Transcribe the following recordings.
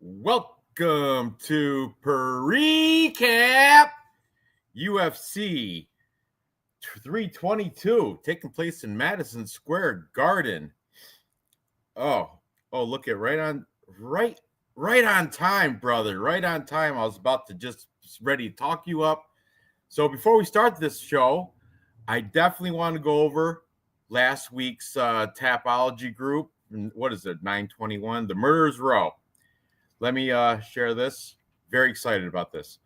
Welcome to Preecaaap UFC 322 taking place in Madison Square Garden. Oh, look at right on time, brother. Right on time. I was about to just ready to talk you up. So before we start this show, I definitely want to go over last week's Tapology group. What is it? 921, the Murderers Row. Let me share this. Very excited about this.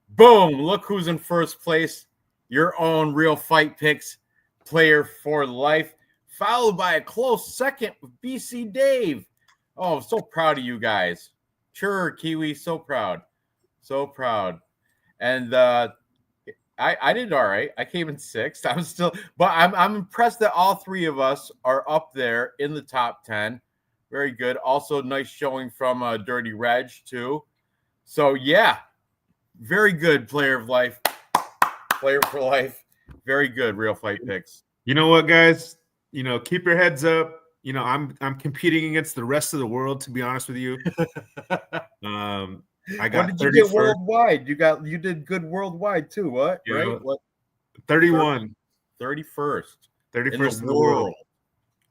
Boom! Look who's in first place. Your own Real Fight Picks player for life, followed by a close second with BC Dave. Oh, I'm so proud of you guys. Sure, Kiwi, so proud. So proud. And I did all right. I came in sixth. I'm impressed that all three of us are up there in the top 10. Very good. Also, nice showing from Dirty Reg, too. So, yeah, very good player for life. Very good, Real Fight Picks. You know what, guys? Keep your heads up. I'm competing against the rest of the world, to be honest with you. I got. What did you get worldwide? You did good worldwide, too. What? You right? know, What? 31. 31st. 31st in the world.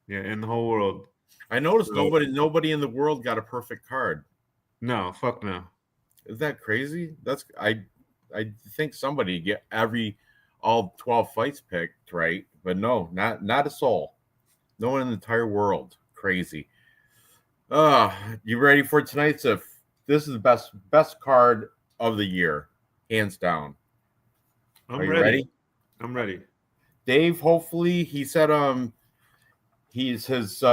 Yeah, in the whole world. I noticed nobody in the world got a perfect card. No, fuck no. Is that crazy? I think somebody get all 12 fights picked, right? But no, not a soul. No one in the entire world. Crazy. You ready for tonight's? This is the best card of the year, hands down. Are you ready? I'm ready. Dave, hopefully, he said his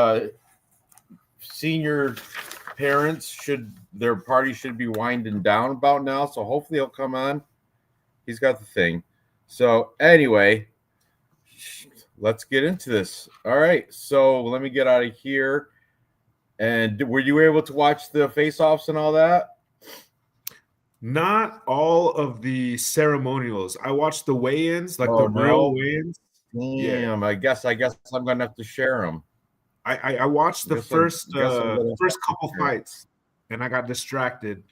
senior parents their party should be winding down about now, so hopefully he'll come on. He's got the thing. So anyway, let's get into this. All right, so let me get out of here. And were you able to watch the face-offs and all that? Not all of the ceremonials. I watched the weigh-ins, real weigh-ins. Damn, yeah. I guess I'm gonna have to share them. I watched the first couple fights, and I got distracted.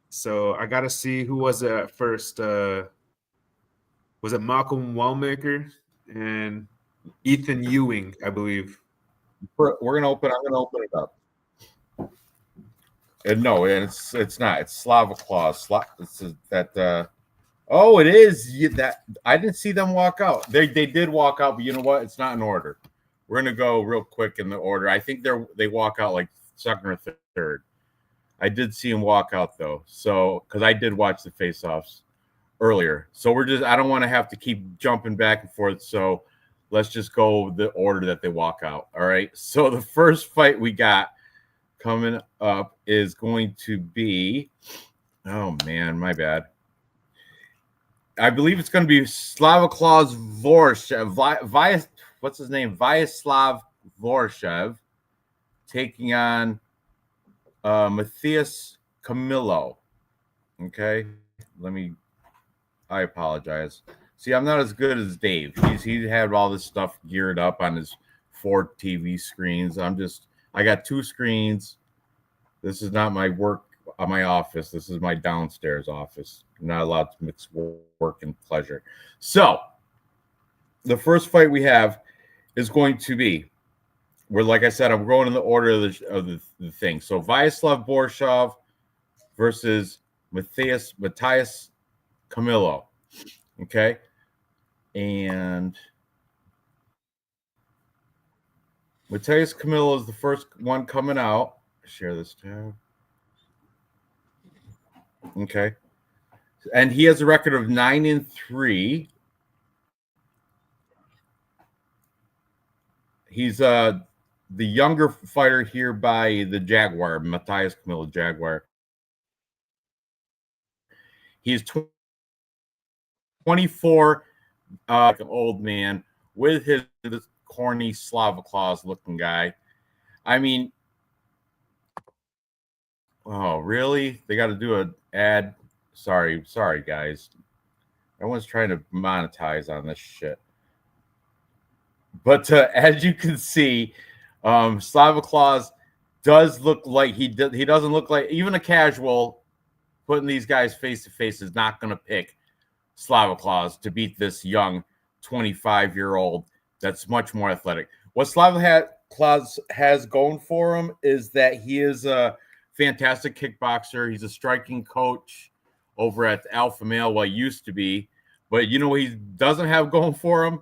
So I got to see who was it at first. Was it Malcolm Wellmaker and Ethan Ewing, I believe? I'm gonna open it up. And no, it's not. It's Slava Claus. Oh, it is that I didn't see them walk out. They did walk out, but you know what? It's not in order. We're gonna go real quick in the order. I think they walk out like second or third. I did see them walk out though, so because I did watch the face-offs earlier. So I don't want to have to keep jumping back and forth. So let's just go the order that they walk out. All right. So the first fight we got coming up is going to be, oh man, my bad. I believe it's going to be Slavoklaus Vorshev, what's his name? Vyacheslav Vorshev taking on Matthias Camillo. Okay, I apologize. See, I'm not as good as Dave. He had all this stuff geared up on his 4 TV screens. I got 2 screens. This is not my my office. This is my downstairs office. I'm not allowed to mix work and pleasure. So the first fight we have is going to be, like I said, I'm going in the order of the thing. So Vyacheslav Borshev versus Matthias Camillo. Okay. And Matthias Camillo is the first one coming out. Share this tab. Okay. And he has a record of 9-3. He's the younger fighter here by the Jaguar, Matthias Camillo Jaguar. He's 24, like an old man with his corny Slava Claus looking guy. I mean, oh, really? They got to do an ad? Sorry, guys. Everyone's trying to monetize on this shit. But as you can see, Slava Claus does look like he doesn't look like even a casual putting these guys face to face is not going to pick Slava Claus to beat this young 25-year-old that's much more athletic. What Slava Claus has going for him is that he is a fantastic kickboxer. He's a striking coach over at Alpha Male, what used to be. But you know what he doesn't have going for him?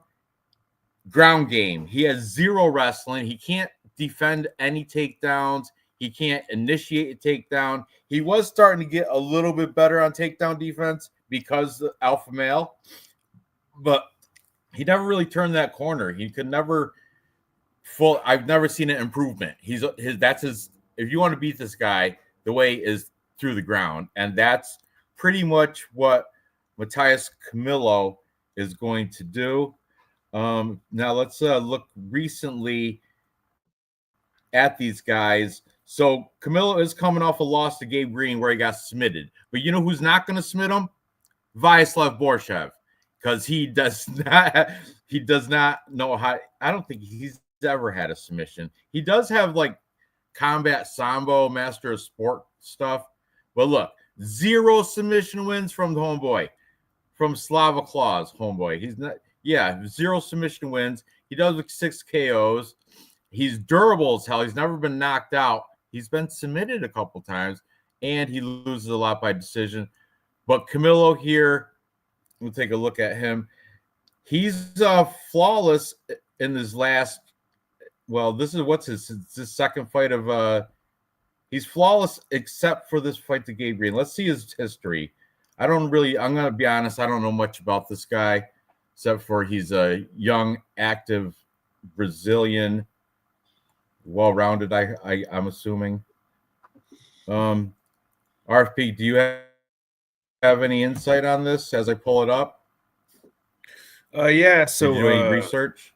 Ground game. He has zero wrestling. He can't defend any takedowns. He can't initiate a takedown. He was starting to get a little bit better on takedown defense because the Alpha Male, but he never really turned that corner. He could never I've never seen an improvement. That's his. If you want to beat this guy, the way is through the ground, and that's pretty much what Matthias Camillo is going to do. Now let's look recently at these guys. So Camillo is coming off a loss to Gabe Green where he got submitted. But you know who's not going to submit him? Vyacheslav Borshev, because he does not know how. I don't think he's ever had a submission. He does have like combat sambo, master of sport stuff. But look, 0 submission wins from the homeboy, from Slava Claus, homeboy. He's not, 0 submission wins. He does with 6 KOs. He's durable as hell. He's never been knocked out. He's been submitted a couple times, and he loses a lot by decision. But Camillo here, we'll take a look at him. He's flawless in his last. Well, this is his second fight of. He's flawless except for this fight to Gabe Green. Let's see his history. I'm going to be honest, I don't know much about this guy, except for he's a young, active Brazilian, well-rounded, I'm assuming. RFP, do you have any insight on this as I pull it up? Yeah. So did you do any research?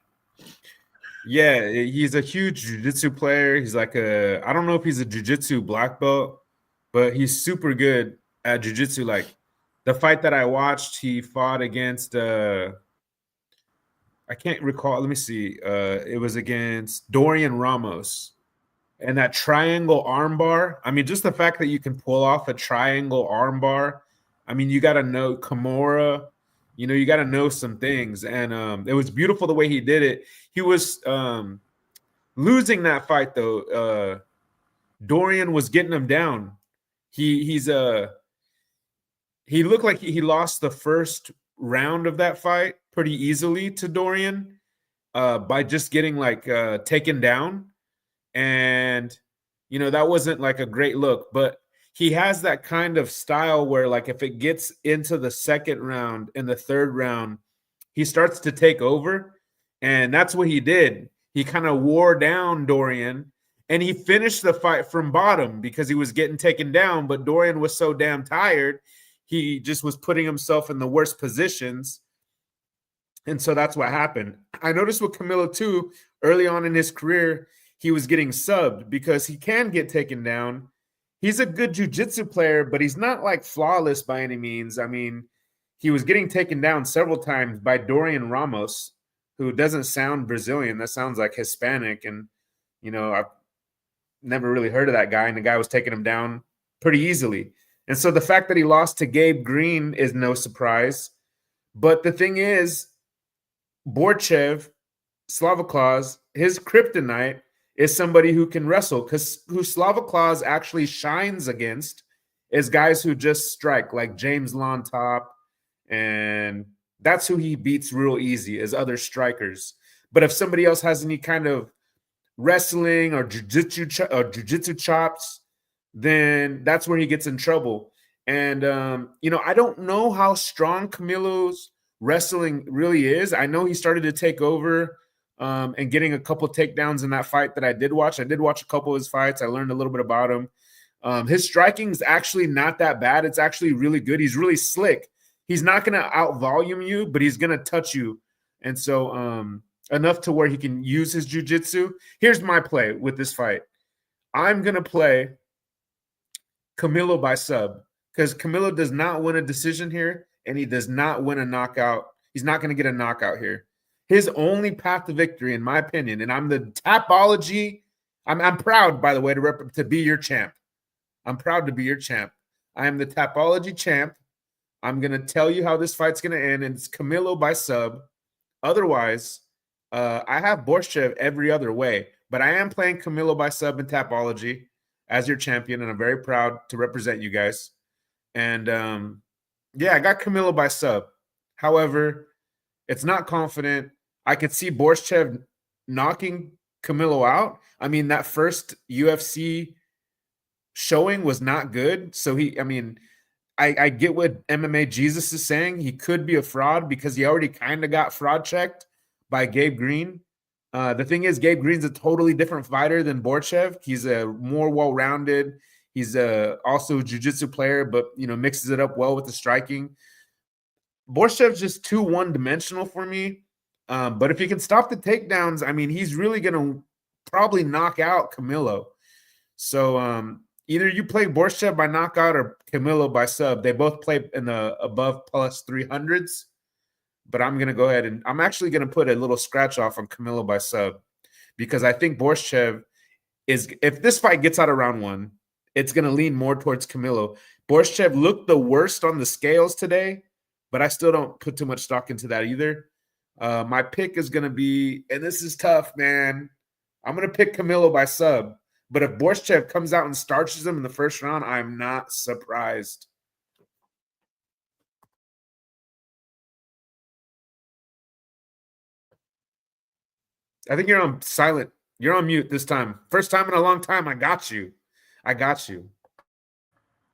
Yeah, he's a huge jiu-jitsu player. He's like I don't know if he's a jiu-jitsu black belt, but he's super good at jiu-jitsu. Like the fight that I watched, he fought against I can't recall. Let me see. It was against Dorian Ramos. And that triangle armbar, I mean, just the fact that you can pull off a triangle armbar, I mean, you got to know Kimura, you got to know some things. And it was beautiful the way he did it. He was losing that fight, though. Dorian was getting him down. He looked like he lost the first round of that fight pretty easily to Dorian by just getting taken down. And, that wasn't like a great look, but he has that kind of style where if it gets into the second round and the third round, he starts to take over. And that's what he did. He kind of wore down Dorian and he finished the fight from bottom because he was getting taken down. But Dorian was so damn tired. He just was putting himself in the worst positions. And so that's what happened. I noticed with Camilo too, early on in his career, he was getting subbed because he can get taken down. He's a good jiu-jitsu player, but he's not flawless by any means. I mean, he was getting taken down several times by Dorian Ramos, who doesn't sound Brazilian. That sounds like Hispanic. And, I've never really heard of that guy. And the guy was taking him down pretty easily. And so the fact that he lost to Gabe Green is no surprise. But the thing is, Borchev, Slava Claus, his kryptonite is somebody who can wrestle, because who Slava Claus actually shines against is guys who just strike, like James Lontop, and that's who he beats real easy, is other strikers. But if somebody else has any kind of wrestling or jiu-jitsu chops, then that's where he gets in trouble. And I don't know how strong Camilo's wrestling really is. I know he started to take over and getting a couple takedowns in that fight that I did watch. I did watch a couple of his fights. I learned a little bit about him. His striking is actually not that bad. It's actually really good. He's really slick. He's not going to out-volume you, but he's going to touch you. And so enough to where he can use his jiu-jitsu. Here's my play with this fight. I'm going to play Camilo by sub, because Camilo does not win a decision here, and he does not win a knockout. He's not going to get a knockout here. His only path to victory, in my opinion, and I'm the Tapology I'm proud, by the way, to be your champ. I'm proud to be your champ. I am the Tapology champ. I'm going to tell you how this fight's going to end, and it's Camilo by sub. Otherwise, I have Borshchev every other way, but I am playing Camilo by sub in Tapology as your champion, and I'm very proud to represent you guys. And yeah, I got Camilo by sub. However, it's not confident. I could see Borshchev knocking Camilo out. I mean, that first UFC showing was not good. So I get what MMA Jesus is saying. He could be a fraud because he already kind of got fraud checked by Gabe Green. The thing is, Gabe Green's a totally different fighter than Borshchev. He's a more well-rounded. He's also a jiu-jitsu player, but mixes it up well with the striking. Borshchev's just too one-dimensional for me. But if he can stop the takedowns, I mean, he's really going to probably knock out Camilo. So either you play Borshchev by knockout or Camilo by sub. They both play in the above plus 300s. But I'm going to go ahead and I'm actually going to put a little scratch off on Camilo by sub because I think Borshchev if this fight gets out of round 1, it's going to lean more towards Camilo. Borshchev looked the worst on the scales today, but I still don't put too much stock into that either. My pick is going to be, and this is tough, man. I'm going to pick Camilo by sub. But if Borshchev comes out and starches him in the first round, I'm not surprised. I think you're on silent. You're on mute this time. First time in a long time. I got you.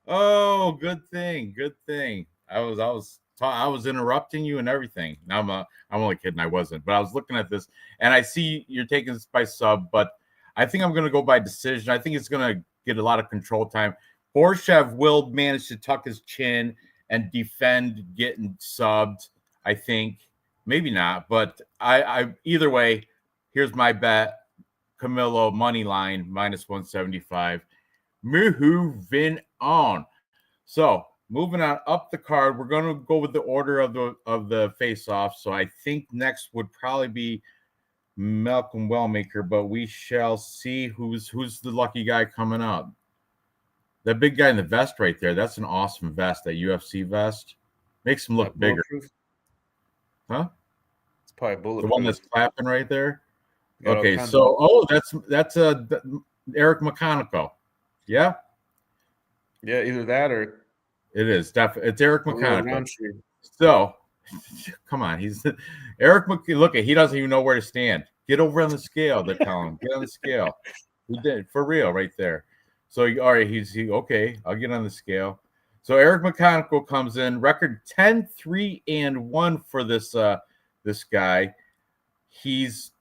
Oh, good thing. Good thing. I was interrupting you and everything. Now I'm only kidding. I wasn't, but I was looking at this and I see you're taking this by sub, but I think I'm going to go by decision. I think it's going to get a lot of control time. Borshchev will manage to tuck his chin and defend getting subbed. I think maybe not, but I either way. Here's my bet: Camilo money line minus 175. Moving on. So moving on up the card, we're going to go with the order of the face-off. So I think next would probably be Malcolm Wellmaker, but we shall see who's the lucky guy coming up. That big guy in the vest right there, that's an awesome vest, that UFC vest. Makes him look bigger. Huh? It's probably bulletproof. The one that's clapping right there? Okay, so that's Eric McConaughey. Yeah? Yeah, either that or it is. It's Eric McConaughey. So come on, he's Eric McConaughey. Look, he doesn't even know where to stand. Get over on the scale, they're telling him. Get on the scale. He did for real right there. So all right, he's okay. I'll get on the scale. So Eric McConaughey comes in, record 10-3-1 for this guy. He's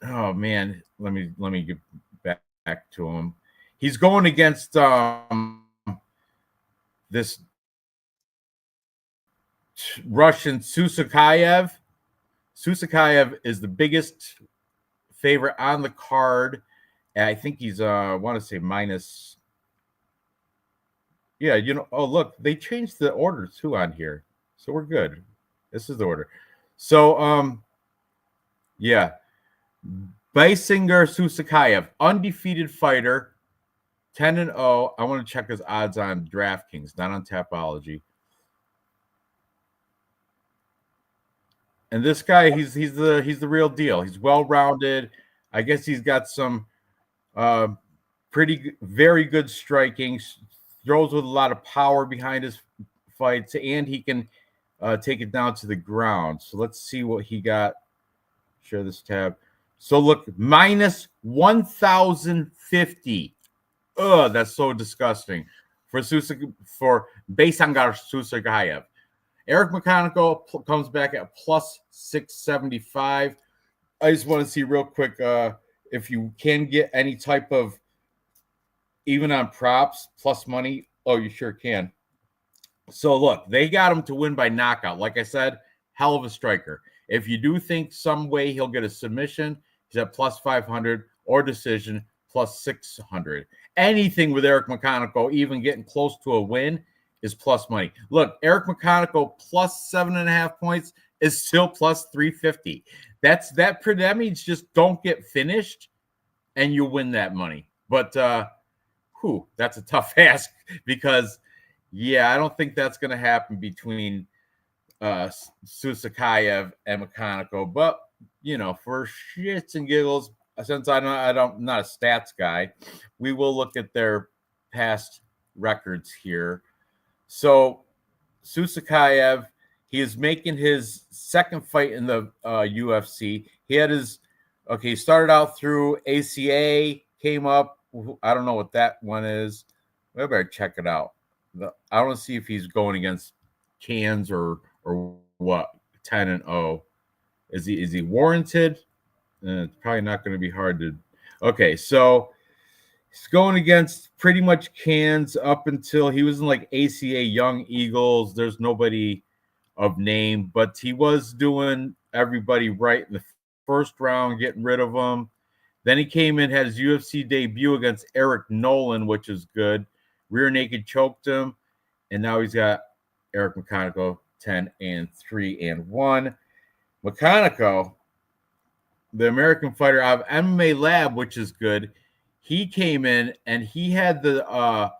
oh man, let me get back to him. He's going against this Russian Susakayev. Susakayev is the biggest favorite on the card. And I think he's I want to say minus. Yeah, oh look, they changed the order too on here. So we're good. This is the order. So yeah. Baisinger Susakayev, undefeated fighter, 10-0. I want to check his odds on DraftKings, not on Tapology. And this guy, he's the real deal. He's well-rounded. I guess he's got some very good striking, throws with a lot of power behind his fights, and he can take it down to the ground. So let's see what he got. Share this tab. So look, minus 1,050. Oh, that's so disgusting for Baisinger Susakayev. Eric McConaughey comes back at plus 675. I just want to see real quick if you can get any type of, even on props, plus money. Oh, you sure can. So look, they got him to win by knockout. Like I said, hell of a striker. If you do think some way he'll get a submission, he's at plus 500, or decision plus 600. Anything with Eric McConaughey, even getting close to a win, is plus money. Look, Eric McConaughey plus 7.5 points is still plus 350. That means just don't get finished, and you win that money. But that's a tough ask because, yeah, I don't think that's going to happen between Susakayev and McConaughey. But for shits and giggles, since I'm not a stats guy, we will look at their past records here. So Susakayev, he is making his second fight in the UFC. He had he started out through ACA, came up. I don't know what that one is. I better check it out. I want to see if he's going against Cans or what. 10-0. Is he warranted? It's probably not going to be hard to. Okay, so he's going against pretty much Cans up until he was in like ACA Young Eagles. There's nobody of name, but he was doing everybody right in the first round, getting rid of them. Then he came in, had his UFC debut against Eric Nolan, which is good. Rear naked choked him, and now he's got Eric McConaughey 10-3-1. McConaughey, the American fighter out of MMA Lab, which is good. He came in and he had the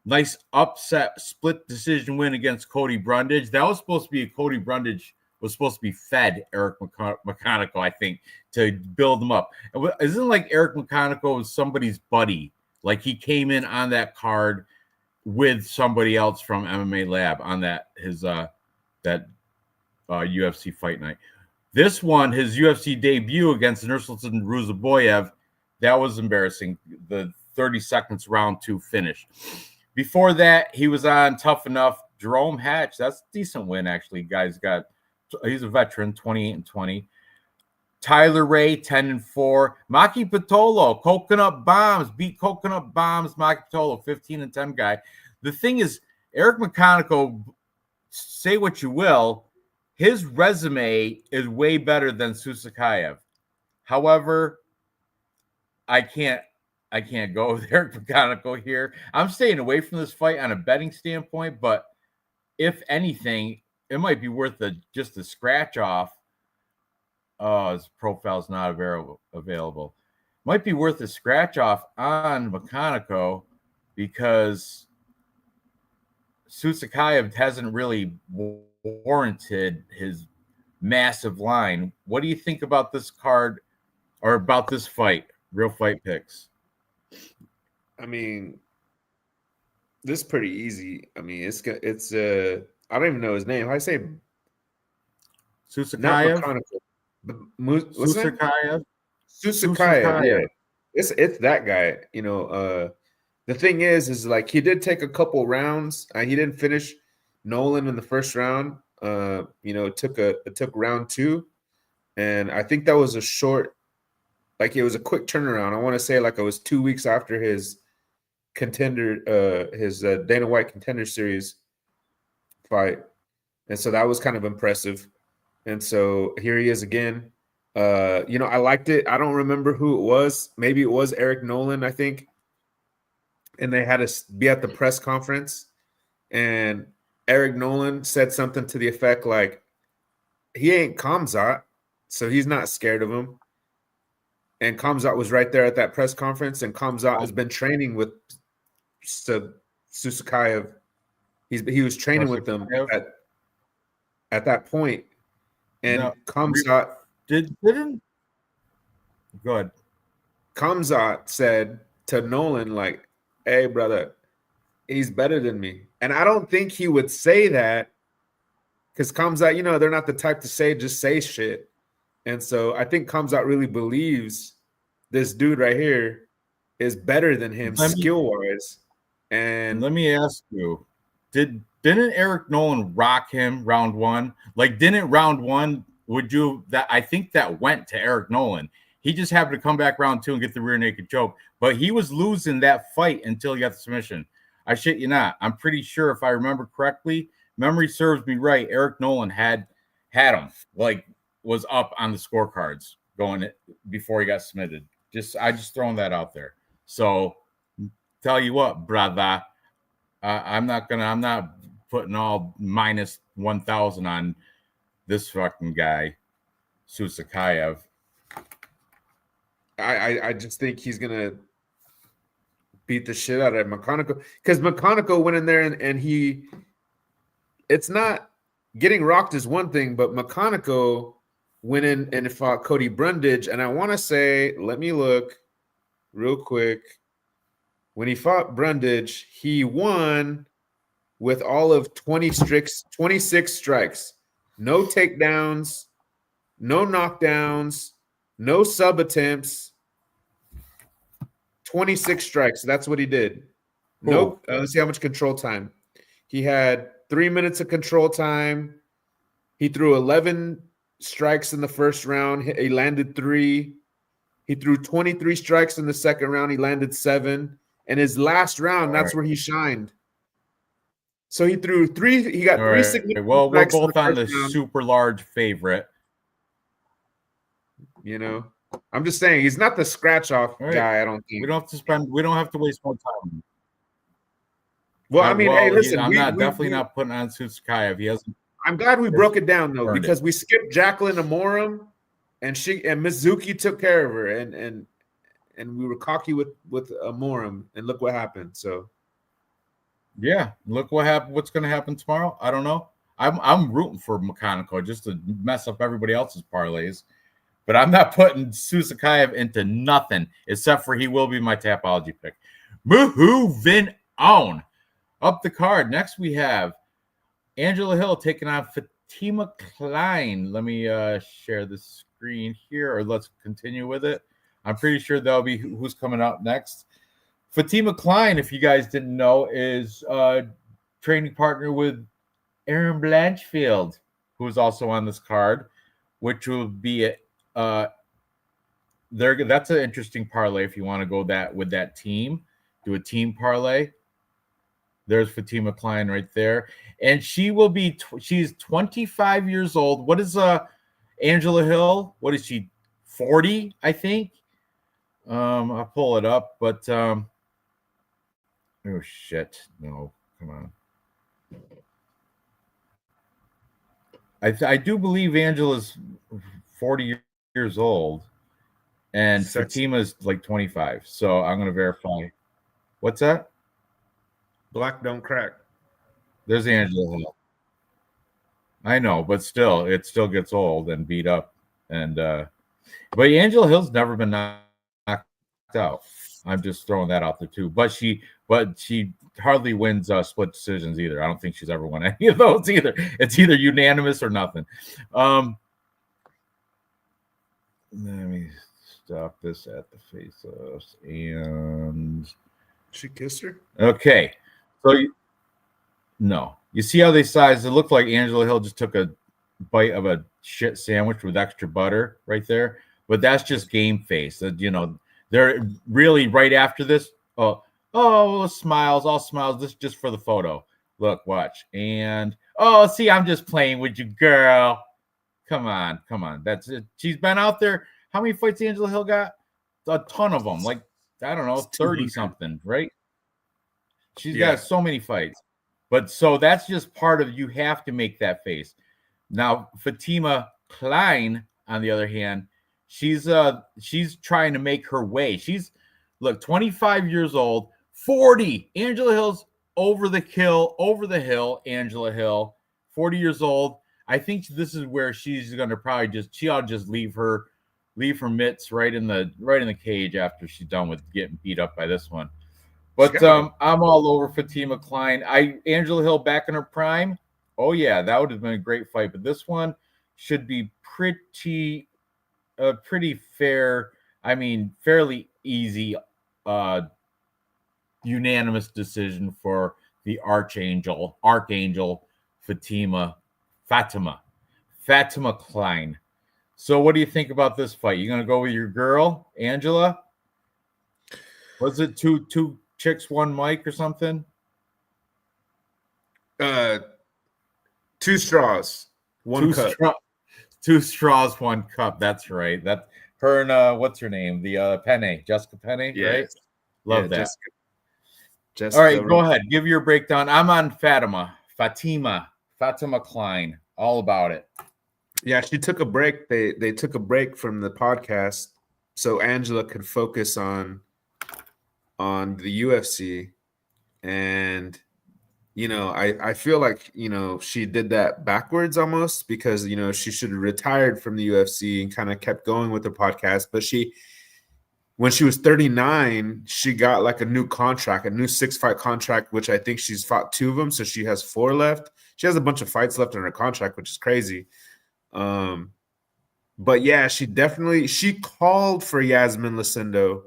nice upset split decision win against Cody Brundage. That was supposed to be Cody Brundage was supposed to be fed Eric McConaughey, I think, to build him up. Isn't it like Eric McConaughey was somebody's buddy? Like he came in on that card with somebody else from MMA Lab on that UFC fight night. This one, his UFC debut against Nursultan Ruzaboyev, that was embarrassing. The 30 seconds round 2 finish. Before that, he was on Tough Enough. Jerome Hatch, that's a decent win, actually. He's a veteran, 28-20. Tyler Ray, 10-4. Maki Pitolo, Coconut Bombs, beat Coconut Bombs. Maki Pitolo, 15-10 guy. The thing is, Eric McConaughey, say what you will, his resume is way better than Susakayev. However, I can't go with Eric McConaughey here. I'm staying away from this fight on a betting standpoint, but if anything, it might be worth just a scratch off. Oh, his profile's not available. Might be worth a scratch off on McConaughey because Susakayev hasn't really warranted his massive line. What do you think about this card or about this fight? Real Fight Picks. I mean, this is pretty easy. I mean, it's I don't even know his name. How do I say Susakayev? Susakayev. Yeah. It's that guy. The thing is like he did take a couple rounds. He didn't finish Nolan in the first round. It took round 2, and I think that was a short. Like it was a quick turnaround. I want to say like it was 2 weeks after his Dana White Contender Series fight, and so that was kind of impressive. And so here he is again. I liked it. I don't remember who it was. Maybe it was Eric Nolan, I think. And they had to be at the press conference, and Eric Nolan said something to the effect like, he ain't Khamzat, so he's not scared of him. And Khamzat was right there at that press conference, and Khamzat has been training with Susakayev. He was training with them at that point. And Khamzat didn't go ahead. Khamzat said to Nolan, like, hey, brother, he's better than me. And I don't think he would say that because Khamzat, they're not the type to just say shit. And so I think Khamzat really believes this dude right here is better than him skill-wise. And let me ask you, didn't Eric Nolan rock him round 1? Like, didn't round 1, I think that went to Eric Nolan. He just happened to come back round 2 and get the rear naked choke. But he was losing that fight until he got the submission. I shit you not. I'm pretty sure if I remember correctly, memory serves me right, Eric Nolan had him, like was up on the scorecards going before he got submitted. I just throwing that out there. So tell you what, brother, I'm not putting all minus 1,000 on this fucking guy, Susakayev. I just think he's gonna beat the shit out of McConaughey because McConaughey went in there and he. It's not getting rocked is one thing, but McConaughey went in and fought Cody Brundage, and I want to say, let me look real quick. When he fought Brundage, he won with all of 26 strikes, no takedowns, no knockdowns, no sub attempts, 26 strikes. That's what he did. Cool. No, let's see how much control time. He had 3 minutes of control time. He threw 11 strikes in the first round. He landed 3. He threw 23 strikes in the second round. He landed 7. And his last round, that's where he shined. So he threw 3. He got 3 significant Well, we're strikes both on the round. super large favorite. You know, I'm just saying he's not the scratch off guy. I don't think we don't have to waste more time. Well, I mean, hey, listen, I'm definitely not putting on Susakayev. He hasn't. I'm glad we broke it down though, because we skipped Jacqueline Amorim, and Mizuki took care of her, and we were cocky with Amorim, and look what happened. So, yeah, look what happened. What's going to happen tomorrow? I don't know. I'm rooting for McConaughey just to mess up everybody else's parlays, but I'm not putting Susakayev into nothing except for he will be my Tapology pick. Moving on. Up the card. Next, we have Angela Hill taking on Fatima Klein. Let me share the screen here, or let's continue with it. I'm pretty sure that'll be who's coming out next. Fatima Klein, if you guys didn't know, is training partner with Aaron Blanchfield, who is also on this card, which will be that's an interesting parlay if you want to go with that team. Do a team parlay. There's Fatima Klein right there. And she will be, she's 25 years old. What is Angela Hill? What is she, 40, I think? I'll pull it up, but, oh, shit. No, come on. I do believe Angela's 40 years old, and Fatima's like 25. So I'm going to verify. What's that? Black don't crack. There's Angela Hill. I know, but still, it still gets old and beat up. And but Angela Hill's never been knocked out. I'm just throwing that out there too. But she hardly wins split decisions either. I don't think she's ever won any of those either. It's either unanimous or nothing. Let me stop this at the face-offs and she kissed her. Okay. So, no. You see how they size? It looked like Angela Hill just took a bite of a shit sandwich with extra butter right there. But that's just game face. You know, they're really right after this. Oh, smiles, all smiles. This is just for the photo. Look, watch. And, see, I'm just playing with you, girl. Come on. That's it. She's been out there. How many fights Angela Hill got? A ton of them. Like, I don't know, 30-something, right? She's got so many fights. But so that's just part of, you have to make that face. Now, Fatima Klein, on the other hand, she's trying to make her way. She's, 25 years old, 40. Angela Hill's over the hill, Angela Hill, 40 years old. I think this is where she's going to probably she'll just leave her mitts right in the cage after she's done with getting beat up by this one. But I'm all over Fatima Klein. Angela Hill back in her prime. Oh yeah, that would have been a great fight. But this one should be pretty fair. I mean, fairly easy, unanimous decision for the Archangel Fatima Klein. So what do you think about this fight? You gonna go with your girl, Angela? Was it two chicks, one mic or something? 2 straws, 1 cup. 2 straws, 1 cup. That's right. That's her and what's her name? The Penne, Jessica Penne, right? Love that. Jessica. All right, go ahead. Give your breakdown. I'm on Fatima Klein. All about it. Yeah, she took a break. They took a break from the podcast so Angela could focus on the UFC. And I feel like she did that backwards almost, because she should have retired from the UFC and kind of kept going with the podcast. But when she was 39, she got like a new contract, a new 6-fight contract, which I think she's fought 2 of them, so she has 4 left. She has a bunch of fights left in her contract, which is crazy. But yeah, she called for Yasmin Lucindo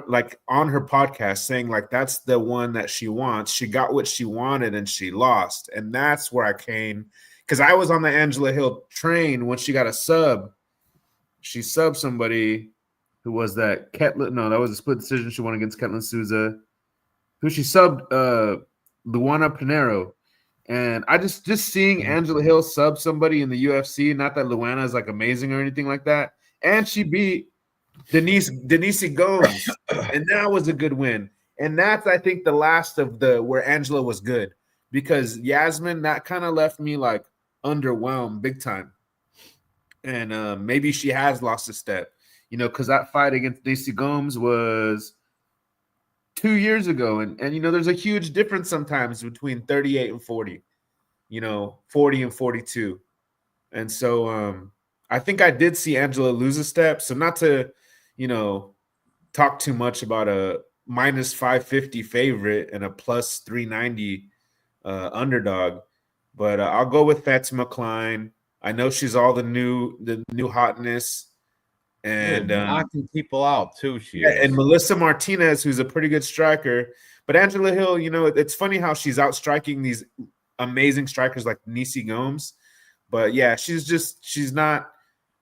like on her podcast, saying like that's the one that she wants. She got what she wanted and she lost. And that's where I came, because I was on the Angela Hill train when she got a sub. She subbed somebody. Who was that? Ketlin? No, that was a split decision. She won against Ketlin Souza. Who she subbed? Luana Pinheiro. And I just seeing Angela Hill sub somebody in the UFC. Not that Luana is like amazing or anything like that. And she beat Denise Gomes, and that was a good win. And that's, I think, the last of where Angela was good, because Yasmin, that kind of left me like underwhelmed big time. And maybe she has lost a step, because that fight against Denise Gomes was 2 years ago, and there's a huge difference sometimes between 38 and 40, 40 and 42. And so I think I did see Angela lose a step. So not to talk too much about a minus 550 favorite and a plus 390 underdog, but I'll go with Fatima Klein. I know she's all the new hotness, and knocking people out too. And Melissa Martinez, who's a pretty good striker. But Angela Hill, it's funny how she's outstriking these amazing strikers like Nisi Gomes. But yeah, she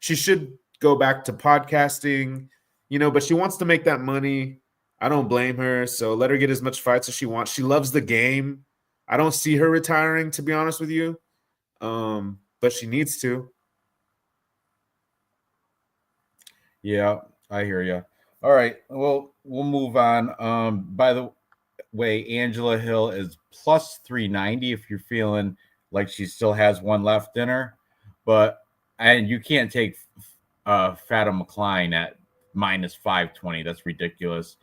should go back to podcasting, but she wants to make that money. I don't blame her. So let her get as much fights as she wants. She loves the game. I don't see her retiring, to be honest with you. But she needs to. Yeah, I hear you. All right. Well, we'll move on. By the way, Angela Hill is plus 390 if you're feeling like she still has one left in her. And you can't take Fatima Klein at minus 520. That's ridiculous.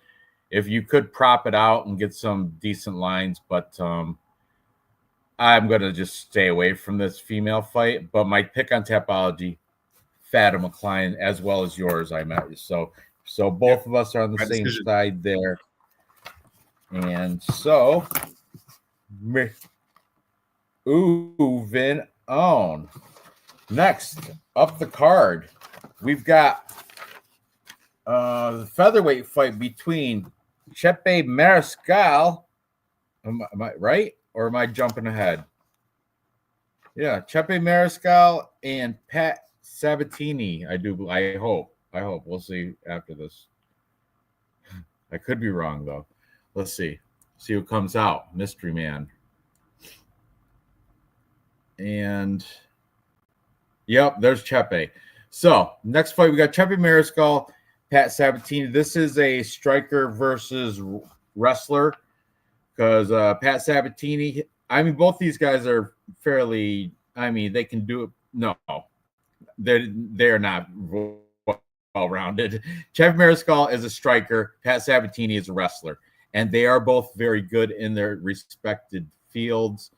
If you could prop it out and get some decent lines, but I'm going to just stay away from this female fight. But my pick on Tapology, Fatima Klein, as well as yours, I met. So both of us are on the same side there. And so, moving on. Next up the card, we've got the featherweight fight between Chepe Mariscal. Am I right, or am I jumping ahead? Yeah, Chepe Mariscal and Pat Sabatini. I hope. We'll see after this. I could be wrong though. Let's see. See who comes out. Mystery Man. And yep, there's Chepe. So next fight, we got Chepe Mariscal, Pat Sabatini. This is a striker versus wrestler, because Pat Sabatini, both these guys are fairly, they can do it. No, they're not well-rounded. Chepe Mariscal is a striker. Pat Sabatini is a wrestler. And they are both very good in their respected fields.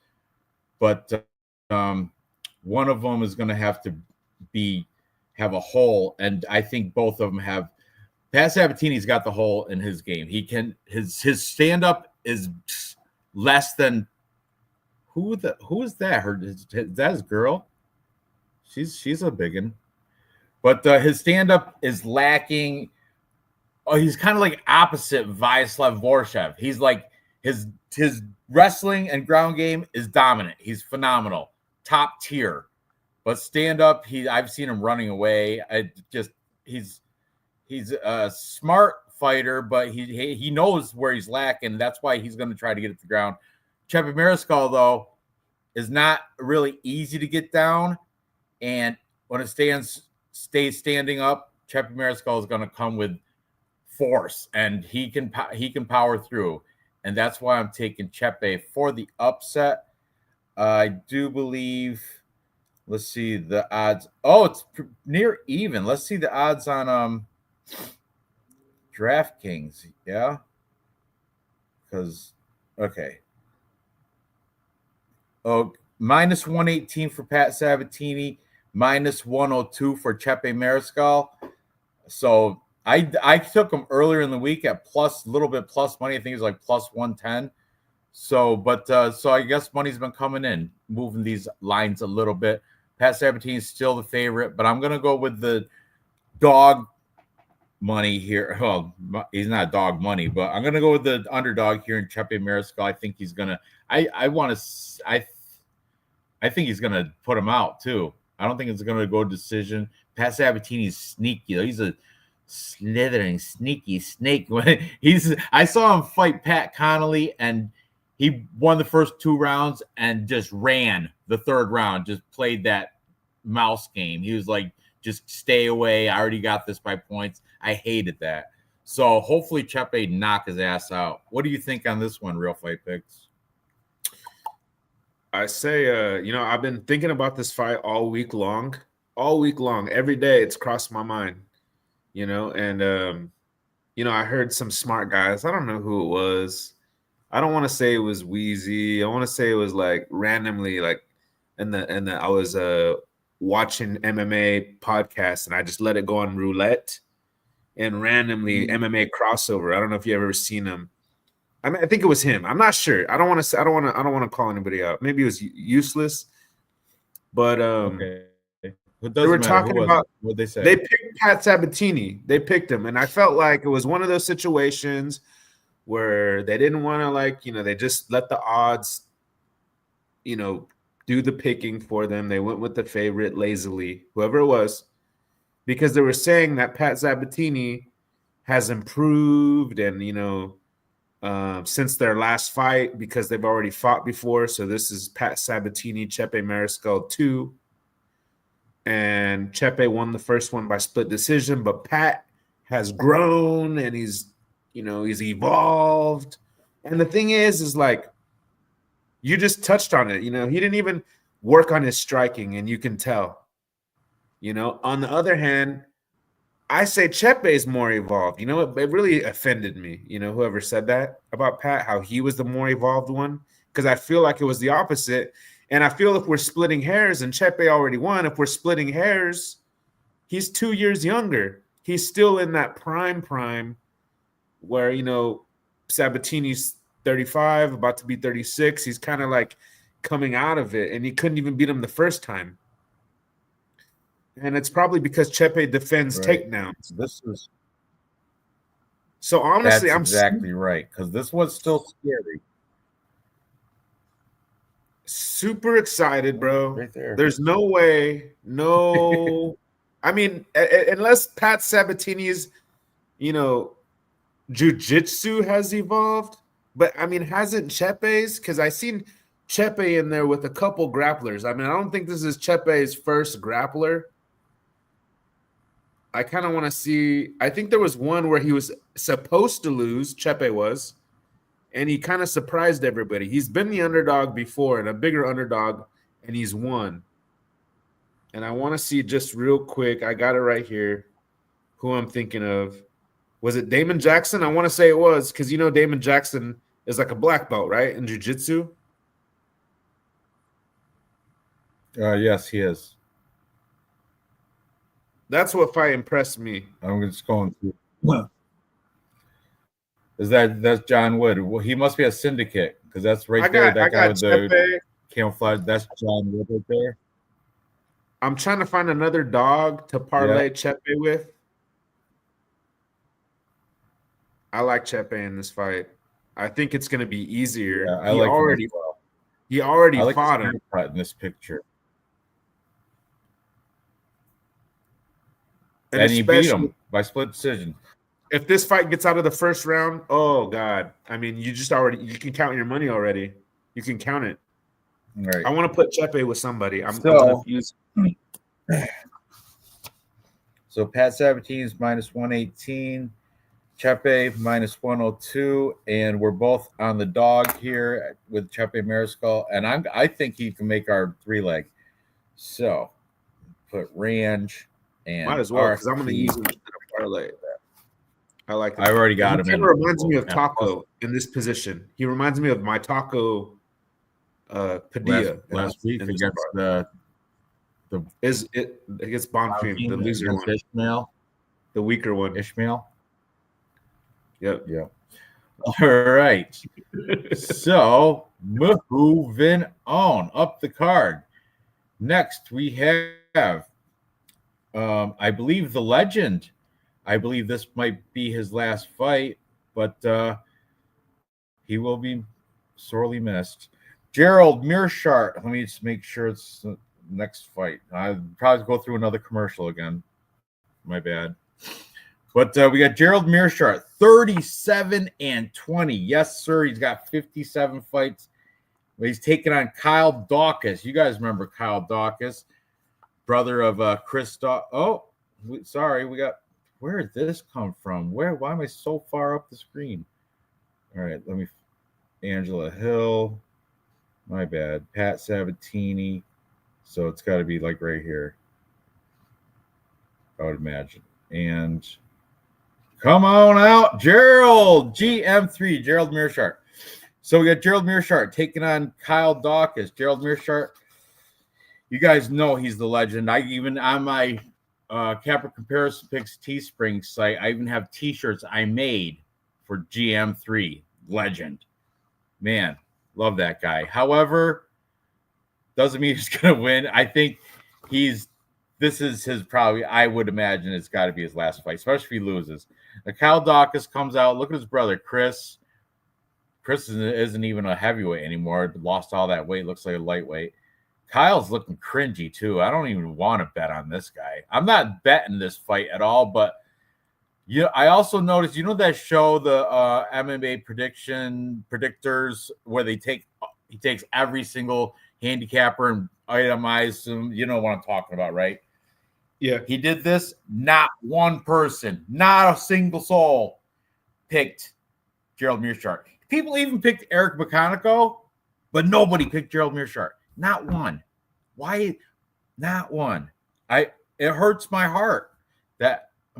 But one of them is going to have to have a hole, and I think both of them have. Pat Sabatini's got the hole in his game. He can his stand-up is less than who is that? Is that his girl? She's a biggin. But his stand-up is lacking. Oh, he's kind of like opposite Vyacheslav Vorshev. He's like his wrestling and ground game is dominant. He's phenomenal, top tier. But stand up, I've seen him running away. He's a smart fighter, but he knows where he's lacking. That's why he's going to try to get it to the ground. Chepe Mariscal, though, is not really easy to get down, and when it stays standing up, Chepe Mariscal is going to come with force, and he can power through, and that's why I'm taking Chepe for the upset. I do believe. Let's see the odds. Oh, it's near even. Let's see the odds on DraftKings, yeah. Because okay. Oh, minus 118 for Pat Sabatini, minus 102 for Chepe Mariscal. So I took him earlier in the week at plus a little bit plus money. I think it was like plus 110. So, so I guess money's been coming in, moving these lines a little bit. Pat Sabatini is still the favorite, but I'm gonna go with the dog money here. Well, he's not dog money, but I'm gonna go with the underdog here in Chepe Mariscal. I think he's gonna. I think he's gonna put him out too. I don't think it's gonna go decision. Pat Sabatini's sneaky though. He's a slithering, sneaky snake. I saw him fight Pat Connolly, and he won the first 2 rounds and just ran the 3rd round. Just played that mouse game. He was like, just stay away. I already got this by points. I hated that. So hopefully Chepe knock his ass out. What do you think on this one, Real Fight Picks? I say, I've been thinking about this fight all week long. Every day it's crossed my mind, and I heard some smart guys. I don't know who it was. I don't want to say it was Wheezy. I want to say it was like randomly, like, and I was watching MMA podcasts and I just let it go on roulette, and randomly MMA crossover. I don't know if you ever seen them. I think it was him. I'm not sure. I don't want to call anybody out. Maybe it was Useless, but okay. They were talking about what they say. They picked Pat Sabatini. They picked him, and I felt like it was one of those situations where they didn't want to they just let the odds, do the picking for them. They went with the favorite lazily, whoever it was, because they were saying that Pat Sabatini has improved and, since their last fight, because they've already fought before. So this is Pat Sabatini, Chepe Mariscal 2. And Chepe won the first one by split decision, but Pat has grown and he's evolved. And the thing is like, you just touched on it. He didn't even work on his striking, and you can tell. On the other hand, I say Chepe is more evolved. It really offended me, whoever said that about Pat, how he was the more evolved one, because I feel like it was the opposite. And I feel if we're splitting hairs, and Chepe already won, if we're splitting hairs, he's 2 years younger. He's still in that prime where, Sabatini's 35, about to be 36. He's kind of like coming out of it, and he couldn't even beat him the first time. And it's probably because Chepe defends takedowns. So honestly, I'm exactly right, because this one's still scary. Super excited, bro. Right there. There's no way, I mean, unless Pat Sabatini's, jiu-jitsu has evolved. But I mean, hasn't Chepe's? Because I seen Chepe in there with a couple grapplers. I mean, I don't think this is Chepe's first grappler. I kind of want to see. I think there was one where he was supposed to lose, Chepe was, and he kind of surprised everybody. He's been the underdog before, and a bigger underdog, and he's won. And I want to see just real quick. I got it right here. Who I'm thinking of. Was it Damon Jackson? I want to say it was, because Damon Jackson is like a black belt, right, in jiu-jitsu? Yes, he is. That's what fight impressed me. I'm just going through. That's John Wood? Well, he must be a syndicate, because that's right there. That guy with the camouflage. That's John Wood right there. I'm trying to find another dog to parlay Chepe with. I like Chepe in this fight. I think it's going to be easier. Yeah, he already fought him in this picture. And he beat him by split decision. If this fight gets out of the first round, oh God. I mean, you can count your money already. You can count it. Right. I want to put Chepe with somebody. So Pat Sabatini's minus 118, Chepe minus 102, and we're both on the dog here with Chepe Mariscal, and I think he can make our 3-leg. So put Ranj and might as well, because I'm going to use him in a parlay. I like him. I've already got him. He kind of reminds me of Taco in this position. He reminds me of my Taco Padilla last week against the against Bonfim, the loser one. Ishmael, the weaker one. Ishmael. Yep. All right. So moving on up the card. Next we have, I believe the legend. I believe this might be his last fight, but he will be sorely missed. Gerald Mearshart. Let me just make sure it's the next fight. I'll probably go through another commercial again. My bad. But we got Gerald Mearshart, 37-20. Yes, sir. He's got 57 fights. He's taking on Kyle Dawkins. You guys remember Kyle Dawkins, brother of Chris sorry. We got, where did this come from? Why am I so far up the screen? All right, Angela Hill. My bad. Pat Sabatini. So it's got to be like right here, I would imagine. And come on out, Gerald, GM3, Gerald Mearshart. So we got Gerald Mearshart taking on Kyle Dawkins. Gerald Mearshart, you guys know he's the legend. I even on my Capper Comparison Picks Teespring site, I even have T-shirts I made for GM3, legend. Man, love that guy. However, doesn't mean he's going to win. I think this is his probably, I would imagine it's got to be his last fight, especially if he loses. Now, Kyle Dawkins comes out. Look at his brother, Chris. Chris isn't even a heavyweight anymore. Lost all that weight. Looks like a lightweight. Kyle's looking cringy, too. I don't even want to bet on this guy. I'm not betting this fight at all, but I also noticed, that show, the MMA predictors, where he takes every single handicapper and itemized them. You know what I'm talking about, right? Yeah. He did this. Not one person, not a single soul picked Gerald Mearshart. People even picked Eric McConaughey, but nobody picked Gerald Mearshart. Not one. Why? Not one. It hurts my heart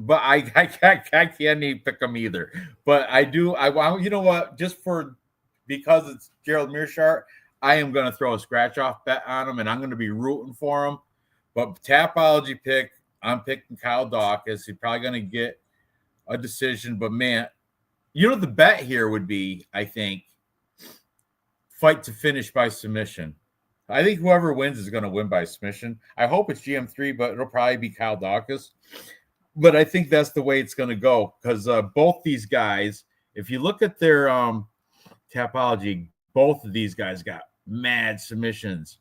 but I can't even pick him either. But I do. You know what? Because it's Gerald Mearshart, I am going to throw a scratch-off bet on him, and I'm going to be rooting for him. But Tapology pick, I'm picking Kyle Dawkins. He's probably going to get a decision. But, man, the bet here would be, I think, fight to finish by submission. I think whoever wins is going to win by submission. I hope it's GM3, but it'll probably be Kyle Dawkins. But I think that's the way it's going to go because both these guys, if you look at their Tapology, both of these guys got mad submissions.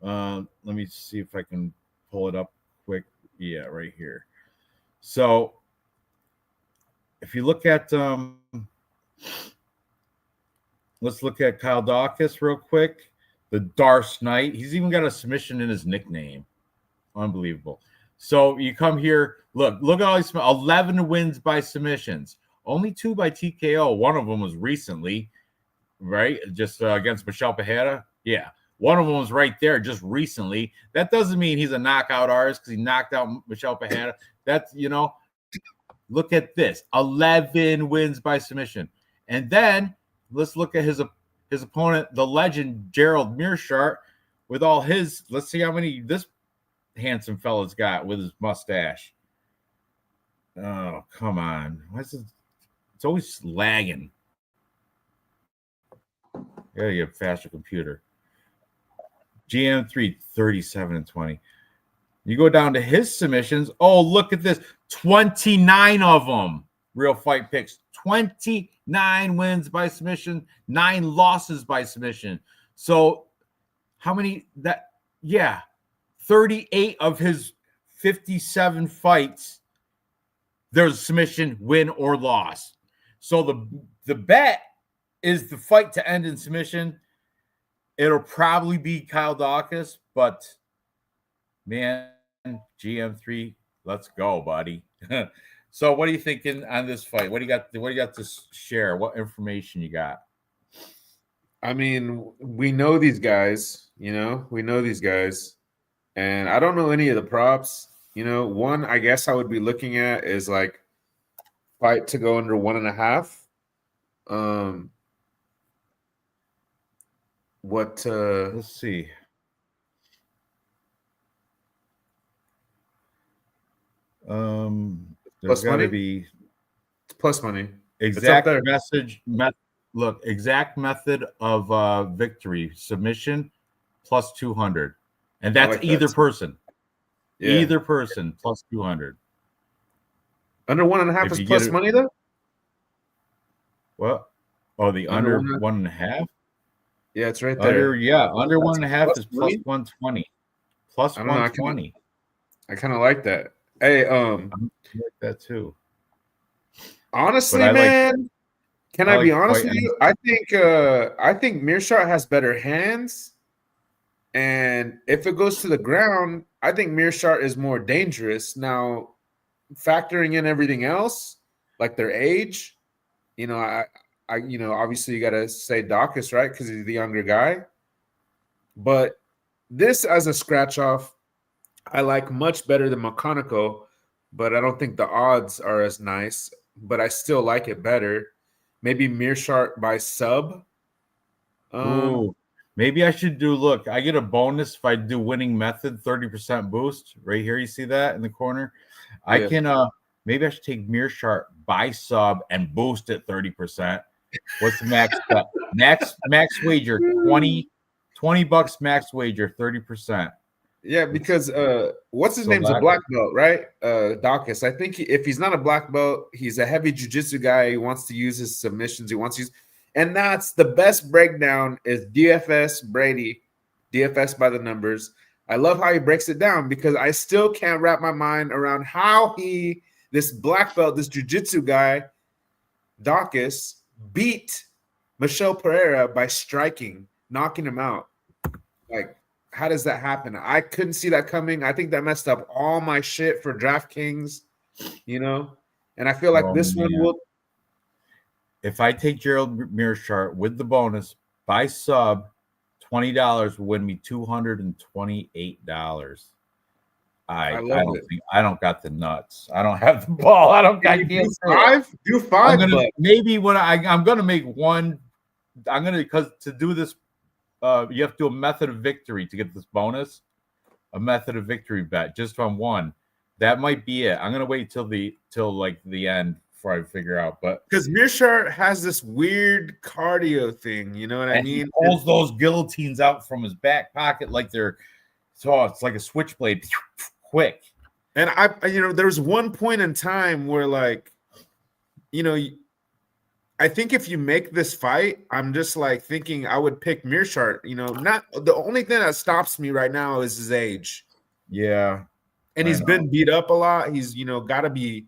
Let me see if I can pull it up quick. Yeah, right here. So if you look at let's look at Kyle Dawkins real quick. The Darce Knight. He's even got a submission in his nickname. Unbelievable. So you come here, look at all these 11 wins by submissions. Only 2 by TKO. One of them was recently, right? Just against Michelle Pajeda. Yeah. One of them was right there just recently. That doesn't mean he's a knockout artist because he knocked out Michelle Pajeda. That's, look at this. 11 wins by submission. And then let's look at his opponent, the legend, Gerald Mearshart, with all his, let's see how many this handsome fella's got with his mustache. Oh, come on. It's always lagging. Yeah, you have a faster computer. GM3, 37-20. You go down to his submissions. Oh, look at this. 29 of them. Real Fight Picks. 29 wins by submission, 9 losses by submission. So how many that? Yeah. 38 of his 57 fights, there's a submission, win or loss. So the bet is the fight to end in submission. It'll probably be Kyle Dawkins, but man, GM3, let's go, buddy. So what are you thinking on this fight? What do you got to share? What information you got? I mean, we know these guys, and I don't know any of the props. One I guess I would be looking at is like fight to go under 1.5. What? Let's see. There's got to be plus money. Exact exact method of victory submission plus 200, and that's like either person. Yeah. Either person plus 200. Under 1.5 is plus money though. What? Oh, the under 1.5. Yeah, it's right there. Under 1.5 is plus 120. Plus 120. I kind of like that. Hey, I like that too. Honestly, man, can I be honest with you? I think Mearshart has better hands, and if it goes to the ground, I think Mearshart is more dangerous. Now, factoring in everything else, like their age, I obviously you got to say Dawkins, right? Because he's the younger guy. But this as a scratch off, I like much better than McConaughey, but I don't think the odds are as nice. But I still like it better. Maybe Mearshart by sub. Ooh, maybe I should do. Look, I get a bonus if I do winning method 30% boost right here. You see that in the corner? Yeah. I can. Maybe I should take Mearshart by sub and boost it 30%. What's the max bet? Max wager $20 max wager 30%. Yeah, because what's his name's a black belt, right? Dawkins. I think if he's not a black belt, he's a heavy jiu-jitsu guy. He wants to use his submissions. He wants to use, and that's the best breakdown is DFS Brady, DFS by the numbers. I love how he breaks it down because I still can't wrap my mind around how this black belt, this jiu-jitsu guy, Dawkins, beat Michel Pereira by striking, knocking him out. Like, how does that happen? I couldn't see that coming. I think that messed up all my shit for DraftKings, and I feel like this one will. If I take Gerald Mearshart with the bonus by sub, $20 will win me $228. I don't got the nuts. I don't have the ball. I don't got do five. Maybe when I'm gonna make one. Because to do this. You have to do a method of victory to get this bonus. A method of victory bet just on one. That might be it. I'm gonna wait till the end before I figure out. But because Mearshart has this weird cardio thing, you know what I mean? He pulls those guillotines out from his back pocket like it's like a switchblade, quick. And there was one point in time where I think if you make this fight, I'm just thinking I would pick Mearshart. Not the only thing that stops me right now is his age. Yeah. And he's been beat up a lot. He's, got to be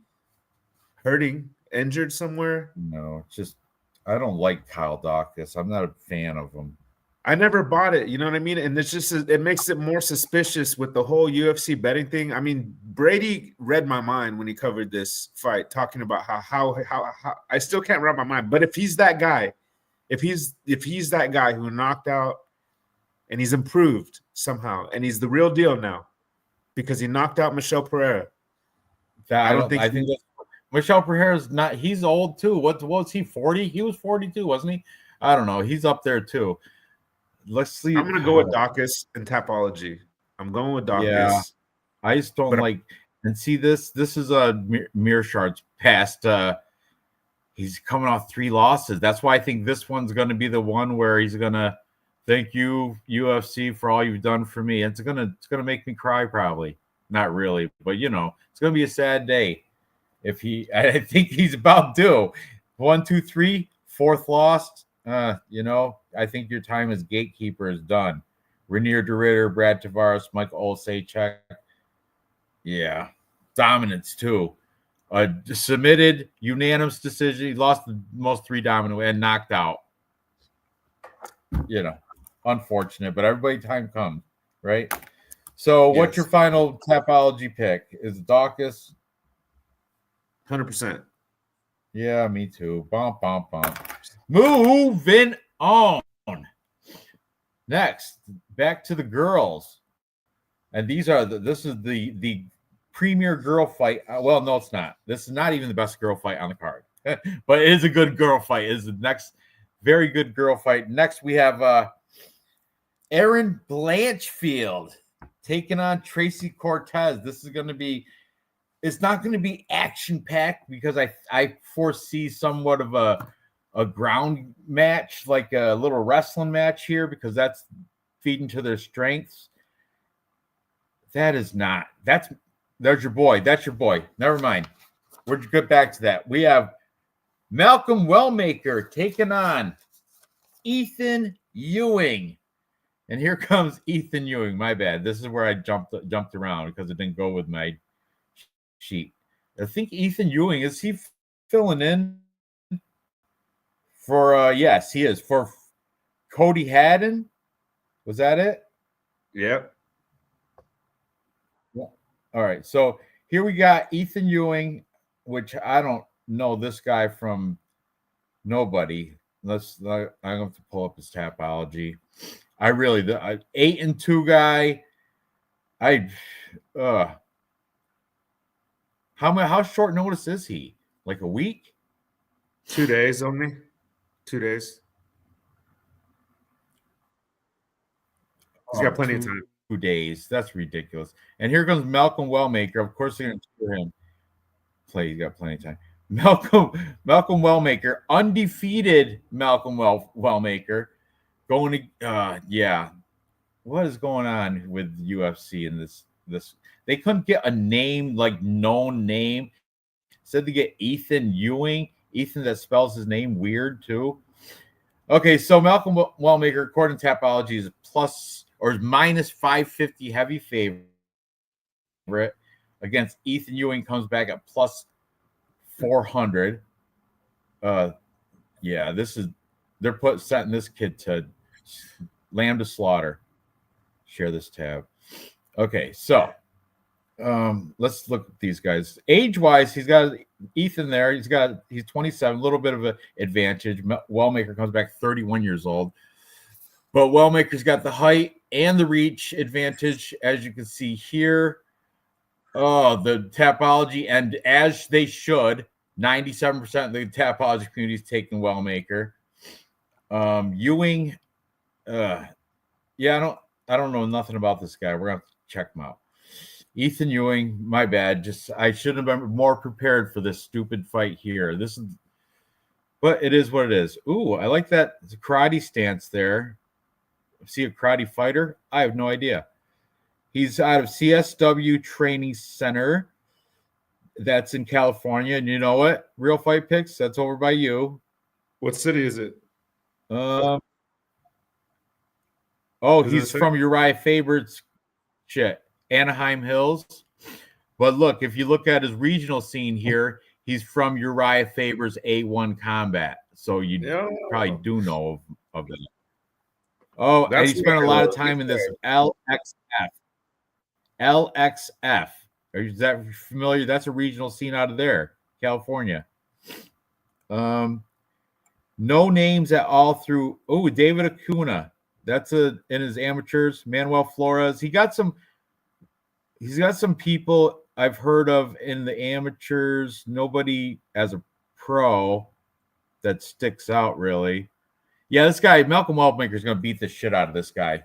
hurting, injured somewhere. No, it's just I don't like Kyle Dawkins. I'm not a fan of him. I never bought it. You know what I mean? And it's just it makes it more suspicious with the whole UFC betting thing. I mean, Brady read my mind when he covered this fight, talking about how I still can't wrap my mind. But if he's that guy, if he's that guy who knocked out and he's improved somehow, and he's the real deal now because he knocked out Michel Pereira. I think Michel Pereira's not. He's old too. What was he? 40? He was 42, wasn't he? I don't know. He's up there too. Let's see. I'm gonna go with Dawkins and Tapology. I'm going with Dawkins. Yeah, I just don't and see this. This is Mearshart's past. He's coming off 3 losses. That's why I think this one's going to be the one where he's going to thank you UFC for all you've done for me. It's gonna make me cry probably. Not really, but it's gonna be a sad day if I think he's about due. 1, 2, 3, 4th loss. I think your time as gatekeeper is done. Renier DeRitter, Brad Tavares, Michael Olszewski. Yeah. Dominance, too. Submitted, unanimous decision. He lost the most 3 dominant and knocked out. Unfortunate, but everybody time comes, right? So what's your final Tapology pick? Is it Dawkins? 100%. Yeah, me too. Bump, bump, bump. Moving on. Next, back to the girls. And this is the premier girl fight. Well, no, it's not. This is not even the best girl fight on the card, but it is a good girl fight. It is the next very good girl fight. Next, we have Erin Blanchfield taking on Tracy Cortez. This is going to be. It's not going to be action packed because I foresee somewhat of a ground match, like a little wrestling match here, because that's feeding to their strengths. That is not. There's your boy. That's your boy. Never mind. We'll get back to that. We have Malcolm Wellmaker taking on Ethan Ewing. And here comes Ethan Ewing. My bad. This is where I jumped around because it didn't go with my sheet. I think Ethan Ewing, is he filling in for yes, he is, for Cody Haddon. Was that it? Yep. Yeah. All right. So here we got Ethan Ewing, which I don't know this guy from nobody. I'm going to have to pull up his Tapology. I really, the 8-2 guy. How short notice is he? Like a week? 2 days only. 2 days. He's got plenty of time. 2 days. That's ridiculous. And here comes Malcolm Wellmaker. Of course, they're going to cheer him. He's got plenty of time. Malcolm Wellmaker, undefeated Malcolm Wellmaker, going to yeah. What is going on with UFC in this? They couldn't get a name, like known name. Said to get Ethan Ewing. Ethan that spells his name weird too. Okay, so Malcolm Wellmaker, according to Tapology, is plus or minus 550 heavy favorite against Ethan Ewing. Comes back at plus 400. Yeah, they're setting this kid to lamb to slaughter. Share this tab. Okay, so let's look at these guys. Age-wise, he's got Ethan there. He's 27, a little bit of an advantage. Wellmaker comes back 31 years old. But Wellmaker's got the height and the reach advantage, as you can see here. Oh, the Tapology, and as they should, 97% of the Tapology community is taking Wellmaker. Ewing, yeah, I don't know nothing about this guy. We're gonna have to check him out. Ethan Ewing, my bad. I should have been more prepared for this stupid fight here. But it is what it is. Ooh, I like that karate stance there. See a karate fighter? I have no idea. He's out of CSW Training Center. That's in California. And you know what? Real Fight Picks, that's over by you. What city is it? He's from Uriah Faber's shit. Anaheim Hills. But look, if you look at his regional scene here, he's from Uriah Faber's A1 Combat. So you probably do know of it. Oh, and he spent a lot of time in this LXF. LXF. Is that familiar? That's a regional scene out of there, California. No names at all through. Oh, David Acuna. That's in his amateurs. Manuel Flores. He's got some people I've heard of in the amateurs. Nobody as a pro that sticks out really. Yeah, this guy, Malcolm Wellmaker, is going to beat the shit out of this guy.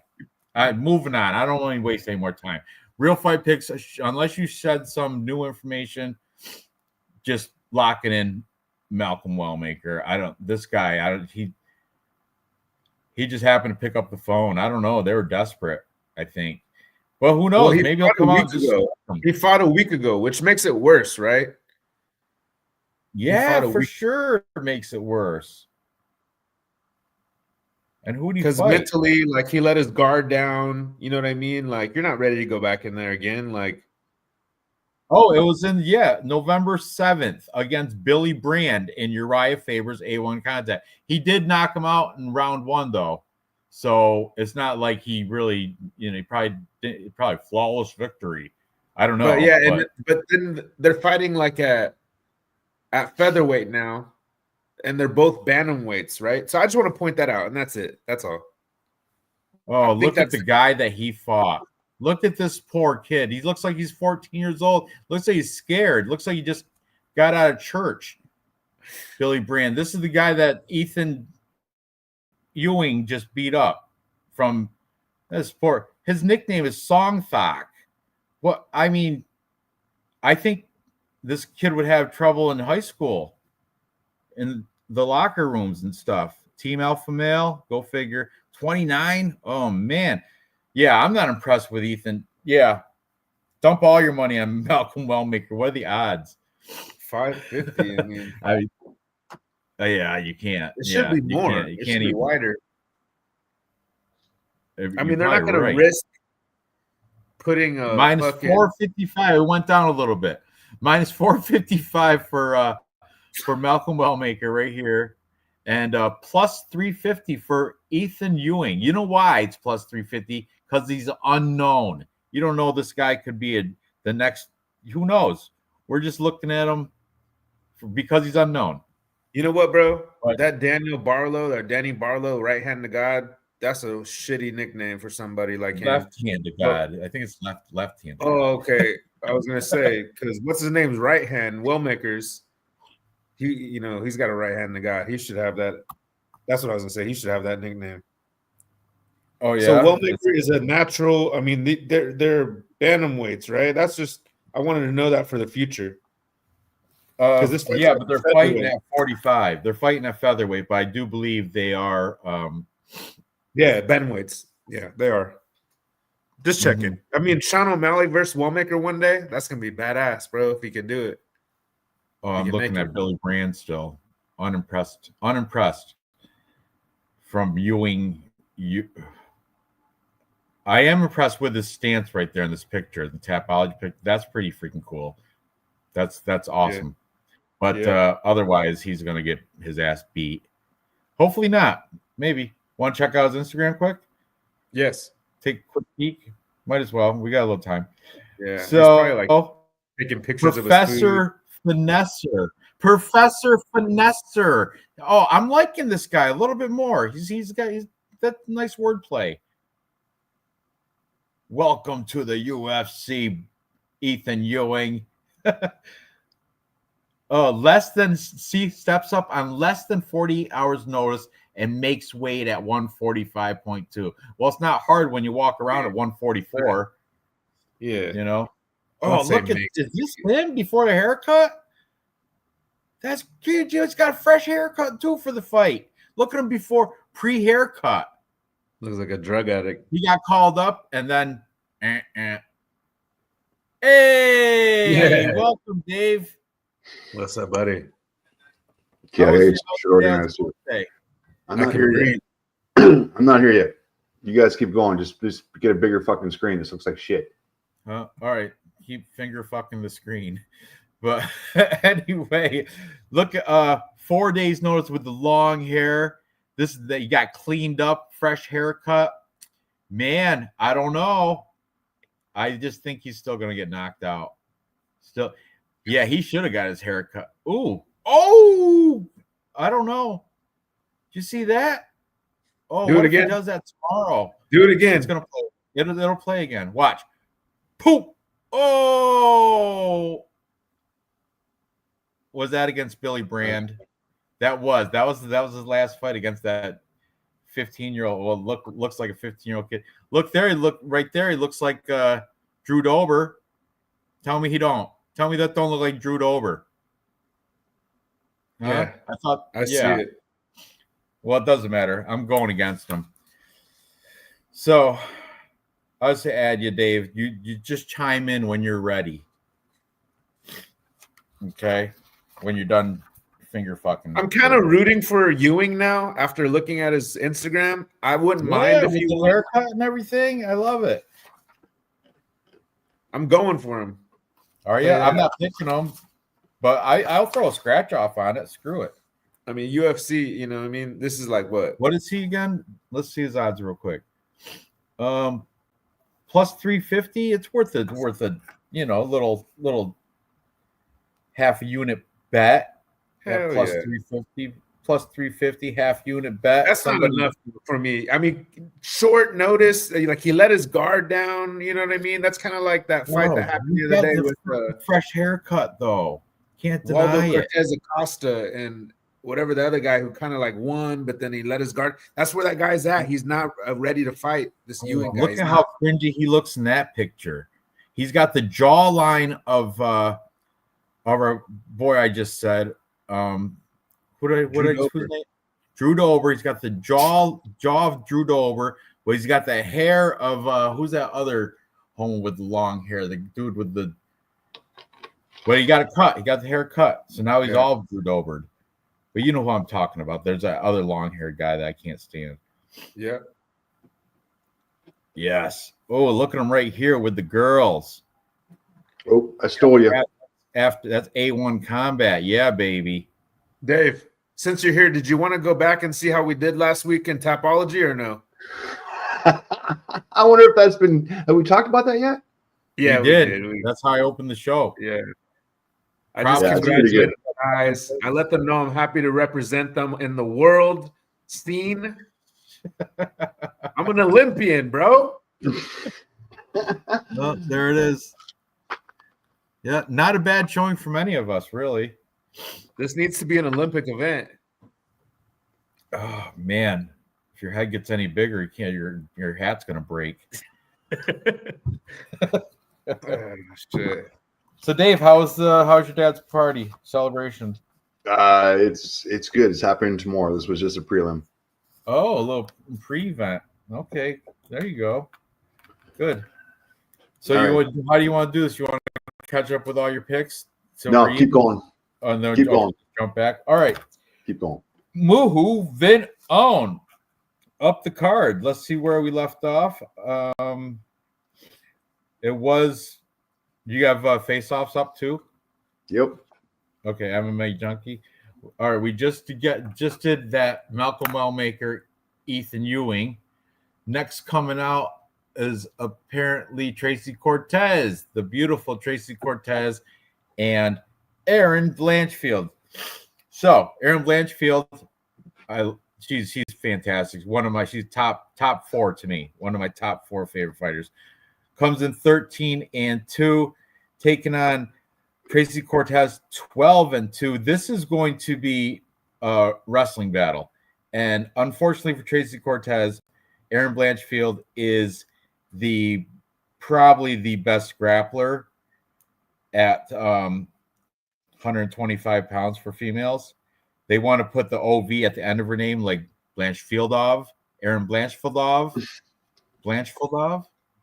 Moving on. I don't want to waste any more time. Real Fight Picks, unless you shed some new information, just lock it in Malcolm Wellmaker. He just happened to pick up the phone. I don't know. They were desperate, I think. Well, who knows? Well, maybe he'll come out. He fought a week ago, which makes it worse, right? Yeah, for sure it makes it worse. And who do you fight? Because mentally, like, he let his guard down. You know what I mean? Like, you're not ready to go back in there again. Like, oh, it was in November 7th against Billy Brand in Uriah Faber's A1 Combat. He did knock him out in round 1 though, so it's not like he really, he probably flawless victory. I don't know. But then they're fighting like at featherweight now. And they're both bantamweights, right? So I just want to point that out, and that's it. That's all. Oh, look at the guy that he fought. Look at this poor kid. He looks like he's 14 years old. Looks like he's scared. Looks like he just got out of church. Billy Brand. This is the guy that Ethan Ewing just beat up from this sport. His nickname is Song Thok. What I mean, I think this kid would have trouble in high school in the locker rooms and stuff. Team alpha male, go figure. 29. Oh man. Yeah, I'm not impressed with Ethan. Yeah. Dump all your money on Malcolm Wellmaker. What are the odds? 550. I mean, yeah, you can't. It should be more. You it can't should be even, wider. I mean, they're not going right. to risk putting a minus fucking... 455. It went down a little bit. Minus 455 for Malcolm Wellmaker right here, and plus 350 for Ethan Ewing. You know why it's plus 350? Because he's unknown. You don't know this guy could be the next. Who knows? We're just looking at him because he's unknown. You know what, bro? That Danny Barlow, right hand to God. That's a shitty nickname for somebody like him. Left-handed God. I think it's left-handed. Oh, okay. I was gonna say, because what's his name's right hand? Wellmakers. He's got a right hand to God. He should have that. That's what I was gonna say. He should have that nickname. Oh yeah. So Wellmaker is a natural. I mean, they're bantamweights, right? That's just. I wanted to know that for the future. But they're fighting at 45. They're fighting at featherweight, but I do believe they are. Yeah, bantamweights. Yeah, they are. Just checking. Mm-hmm. I mean, Sean O'Malley versus Wellmaker one day. That's gonna be badass, bro. If he can do it. Oh, I'm looking at Billy Brand still. Unimpressed from Ewing. I am impressed with his stance right there in this picture, the Tapology picture. That's pretty freaking cool. That's awesome. Yeah. But otherwise, he's going to get his ass beat. Hopefully not. Maybe. Want to check out his Instagram quick? Yes. Take a quick peek. Might as well. We got a little time. Yeah. So, taking pictures Professor Finesser. Professor Finesser. Oh, I'm liking this guy a little bit more. He's got that nice wordplay. Welcome to the UFC, Ethan Ewing. Steps up on less than 40 hours notice and makes weight at 145.2. Well, it's not hard when you walk around at 144. Yeah. You know? Oh, look at is this him before the haircut? That's cute. He's got a fresh haircut too for the fight. Look at him before pre-haircut. Looks like a drug addict. He got called up and then Hey, welcome, Dave. What's up, buddy? Yeah, it's short organized. I'm not here yet. I'm not here yet. You guys keep going. Just get a bigger fucking screen. This looks like shit. All right. Keep finger fucking the screen. But anyway, look at 4 days notice with the long hair. This is that you got cleaned up, fresh haircut. Man, I don't know. I just think he's still gonna get knocked out. Still, yeah, he should have got his haircut. Ooh, I don't know. Did you see that? Oh, do it again. If he does that tomorrow? Do it again. It's gonna play. It'll play again. Watch. Poop. Oh, was that against Billy Brand? That was his last fight against that 15-year-old. Well, looks like a 15-year-old kid. Look there. Look right there. He looks like Drew Dober. Tell me he don't. Tell me that don't look like Drew Dober. Huh? Yeah, I see it. Well, it doesn't matter. I'm going against him. So I was to add you, Dave. You just chime in when you're ready. Okay, when you're done finger fucking. I'm kind of rooting for Ewing now after looking at his Instagram. I wouldn't mind if he haircut and everything. I love it. I'm going for him. Are you? I'm not picking him, but I'll throw a scratch off on it. Screw it. I mean, UFC. You know, I mean, this is like what? What is he again? Let's see his odds real quick. Plus 350. It's worth a little half a unit bet. Plus 350. plus 350 half unit bet. That's not enough for me. I mean, short notice, like he let his guard down. You know what I mean? That's kind of like that fight that happened the other day with fresh haircut, though. Can't Waldo deny Cortez Acosta and whatever the other guy who kind of like won, but then he let his guard. That's where that guy's at. He's not ready to fight this Ewing guy. Look at how cringy he looks in that picture. He's got the jawline of our boy I just said. Who's his name? Drew Dober. He's got the jaw of Drew Dober, but he's got the hair of who's that other homo with the long hair? The dude with the. Well, he got a cut. He got the hair cut, so now he's all Drew Dobered. But you know who I'm talking about. There's that other long-haired guy that I can't stand. Yeah. Yes. Oh, look at him right here with the girls. Oh, I stole you. After that's A1 Combat. Yeah, baby. Dave, since you're here, did you want to go back and see how we did last week in Tapology or no? I wonder if that's been. Have we talked about that yet? Yeah, we did. That's how I opened the show. Yeah. I just congratulate the guys. I let them know I'm happy to represent them in the world scene. I'm an Olympian, bro. Oh, there it is. Yeah, not a bad showing from any of us, really. This needs to be an Olympic event. Oh man, if your head gets any bigger, you can't. Your hat's gonna break. Shit. So, Dave, how's your dad's party celebration? It's good. It's happening tomorrow. This was just a prelim. Oh, a little pre-event. Okay, there you go. Good. So, how do you want to do this? You want to catch up with all your picks? So no, keep going. Oh no, keep going. Jump back. All right. Keep going. Muhu Vin Own up the card. Let's see where we left off. It was. You have face-offs up too? Yep. Okay, MMA junkie. All right, we just did that Malcolm Wellmaker, Ethan Ewing. Next coming out is apparently Tracy Cortez, the beautiful Tracy Cortez, and Erin Blanchfield. So Erin Blanchfield, she's fantastic. She's top 4 to me. One of my top 4 favorite fighters. Comes in 13-2, taking on Tracy Cortez 12-2. This is going to be a wrestling battle. And unfortunately for Tracy Cortez, Erin Blanchfield is probably the best grappler at 125 pounds for females. They want to put the OV at the end of her name, like Blanchfieldov, Erin Blanchfieldov.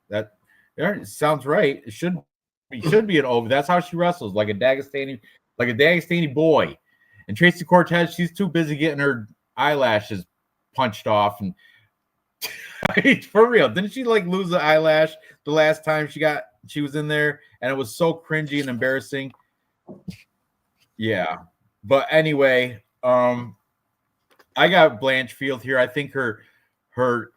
That sounds right. It should be an OV. That's how she wrestles, like a Dagestani boy. And Tracy Cortez, she's too busy getting her eyelashes punched off. And for real, didn't she like lose the eyelash the last time she was in there? And it was so cringy and embarrassing. Yeah. But anyway, I got Blanchfield here. I think her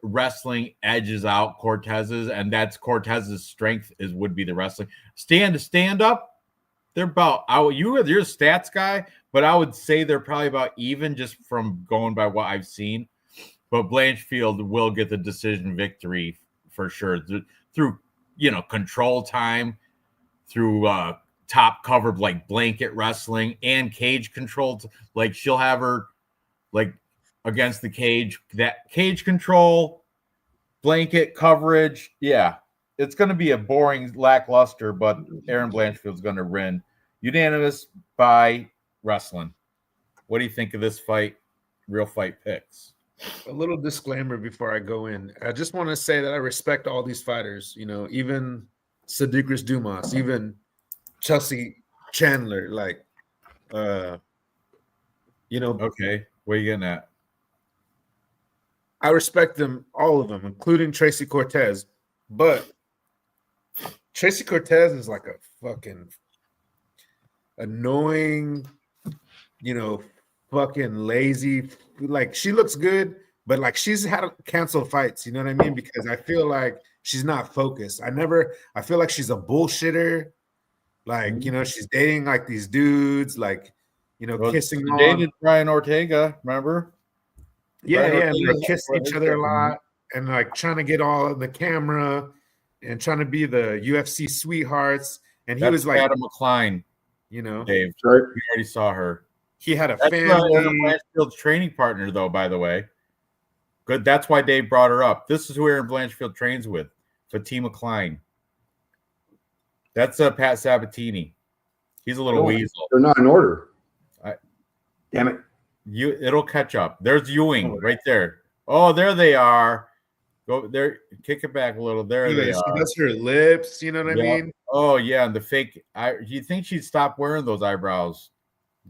wrestling edges out Cortez's, and that's Cortez's strength would be the wrestling. Stand up, they're about you're a stats guy, but I would say they're probably about even just from going by what I've seen. But Blanchfield will get the decision victory for sure through control time, through top cover like blanket wrestling and cage control. Like she'll have her like against the cage, that cage control, blanket coverage. Yeah, it's going to be a boring, lackluster, but Erin Blanchfield's going to win. Unanimous by wrestling. What do you think of this fight? Real fight picks. A little disclaimer before I go in. I just want to say that I respect all these fighters, even Sadiqris Dumas, even Chelsea Chandler, Okay, where are you getting at? I respect them, all of them, including Tracy Cortez. But Tracy Cortez is like a fucking annoying, fucking lazy. Like she looks good, but like she's had canceled fights. You know what I mean? Because I feel like she's not focused. I feel like she's a bullshitter. Like, she's dating like these dudes. Like, kissing she on. dated Brian Ortega, remember? Yeah, and they're kissing each other a lot and like trying to get all in the camera and trying to be the UFC sweethearts. And he was like Adam McCline, Dave. Right. We already saw her. He had a family. Aaron Blanchfield's training partner, though, by the way. Good. That's why Dave brought her up. This is who Aaron Blanchfield trains with, Fatima Klein. That's Pat Sabatini. He's a little weasel. They're not in order. Damn it. It'll catch up. There's Ewing right there. Oh, there they are. Go there. Kick it back a little. There they are. She does her lips. You know what I mean? Oh yeah, and the fake. You think she'd stop wearing those eyebrows,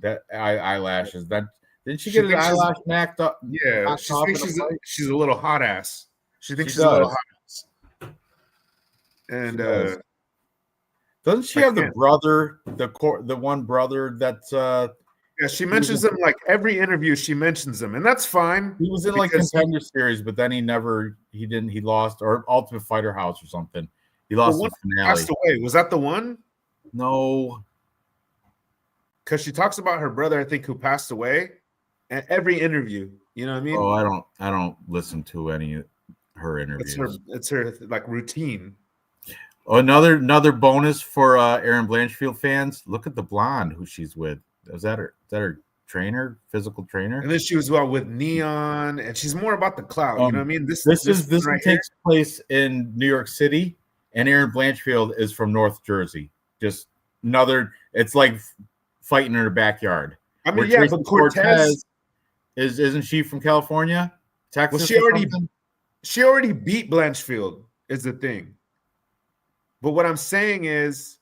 that eyelashes? Didn't she get an eyelash knocked up? Yeah, she thinks she's a little hot ass. She thinks she's a little hot ass. And doesn't she have the brother, the one brother that's yeah, she mentions him like every interview. She mentions him, and that's fine. He was in like Contender Series, but then he lost, or Ultimate Fighter House or something. He lost the finale. Passed away. Was that the one? No, because she talks about her brother, I think, who passed away. And every interview, you know what I mean? Oh, I don't listen to any of her interviews. It's her like routine. Oh, another bonus for Aaron Blanchfield fans. Look at the blonde who she's with. Is that her trainer, physical trainer? And then she was with Neon, and she's more about the clout. You know what I mean? This right takes place in New York City, and Aaron Blanchfield is from North Jersey. Just another. It's like fighting in her backyard. I mean, yeah, but Cortez isn't she from California, Texas? Well, she already beat Blanchfield. Is the thing. But what I'm saying is,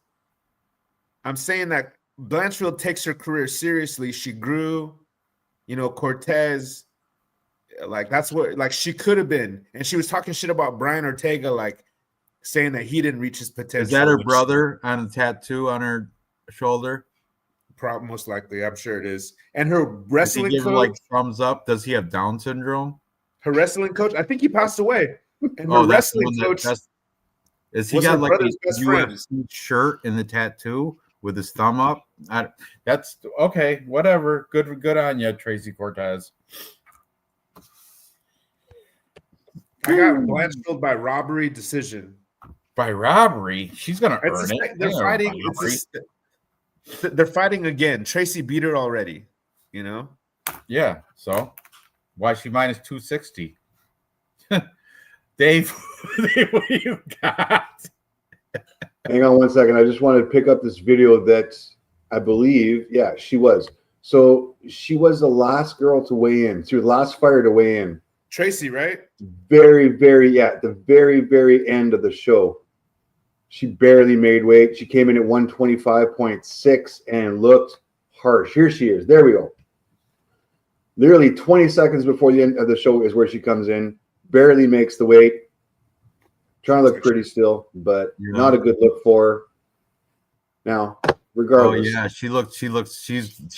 that Blanchfield takes her career seriously. She grew, Cortez, like that's what, like she could have been. And she was talking shit about Brian Ortega, like saying that he didn't reach his potential. Is that her brother on a tattoo on her shoulder? Probably, most likely. I'm sure it is. And her wrestling coach, like thumbs up. Does he have Down syndrome? Her wrestling coach, I think he passed away. And her wrestling coach, is he got like a UFC shirt in the tattoo with his thumb up? That's okay. Whatever. Good on you, Tracy Cortez. I got Blanchfield by robbery decision. By robbery? She's gonna earn it. They're fighting. They're fighting again. Tracy beat her already. Yeah. So why is she minus 260? Dave, what do you got? Hang on one second. I just wanted to pick up this video that I believe, she was. So she was the last girl to weigh in. She was the last fighter to weigh in. Tracy, right? Very, very, at the very, very end of the show. She barely made weight. She came in at 125.6 and looked harsh. Here she is. There we go. Literally 20 seconds before the end of the show is where she comes in. Barely makes the weight. Trying to look pretty still, but not a good look for her. Now, regardless. Oh yeah, she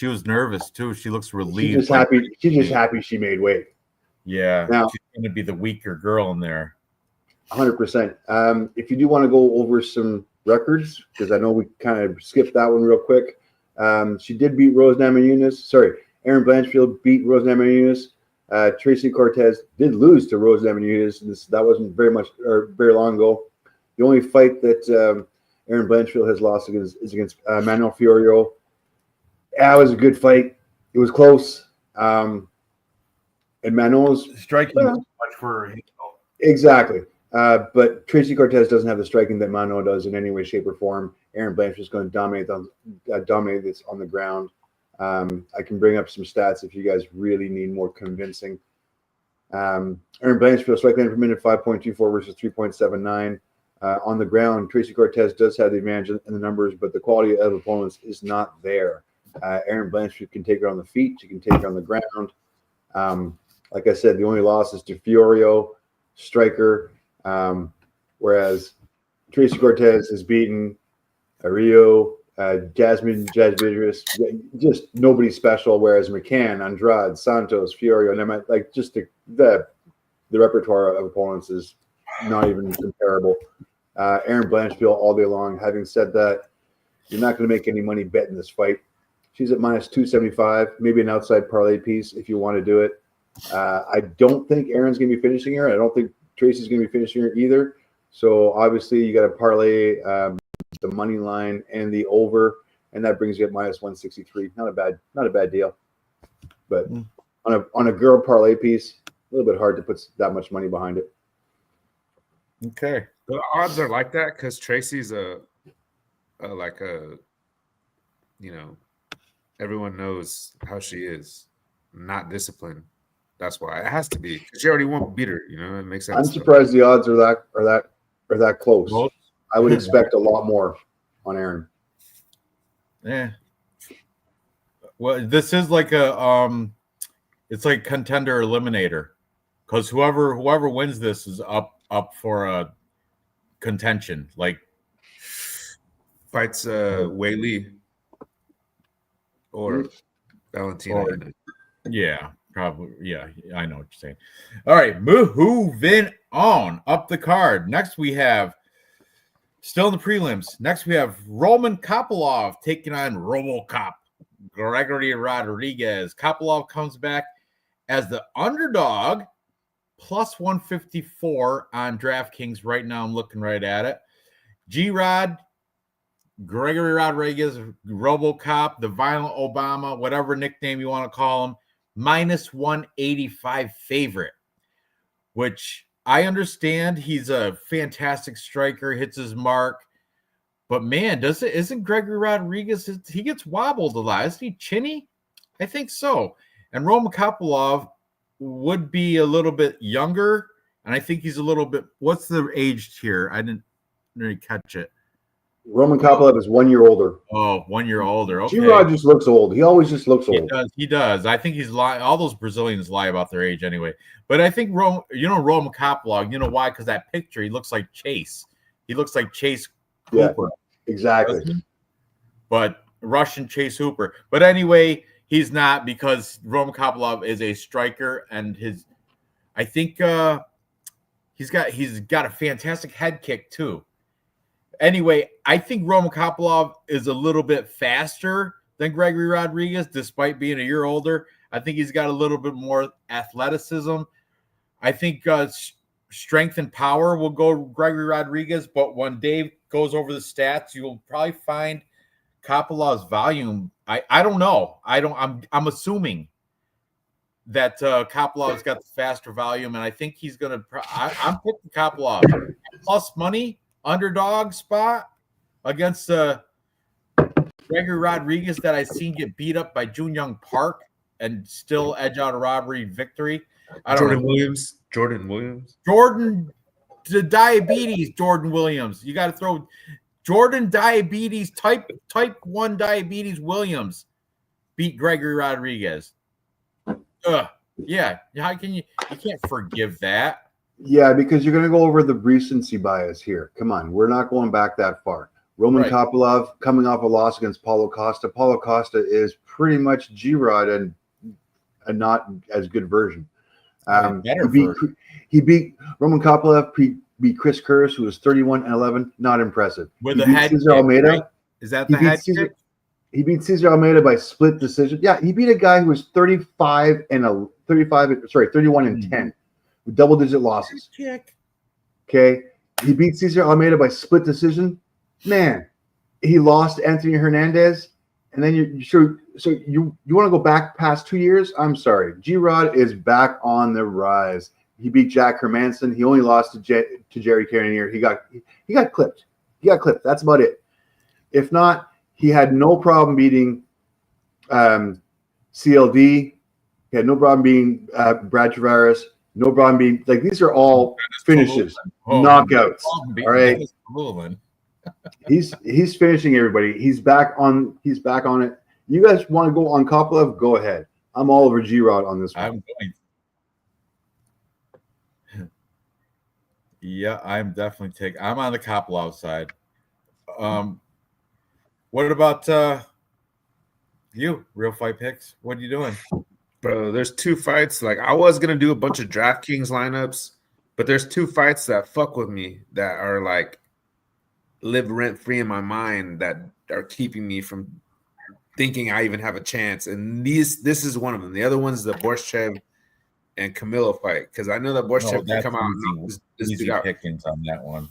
was nervous too. She looks relieved. She's just happy she made weight. Yeah. Now, she's gonna be the weaker girl in there. 100%. If you do want to go over some records, because I know we kind of skipped that one real quick. She did beat Rose Namajunas. Sorry, Aaron Blanchfield beat Rose Namajunas. Tracy Cortez did lose to Rose Namajunas. That wasn't very long ago. The only fight that Aaron Blanchfield has lost is against Manuel Fiorio. Yeah, it was a good fight. It was close. And Manuel's striking much for her. Exactly. But Tracy Cortez doesn't have the striking that Manuel does in any way, shape, or form. Aaron Blanchfield is going to dominate this on the ground. I can bring up some stats if you guys really need more convincing. Aaron Blanchfield strike rate per minute 5.24 versus 3.79. On the ground, Tracy Cortez does have the advantage in the numbers, but the quality of opponents is not there. Aaron Blanchfield can take her on the feet. She can take her on the ground. Like I said, the only loss is to Fiorio, striker, whereas Tracy Cortez has beaten Rio, Jasmine Jasvidris, just nobody special. Whereas McCann, Andrade, Santos, Fiorio, and like just the repertoire of opponents is not even comparable. Aaron Blanchfield all day long. Having said that, you're not going to make any money betting this fight. She's at minus 275. Maybe an outside parlay piece if you want to do it. I don't think Aaron's going to be finishing her. I don't think Tracy's going to be finishing her either. So obviously you got to parlay the money line and the over, and that brings you at minus 163. Not a bad deal. But on a girl parlay piece, a little bit hard to put that much money behind it. Okay. The odds are like that because Tracy's everyone knows how she is, not disciplined. That's why it has to be. She already won't beat her. It makes sense. I'm surprised the odds are that close. Well, I would expect a lot more on Aaron. Yeah. Well, this is like it's like contender eliminator, because whoever wins this is up for a contention. Like fights Wei Li or Valentina. Yeah, probably. Yeah, I know what you're saying. All right, moving on up the card. Next we have, still in the prelims. Next we have Roman Kopylov taking on RoboCop Gregory Rodriguez. Kopylov comes back as the underdog, plus 154 on DraftKings right now. I'm looking right at it. G-Rod, Gregory Rodriguez, RoboCop, the Violent Obama, whatever nickname you want to call him, minus 185 favorite, which I understand he's a fantastic striker, hits his mark. But man, isn't Gregory Rodriguez, he gets wobbled a lot. Isn't he chinny? I think so. And Roman Kopylov would be a little bit younger, and I think he's a little bit, what's the age here? I didn't really catch it. Roman Kopylov is 1 year older. Oh, 1 year older. Okay. G-Rod just looks old. He always just looks old. He does. I think he's lying. All those Brazilians lie about their age anyway. But I think Roman Kopylov, you know why? Because that picture, he looks like Chase. He looks like Chase Hooper. Yeah, exactly. But Russian Chase Hooper. But anyway, he's not, because Roman Kopylov is a striker, and I think he's got a fantastic head kick too. Anyway, I think Roman Kopylov is a little bit faster than Gregory Rodriguez, despite being a year older. I think he's got a little bit more athleticism. I think strength and power will go Gregory Rodriguez, but when Dave goes over the stats, you'll probably find Kopylov's volume. I don't know. I'm assuming that Kopylov's got the faster volume, and I think he's gonna. I'm picking Kopylov plus money underdog spot against Gregory Rodriguez that I've seen get beat up by Jun Young Park and still edge out a robbery victory. Jordan Williams. The diabetes, Jordan Williams. You got to throw Jordan diabetes, type 1 diabetes Williams beat Gregory Rodriguez. Yeah. How can you can't forgive that. Yeah, because you're going to go over the recency bias here. Come on, we're not going back that far. Roman Kopylov coming off a loss against Paulo Costa. Paulo Costa is pretty much G-Rod and a not as good version. He beat Roman Kopylov, beat Chris Curtis, who was 31-11. Not impressive. With the head kick, Almeida. Right? Is that the head kick? He beat Cesar Almeida by split decision. Yeah, he beat a guy who was 31-10. With double-digit losses. Okay, he beat Cesar Almeida by split decision. Man, he lost Anthony Hernandez, and then you want to go back past 2 years? I'm sorry, G-Rod is back on the rise. He beat Jack Hermanson. He only lost to Jerry Cannonier. He got clipped. That's about it. If not, he had no problem beating CLD. He had no problem beating Brad Tavares. No problem being like, these are all finishes, knockouts. All right. He's finishing everybody. He's back on it. You guys want to go on Kopylov? Go ahead. I'm all over G-Rod on this one. I'm going. Yeah, I'm definitely taking. I'm on the Kopylov side. What about you? Real Fight Picks? What are you doing? Bro, there's two fights. Like, I was gonna do a bunch of DraftKings lineups, but there's two fights that fuck with me that are like live rent free in my mind that are keeping me from thinking I even have a chance. And this is one of them. The other one's the Borshev and Camilo fight, because I know that Borshev can come out and knock this dude out. Pickings on that one.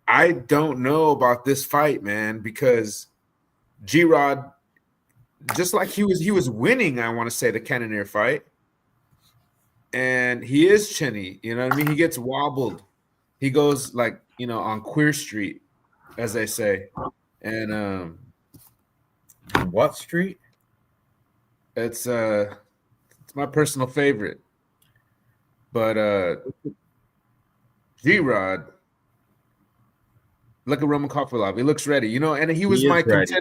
I don't know about this fight, man, because G-Rod, just like he was winning, I want to say, the Cannonier fight. And he is chinny, you know what I mean? He gets wobbled. He goes like, on Queer Street, as they say. And what street? It's my personal favorite. But G-Rod, look at Roman Kopylov. He looks ready, and he was my contender.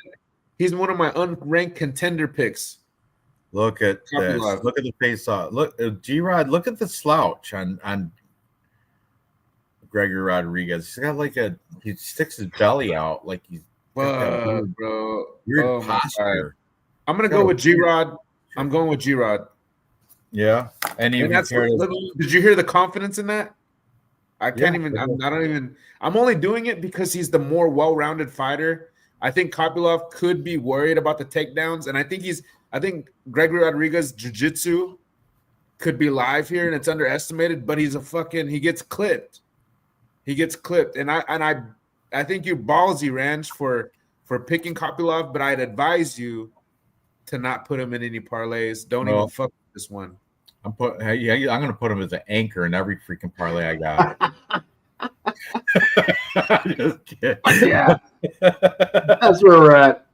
He's one of my unranked contender picks. Look at this. Look at the face off. Look, G-Rod, look at the slouch on Gregory Rodriguez. He's got he sticks his belly out like he's weird posture. I'm going to go with G-Rod. I'm going with G-Rod. Yeah. And did you hear the confidence in that? I can't I'm only doing it because he's the more well-rounded fighter. I think Kopylov could be worried about the takedowns, and I think Gregory Rodriguez jiu-jitsu could be live here, and it's underestimated, but he gets clipped. He gets clipped. And I think you're ballsy, Ranj, for picking Kopylov, but I'd advise you to not put him in any parlays. Don't even fuck with this one. I'm gonna put him as an anchor in every freaking parlay I got. Just kidding. Yeah. That's where we're at.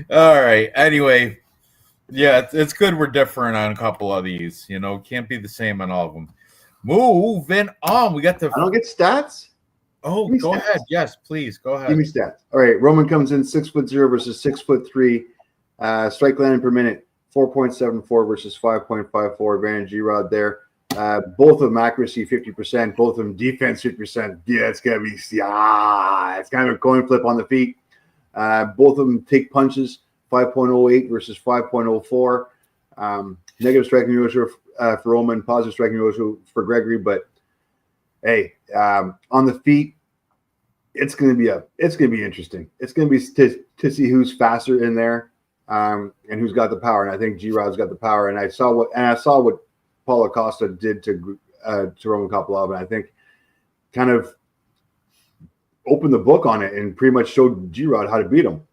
All right. Anyway, yeah, it's good we're different on a couple of these. Can't be the same on all of them. Moving on. We got the. I don't get stats. Oh, go ahead. Yes, please. Go ahead. Give me stats. All right. Roman comes in 6'0" versus 6'3". Strike landing per minute 4.74 versus 5.54. Advantage G-Rod there. Both of them accuracy 50%. Both of them defense 50%. Yeah, it's gonna be it's kind of a coin flip on the feet. Both of them take punches 5.08 versus 5.04. Negative striking ratio for Roman, positive striking ratio for Gregory. But hey, on the feet, it's gonna be interesting. It's gonna be to see who's faster in there, and who's got the power. And I think G-Rod's got the power. And I saw what Paulo Costa did to Roman Kopylov, and I think kind of opened the book on it and pretty much showed G-Rod how to beat him.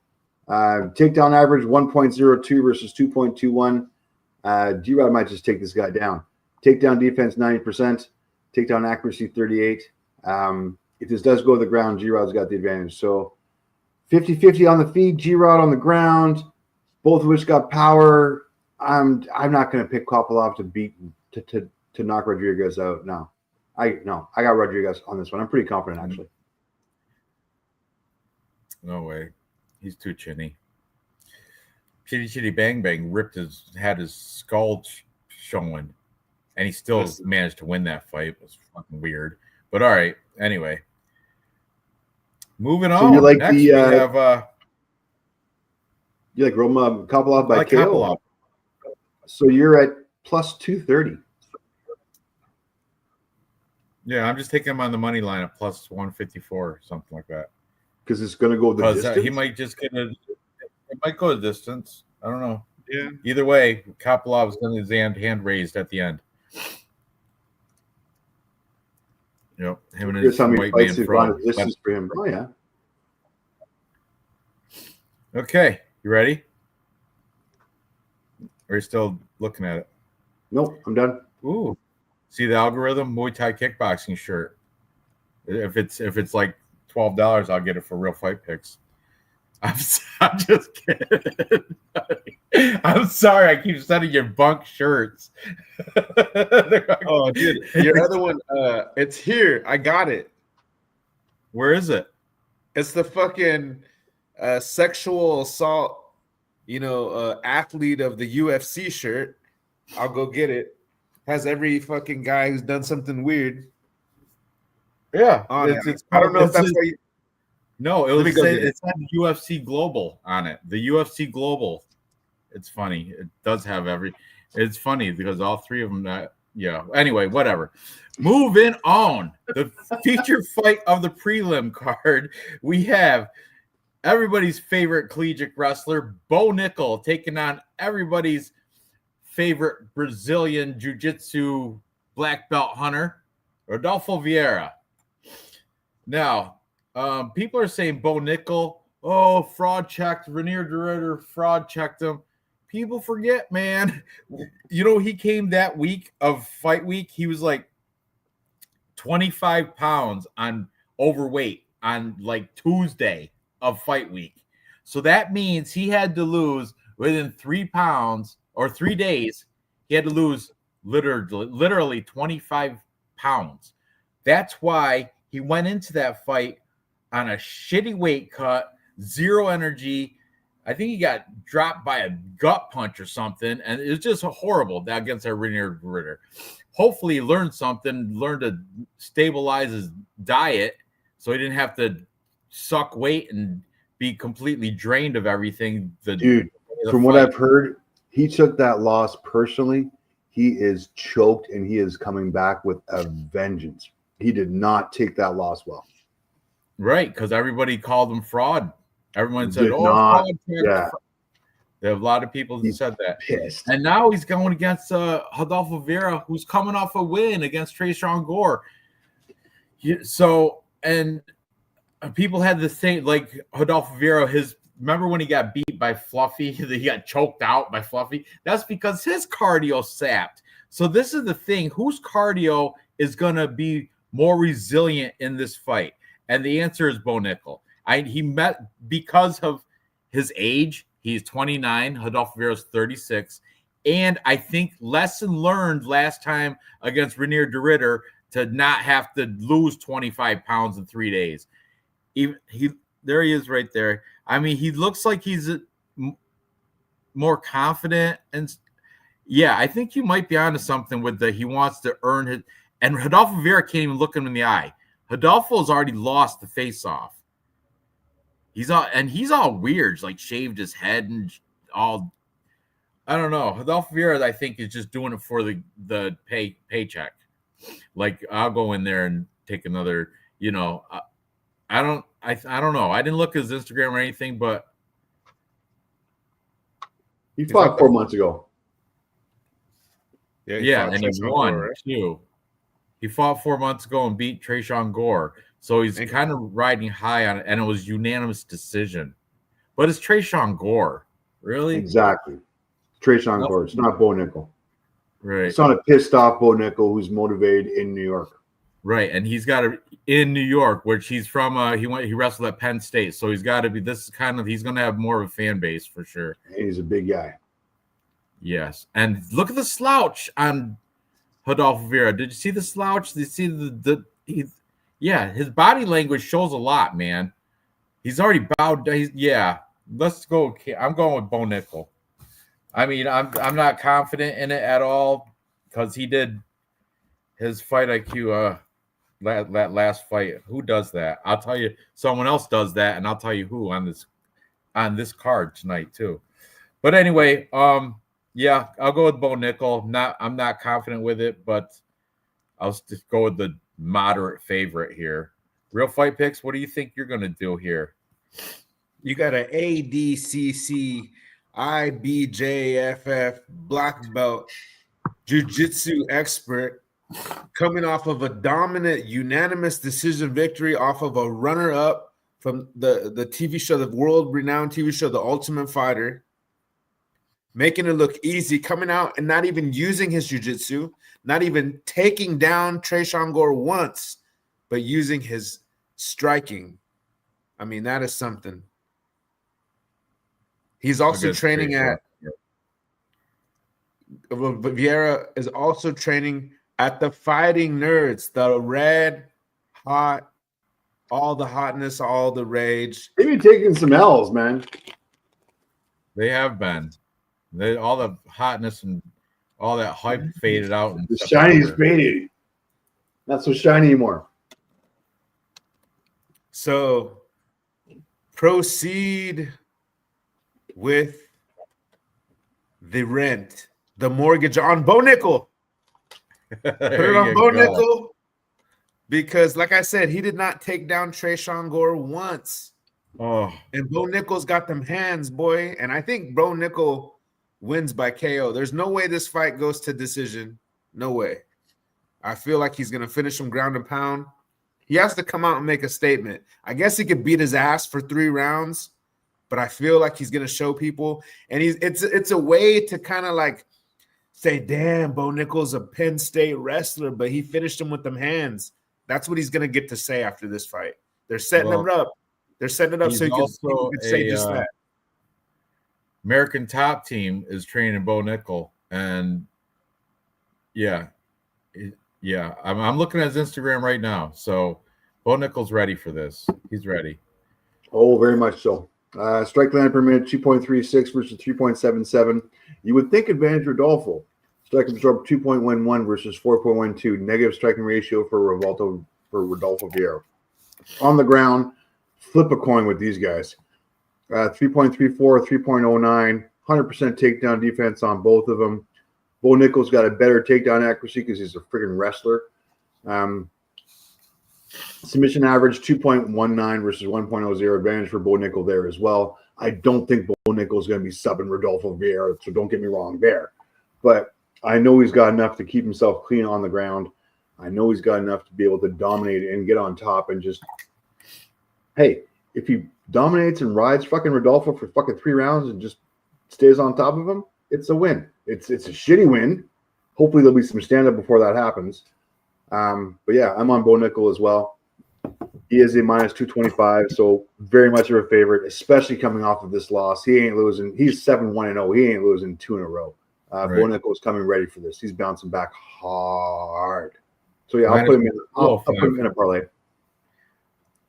Takedown average 1.02 versus 2.21. G-Rod might just take this guy down. Takedown defense 90%. Takedown accuracy 38. If this does go to the ground, G-Rod's got the advantage. So 50-50 on the feet, G-Rod on the ground, both of which got power. I'm not going to pick Kopylov to beat to knock Rodriguez out. No, I got Rodriguez on this one. I'm pretty confident actually. No way, he's too chinny. Chitty Bang Bang had his skull showing, and he still managed to win that fight. It was fucking weird, but all right. Anyway, moving on. You like Next, we have you like Roman Kopylov by KO? Kopylov. So you're at plus 230. Yeah, I'm just taking him on the money line at plus 154, something like that. Because it's going to go the distance. He might it might go the distance. I don't know. Yeah. Either way, Kopylov's going to his hand raised at the end. Him and his white man pro. Distance for him. Oh yeah. Okay, you ready? Or are you still looking at it? Nope, I'm done. Ooh, see the algorithm? Muay Thai kickboxing shirt. If it's like $12, I'll get it for Real Fight Picks. I'm just kidding. I'm sorry. I keep sending you bunk shirts. Oh, dude, your other one. It's here. I got it. Where is it? It's the fucking sexual assault. Athlete of the UFC shirt. I'll go get it. Has every fucking guy who's done something weird. Yeah, I don't know if that's why. No, it's on UFC Global on it. The UFC Global. It's funny. It does have It's funny because all three of them. Anyway, whatever. Moving on. The feature fight of the prelim card. We have everybody's favorite collegiate wrestler, Bo Nickel, taking on everybody's favorite Brazilian jiu-jitsu black belt hunter, Rodolfo Vieira. Now, people are saying Bo Nickel, fraud checked, Renier de Ridder fraud checked him. People forget, man. He came that week of fight week. He was like 25 pounds on overweight on like Tuesday of fight week. So that means he had to lose within 3 pounds or 3 days. He had to lose literally 25 pounds. That's why he went into that fight on a shitty weight cut, zero energy. I think he got dropped by a gut punch or something, and it was just horrible against that Renier Ritter. Hopefully he learned something, learned to stabilize his diet so he didn't have to suck weight and be completely drained of everything. Dude, from what I've heard, he took that loss personally. He is choked, and he is coming back with a vengeance. He did not take that loss well. Right, because everybody called him fraud. Everyone said, fraud. Yeah. There are a lot of people who said that. Pissed. And now he's going against Rodolfo Vieira, who's coming off a win against Tresean Gore. So, and people had the same, like Rodolfo Vieira, remember when he got beat by Fluffy? He got choked out by Fluffy? That's because his cardio sapped. So this is the thing. Whose cardio is going to be more resilient in this fight? And the answer is Bo Nickel. He met because of his age. He's 29. Rodolfo Vieira's 36. And I think lesson learned last time against Renier de Ridder to not have to lose 25 pounds in 3 days. There he is right there. I mean, he looks like he's more confident. And yeah, I think you might be onto something with he wants to earn his. And Rodolfo Vieira can't even look him in the eye. Rodolfo's already lost the face-off. He's all weird, like shaved his head and all. I don't know. Rodolfo Vieira, I think, is just doing it for the paycheck. Like, I'll go in there and take another. I don't know. I didn't look at his Instagram or anything, but he fought 4 months ago. Yeah, and he won right? too. He fought 4 months ago and beat Tresean Gore. So he's kind of riding high on it, and it was unanimous decision. But it's Tresean Gore, really? Exactly. Tresean Gore. It's not Bo Nickel. Right. It's not a pissed off Bo Nickel who's motivated in New York. Right, and he's got to in New York, which he's from. He wrestled at Penn State, so he's got to be. This is he's going to have more of a fan base for sure. And he's a big guy. Yes, and look at the slouch on Rodolfo Vieira. Did you see the slouch? Did you see his body language shows a lot, man. He's already bowed down. Let's go. I'm going with Bo Nickel. I mean, I'm not confident in it at all because he did his fight IQ that last fight. Who does that? I'll tell you. Someone else does that, and I'll tell you who on this card tonight too. But anyway, I'll go with Bo Nickel. I'm not confident with it, but I'll just go with the moderate favorite here. Real Fight Picks, what do you think you're going to do here? You got an ADCC IBJFF black belt jiu-jitsu expert coming off of a dominant unanimous decision victory off of a runner-up from the TV show, the world-renowned TV show, The Ultimate Fighter, making it look easy, coming out and not even using his jiu-jitsu, not even taking down Tresean Gore once, but using his striking. I mean, that is something. He's also training at Vieira is also training at the Fighting Nerds, the red hot, all the hotness, all the rage. They've been taking some L's, man. They have been. All the hotness and all that hype faded out. The shiny's faded. Not so shiny anymore. So proceed with the rent, the mortgage on Bo Nickel. Put it on Bo Nickel because, like I said, he did not take down Tresean Gore once. Oh, and Bo Nickel's got them hands, boy. And I think Bo Nickel wins by KO. There's no way this fight goes to decision. No way. I feel like he's gonna finish him ground and pound. He has to come out and make a statement. I guess he could beat his ass for 3 rounds, but I feel like he's gonna show people, and it's a way to kind of like say, damn, Bo Nickel's a Penn State wrestler, but he finished him with them hands. That's what he's gonna get to say after this fight. They're setting him up. They're setting it up so he could say just that. American Top Team is training Bo Nickel, and yeah, I'm looking at his Instagram right now. So Bo Nickel's ready for this. He's ready. Oh, very much so. Strike land per minute 2.36 versus 3.77. You would think advantage Rodolfo. Strike absorb 2.11 versus 4.12. Negative striking ratio for Rodolfo Vieira. On the ground, flip a coin with these guys. 3.34, 3.09, 100% takedown defense on both of them. Bo Nickel's got a better takedown accuracy because he's a freaking wrestler. Submission average 2.19 versus 1.00 advantage for Bo Nickel there as well. I don't think Bo Nickel is going to be subbing Rodolfo Vieira, so don't get me wrong there. But I know he's got enough to keep himself clean on the ground. I know he's got enough to be able to dominate and get on top and just, hey, if he dominates and rides fucking Rodolfo for fucking 3 rounds and just stays on top of him, it's a win. It's a shitty win. Hopefully there'll be some stand-up before that happens. But yeah, I'm on Bo Nickel as well. He is a minus 225, so very much of a favorite, especially coming off of this loss. He ain't losing. He's 7-1-0. He ain't losing 2 in a row. Right. Bo Nickel's coming ready for this. He's bouncing back hard. So yeah, I'll put him in a parlay.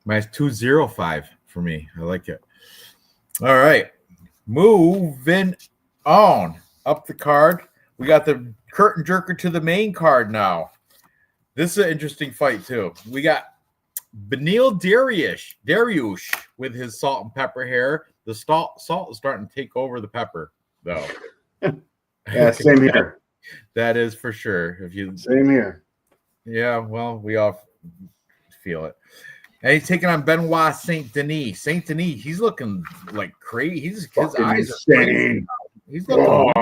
Minus 205 for me. I like it. All right. Moving on up the card. We got the curtain jerker to the main card now. This is an interesting fight, too. We got Beneil Dariush with his salt and pepper hair. The salt is starting to take over the pepper, though. Yeah, same here. That is for sure. Same here. Yeah, well, we all feel it. And he's taking on Benoit Saint Denis. Saint Denis, he's looking like crazy. His eyes are crazy. He's looking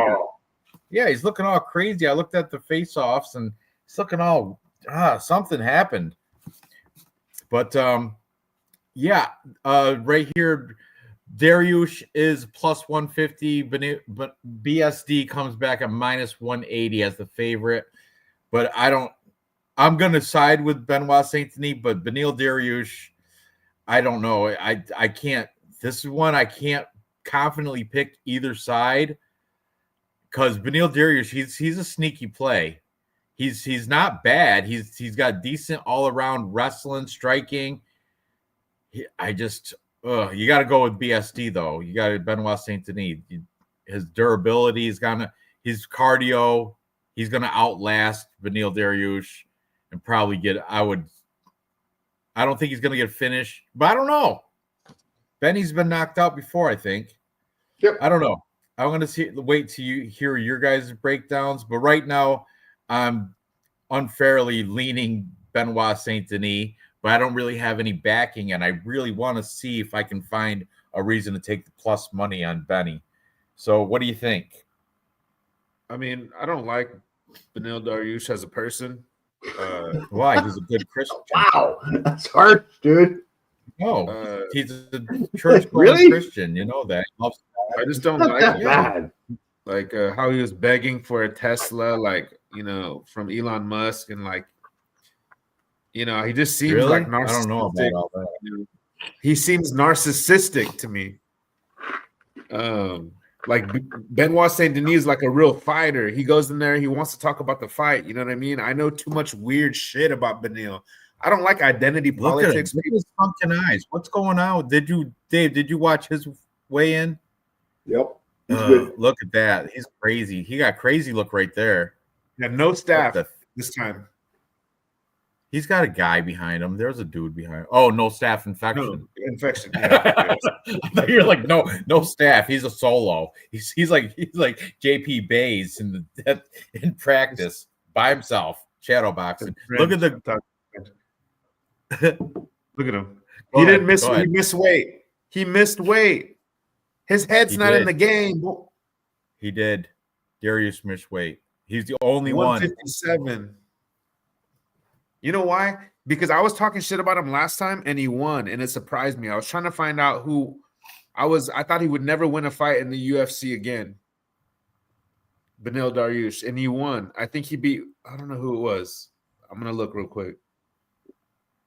yeah, he's looking all crazy. I looked at the face-offs and he's looking all something happened. But right here, Dariush is plus 150, but BSD comes back at minus 180 as the favorite. But I'm going to side with Benoit Saint Denis, but Beneil Dariush, I don't know. I can't. This is one I can't confidently pick either side because Beneil Dariush, he's a sneaky play. He's not bad. He's got decent all around wrestling, striking. You got to go with BSD though. You got Benoit Saint Denis. His durability is his cardio. He's gonna outlast Beneil Dariush and probably I don't think he's gonna get finished, but I don't know. Benny's been knocked out before, I think. Yep. I don't know. I'm gonna wait till you hear your guys' breakdowns, but right now I'm unfairly leaning Benoit Saint Denis, but I don't really have any backing, and I really want to see if I can find a reason to take the plus money on Benny. So what do you think? I mean, I don't like Beneil Dariush as a person. Why? He's a good Christian. Wow, that's hard, dude. No, he's a church really? Christian. You know that. I just don't like that. Like how he was begging for a Tesla, from Elon Musk, and he just seems like narcissistic. I don't know about all that. He seems narcissistic to me. Like Benoit Saint Denis is like a real fighter. He goes in there, he wants to talk about the fight. You know what I mean? I know too much weird shit about Beneil. I don't like identity politics. Look at his sunken eyes. What's going on? Did you watch his weigh-in? Yep. Look at that. He's crazy. He got crazy look right there. Yeah, no staff this time. He's got a guy behind him. There's a dude behind. Oh, no staff infection. No, infection. Yeah. You're like no staff. He's a solo. He's like JP Bays in practice by himself, shadow boxing. Look at him. He didn't miss. He missed weight. He missed weight. His head's not in the game. He did. Darius missed weight. He's the only 157. 157. You know why? Because I was talking shit about him last time and he won, and it surprised me. I was trying to find out who I thought he would never win a fight in the UFC again. Beneil Dariush, and he won. I think he beat, I don't know who it was. I'm going to look real quick.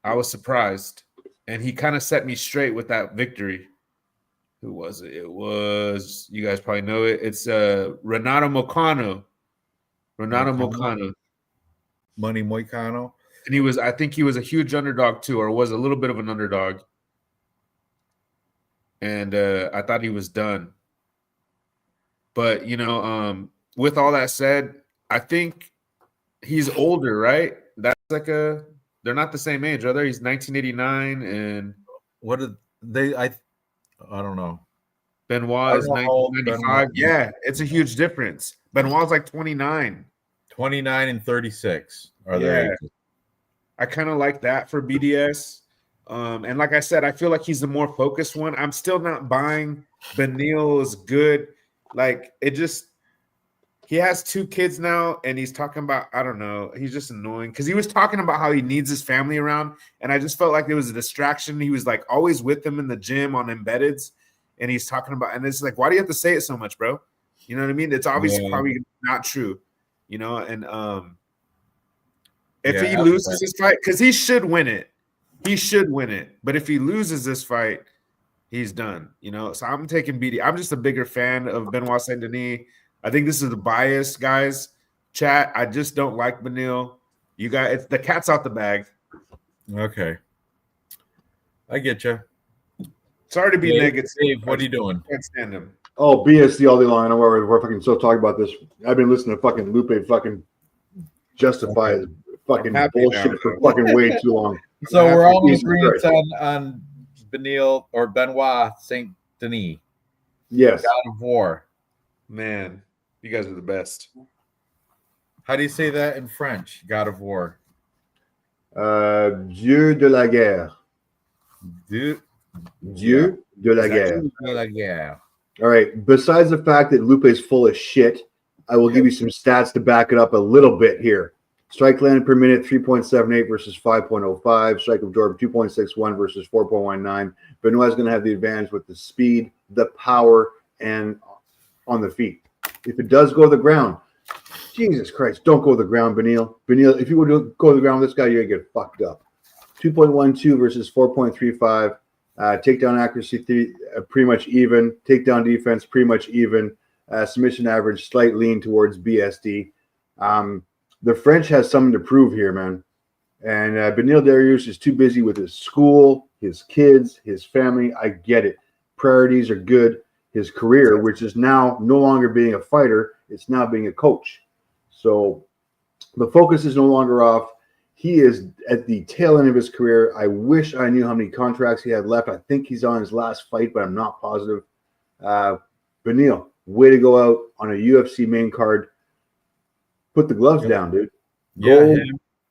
I was surprised, and he kind of set me straight with that victory. Who was it? It was, you guys probably know it. It's Renato Moicano. Money Moicano. And I think he was a huge underdog too, or was a little bit of an underdog. And I thought he was done. But, with all that said, I think he's older, right? That's they're not the same age, are they? He's 1989, and what did they? I don't know. Benoit is 1995. Yeah, it's a huge difference. Benoit's like 29. 29 and 36 are their ages. I kind of like that for BDS. And like I said, I feel like he's the more focused one. I'm still not buying Beneil is good. Like, he has 2 kids now, and he's talking about, I don't know, he's just annoying because he was talking about how he needs his family around, and I just felt like there was a distraction. He was like always with them in the gym on embeddeds, and he's talking about, and it's like, why do you have to say it so much, bro? You know what I mean? It's obviously probably not true, and if he loses this fight, because he should win it. But if he loses this fight, he's done, So I'm taking BD. I'm just a bigger fan of Benoit Saint Denis. I think this is the bias, guys. Chat, I just don't like Beneil. You guys, the cat's out the bag. Okay. I get you. Sorry to be negative. Dave, what are you doing? Can't stand him. Oh, BSC all day long. I know we're fucking still talking about this. I've been listening to fucking Lupe fucking justify his fucking bullshit for fucking way too long. So we're all in agreement on Beneil or Benoit Saint Denis. Yes. God of War. Man, you guys are the best. How do you say that in French? God of War. Dieu de la guerre. Dieu de la guerre. De la guerre. All right. Besides the fact that Lupe is full of shit, I will give you some stats to back it up a little bit here. Strike landed per minute, 3.78 versus 5.05. Strike absorbed, 2.61 versus 4.19. Benoit's going to have the advantage with the speed, the power, and on the feet. If it does go to the ground, Jesus Christ, don't go to the ground, Beneil. Beneil, if you were to go to the ground with this guy, you're going to get fucked up. 2.12 versus 4.35. Takedown accuracy, pretty much even. Takedown defense, pretty much even. Submission average, slight lean towards BSD. The French has something to prove here, man. And Beneil Dariush is too busy with his school, his kids, his family. I get it. Priorities are good. His career, which is now no longer being a fighter, it's now being a coach. So the focus is no longer off. He is at the tail end of his career. I wish I knew how many contracts he had left. I think he's on his last fight, but I'm not positive. Beneil, way to go out on a UFC main card. Put the gloves down, dude.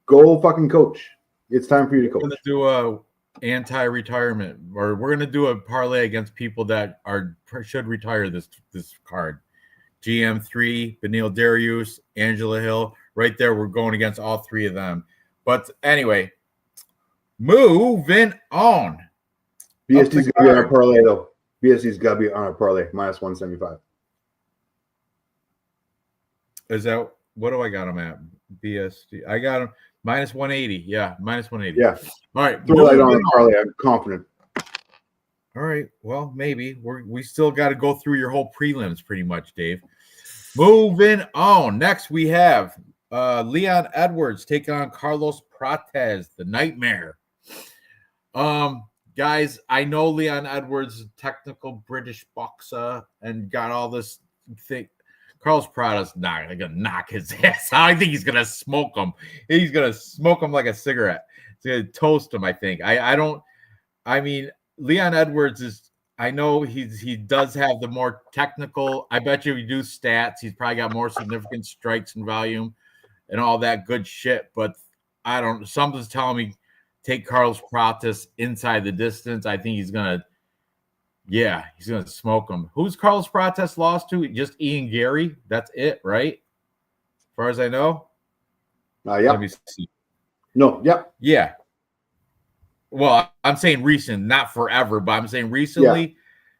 Go fucking coach. It's time for you to coach. We're gonna do a anti-retirement, or we're gonna do a parlay against people that should retire this card. GM3, Beneil Dariush, Angela Hill. Right there, we're going against all 3 of them. But anyway, moving on. BSD's got to be on a parlay, though. BSD's got to be on a parlay, minus 175. Is that what do I got him at? BSD. I got him minus 180. Yeah, minus 180. Yeah. All right. Throw light on a parlay. I'm confident. All right. Well, maybe we still got to go through your whole prelims pretty much, Dave. Moving on. Next, we have Leon Edwards taking on Carlos Prates, the Nightmare. Guys, I know Leon Edwards is a technical British boxer and got all this thing. Carlos Prates not gonna knock his ass out. I think he's gonna smoke him. He's gonna smoke him like a cigarette. He's gonna toast him. I think. I mean, Leon Edwards is. I know he does have the more technical. I bet you do stats. He's probably got more significant strikes and volume and all that good shit. But I don't. Something's telling me take Carlos Prates inside the distance. I think he's gonna Yeah, he's gonna smoke him. Who's Carlos Prates lost to? Just Ian Gary. That's it, right? As far as I know. Yeah. Let me see. No. Yep. Yeah. Well, I'm saying recent, not forever, but I'm saying recently. Yeah.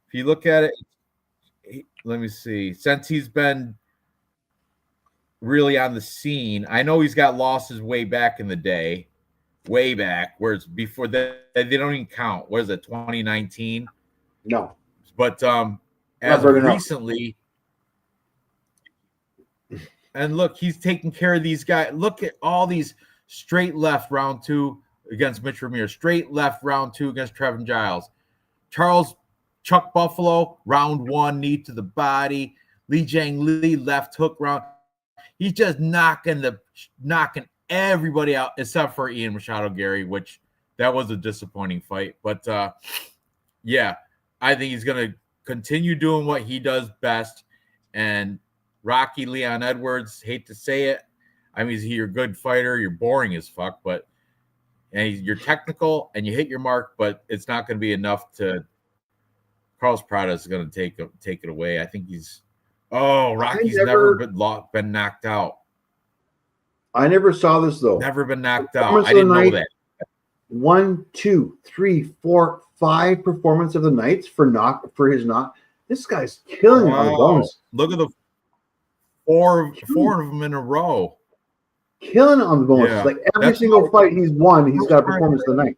If you look at it, let me see. Since he's been really on the scene, I know he's got losses way back in the day, way back. Whereas before that, they don't even count. What is it, 2019? No. But as of recently, and look, he's taking care of these guys. Look at all these straight left round 2 against Mitch Ramirez, straight left round 2 against Trevin Giles. Chuck Buffalo, round 1, knee to the body. Li Jiang Li, left hook round. He's just knocking everybody out except for Ian Machado Gary, which that was a disappointing fight. But yeah, I think he's going to continue doing what he does best. And Rocky Leon Edwards, hate to say it, I mean, you're a good fighter. You're boring as fuck, but you're technical and you hit your mark, but it's not going to be enough to. Carlos Prates is going to take it away. I think he's. Oh, Rocky's never been knocked out. I never saw this though. Never been knocked out. I didn't know that. 1, 2, 3, 4, 5 performance of the nights for his knock. This guy's killing on the bones. Look at the four of them in a row. Killing on the bones. Yeah. Like every single fight he's won, he's got a performance of the night.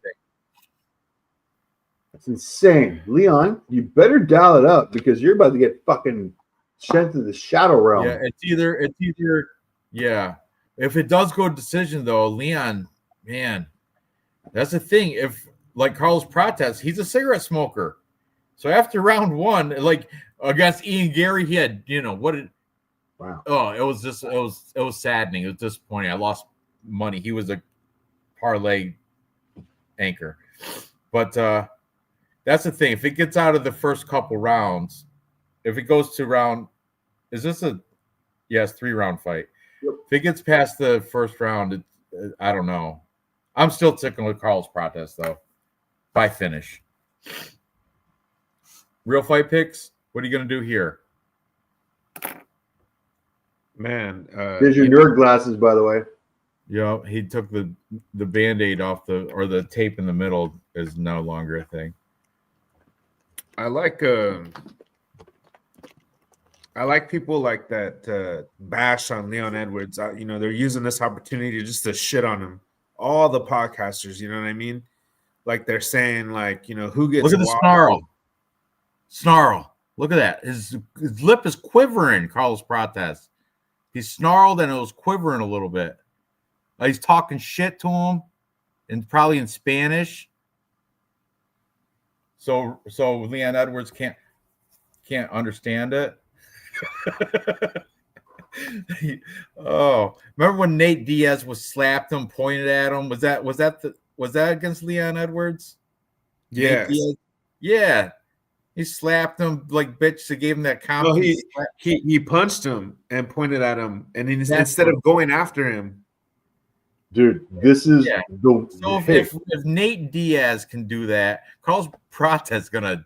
That's insane. Leon, you better dial it up because you're about to get fucking sent to the shadow realm. Yeah, it's either yeah. If it does go decision though, Leon, man, that's the thing. If like Carlos Prates, he's a cigarette smoker. So after round 1, like against Ian Gary, he had, wow. Oh, it was saddening. It was disappointing. I lost money. He was a parlay anchor. But that's the thing. If it gets out of the first couple rounds, if it goes to round, is this a 3-round fight? Yep. If it gets past the first round, I don't know. I'm still sticking with Carlos Prates though. By finish. Real fight picks. What are you gonna do here? Man, there's your nerd glasses, by the way. Yeah, he took the Band-Aid off the tape in the middle is no longer a thing. I like people like that bash on Leon Edwards. They're using this opportunity just to shit on him. All the podcasters, you know what I mean? Like they're saying, like, who gets. Look at the snarl. Look at that. His lip is quivering. Carlos Prates. He snarled and it was quivering a little bit. He's talking shit to him, and probably in Spanish. So Leon Edwards can't understand it. Oh, remember when Nate Diaz was slapped him, pointed at him? Was that against Leon Edwards? Yes. Yeah. He slapped him like bitch. They gave him that comment. No, he punched him and pointed at him, and instead of going after him. Dude, this is if Nate Diaz can do that, Carlos Prates is gonna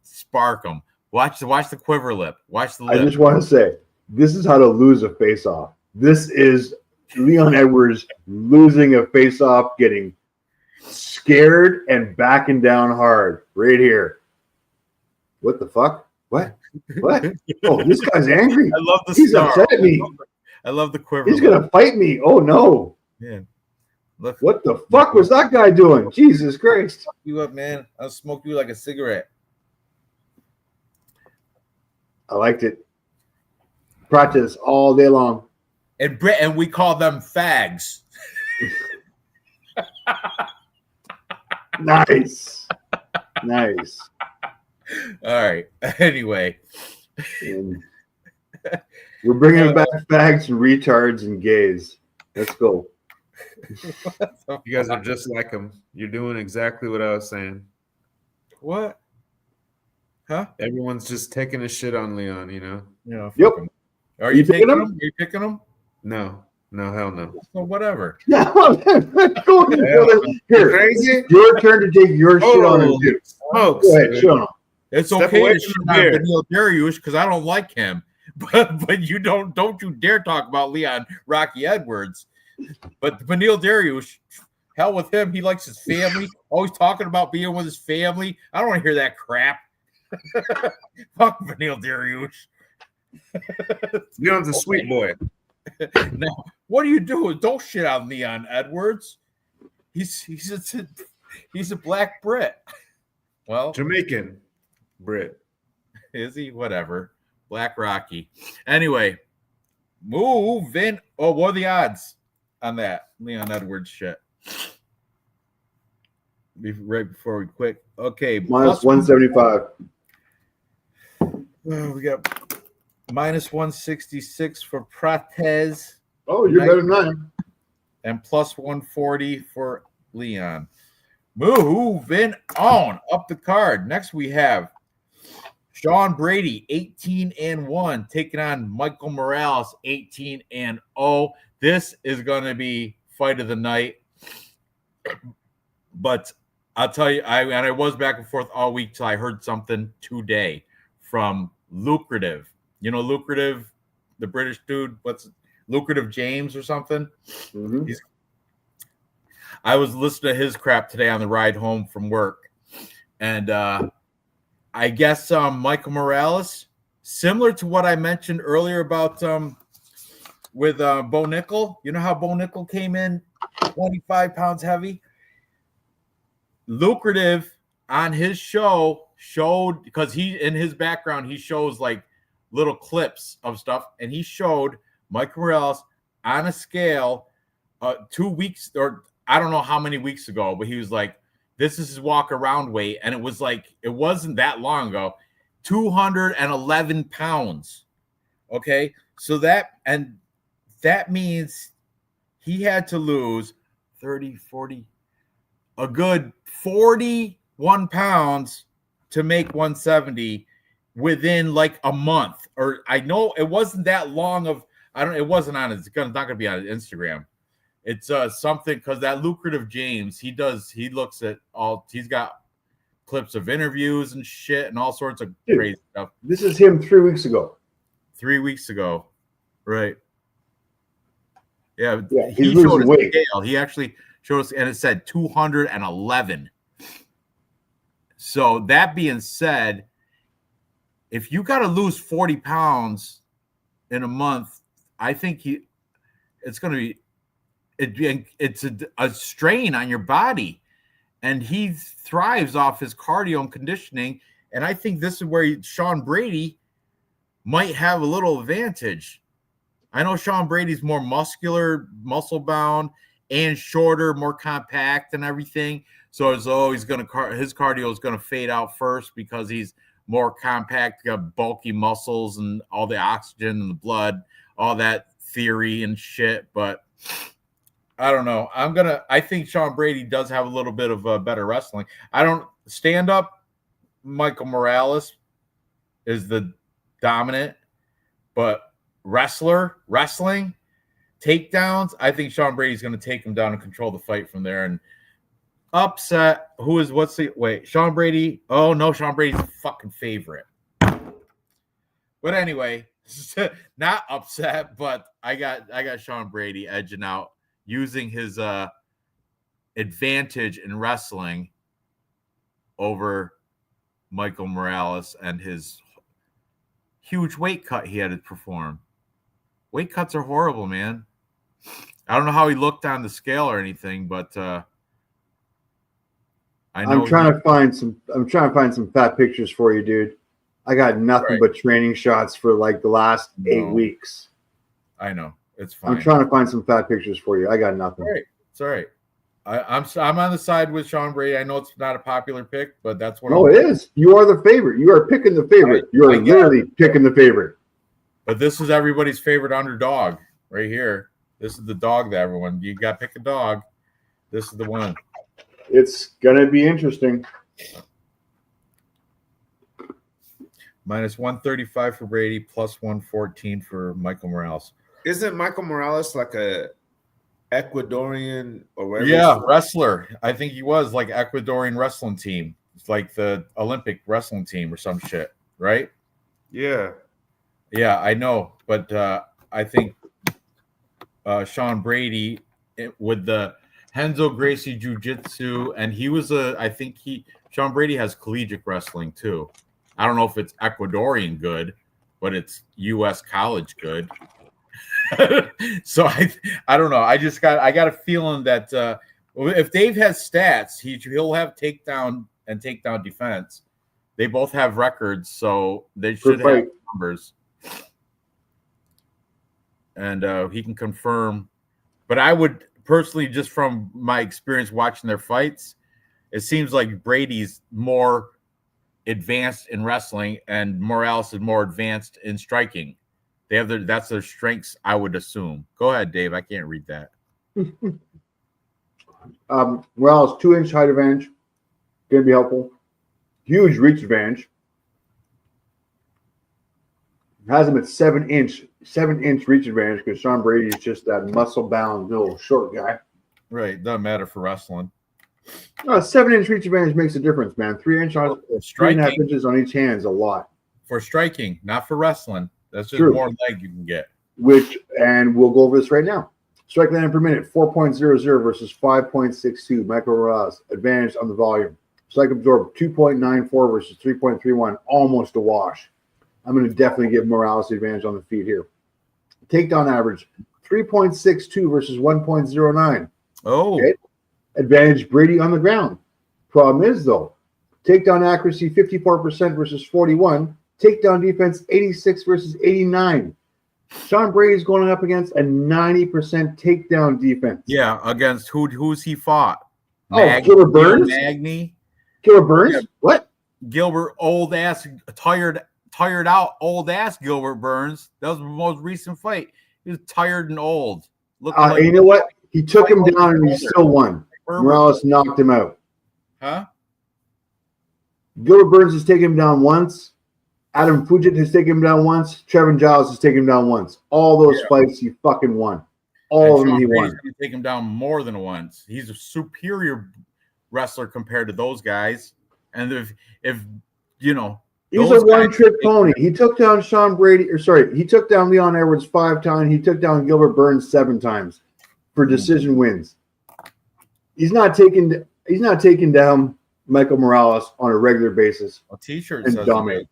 spark him. Watch the quiver lip. Watch the lip. I just want to say, this is how to lose a face-off. This is Leon Edwards losing a face-off, getting scared and backing down hard right here. What the fuck? What? Oh, this guy's angry. I love the He's upset at me. I love the quiver. He's gonna fight me. Oh no. Yeah. Look, what the fuck was that guy doing? Jesus Christ. Fuck you up, man. I'll smoke you like a cigarette. I liked it. Practice all day long. And we call them fags. Nice. All right. Anyway. We're bringing back fags and retards and gays. Let's go. You guys are just like him. You're doing exactly what I was saying. What? Huh? Everyone's just taking a shit on Leon, Yeah. Yep. Are you picking him? Are you picking him? No, hell no. So whatever. Here, Crazy. your turn to take your shit on him. Smokes. Go ahead, show him. It's okay to shit on Beneil Dariush because I don't like him. But you don't you dare talk about Leon Rocky Edwards. But Beneil Dariush, hell with him. He likes his family. Always talking about being with his family. I don't want to hear that crap. Fuck Beneil Dariush. Leon's a sweet boy. Now, what are you doing? Don't shit on Leon Edwards. He's a black Brit. Well, Jamaican Brit. Is he? Whatever. Black Rocky. Anyway, moving. Oh, what are the odds on that Leon Edwards shit? Right before we quit. Okay. Minus 175. We got minus 166 for Prates. Oh, you're better than I am. And plus 140 for Leon. Moving on up the card. Next we have Sean Brady, 18-1, taking on Michael Morales, 18-0. This is going to be fight of the night. But I'll tell you, I was back and forth all week till I heard something today from Lucrative. You know, Lucrative, the British dude, Lucrative James or something? Mm-hmm. I was listening to his crap today on the ride home from work. And I guess Michael Morales, similar to what I mentioned earlier about with Bo Nickel. You know how Bo Nickel came in 25 pounds heavy? Lucrative on his show showed, because he in his background he shows like little clips of stuff, and he showed Michael Morales on a scale 2 weeks, or I don't know how many weeks ago, but he was like, this is his walk around weight, and it was like, it wasn't that long ago, 211 pounds. Okay, so that means he had to lose 30, 40, a good 41 pounds to make 170 within like a month. Or I know it wasn't that long of, it wasn't on his, it's not going to be on his Instagram. It's something, because that Lucrative James, he looks at all, he's got clips of interviews and shit and all sorts of crazy stuff. This is him 3 weeks ago. 3 weeks ago. Right. Yeah. He's he showed losing weight. Scale. He actually showed us, and it said 211. So that being said, if you got to lose 40 pounds in a month, I think it's going to be, it's a strain on your body, and he thrives off his cardio and conditioning. And I think this is where Sean Brady might have a little advantage. I know Sean Brady's more muscular, muscle bound, and shorter, more compact and everything. So his cardio is going to fade out first because he's more compact, got bulky muscles and all the oxygen in the blood, all that theory and shit. But I don't know. I think Sean Brady does have a little bit of better wrestling. I don't stand up. Michael Morales is the dominant, but wrestling, takedowns, I think Sean Brady's going to take him down and control the fight from there and upset. Sean Brady. Oh no, Sean Brady's a fucking favorite. But anyway, not upset, but I got Sean Brady edging out, using his advantage in wrestling over Michael Morales and his huge weight cut he had to perform. Weight cuts are horrible, man. I don't know how he looked on the scale or anything, but I'm trying to find some fat pictures for you, dude. I got nothing but training shots for like the last 8 weeks. I know. It's fine. I'm trying to find some fat pictures for you. I got nothing. It's all right. I'm on the side with Sean Brady. I know it's not a popular pick, but that's what. No, it is. You are the favorite. You are picking the favorite. You are literally picking the favorite. But this is everybody's favorite underdog right here. This is the dog that everyone. You got to pick a dog. This is the one. It's gonna be interesting. Minus 135 for Brady, plus 114 for Michael Morales. Isn't Michael Morales like a Ecuadorian or whatever? Yeah, wrestler. I think he was like Ecuadorian wrestling team. It's like the Olympic wrestling team or some shit, right? Yeah. Yeah, I know, but I think Sean Brady with the Henzo Gracie Jiu-Jitsu, and he was Sean Brady has collegiate wrestling too. I don't know if it's Ecuadorian good, but it's U.S. college good. So I don't know. I got a feeling that if Dave has stats, he'll have takedown and takedown defense. They both have records, so they should have numbers. And he can confirm. But I would personally, just from my experience watching their fights, it seems like Brady's more advanced in wrestling and Morales is more advanced in striking. That's their strengths, I would assume. Go ahead, Dave. I can't read that. Morales 2-inch height advantage, going to be helpful. Huge reach advantage. Has him at 7-inch reach advantage because Sean Brady is just that muscle-bound little short guy. Right, doesn't matter for wrestling. 7-inch reach advantage makes a difference, man. 3.5 inches on each hand is a lot for striking, not for wrestling. That's just more leg you can get. And we'll go over this right now. Strike land per minute 4.00 versus 5.62. Michael Morales advantage on the volume. Strike absorb 2.94 versus 3.31, almost a wash. I'm going to definitely give Morales the advantage on the feet here. Takedown average 3.62 versus 1.09. Oh. Okay. Advantage Brady on the ground. Problem is, though, takedown accuracy 54% versus 41. Takedown defense 86 versus 89. Sean Brady's going up against a 90% takedown defense. Yeah, against who's he fought? Gilbert Burns? Gilbert Burns? Yeah. What? Gilbert, old ass, tired out, old ass Gilbert Burns. That was the most recent fight. He was tired and old. You know what? He took him down and he still won. Morales knocked him out. Huh? Gilbert Burns has taken him down once. Adam Fujit has taken him down once. Trevin Giles has taken him down once. All those fights he fucking won. All of them he won. He's going to take him down more than once. He's a superior wrestler compared to those guys. And if you know, he's a one-trick pony. He took down he took down Leon Edwards 5 times. He took down Gilbert Burns 7 times for decision wins. He's not taking down Michael Morales on a regular basis. A t-shirt and says dominate.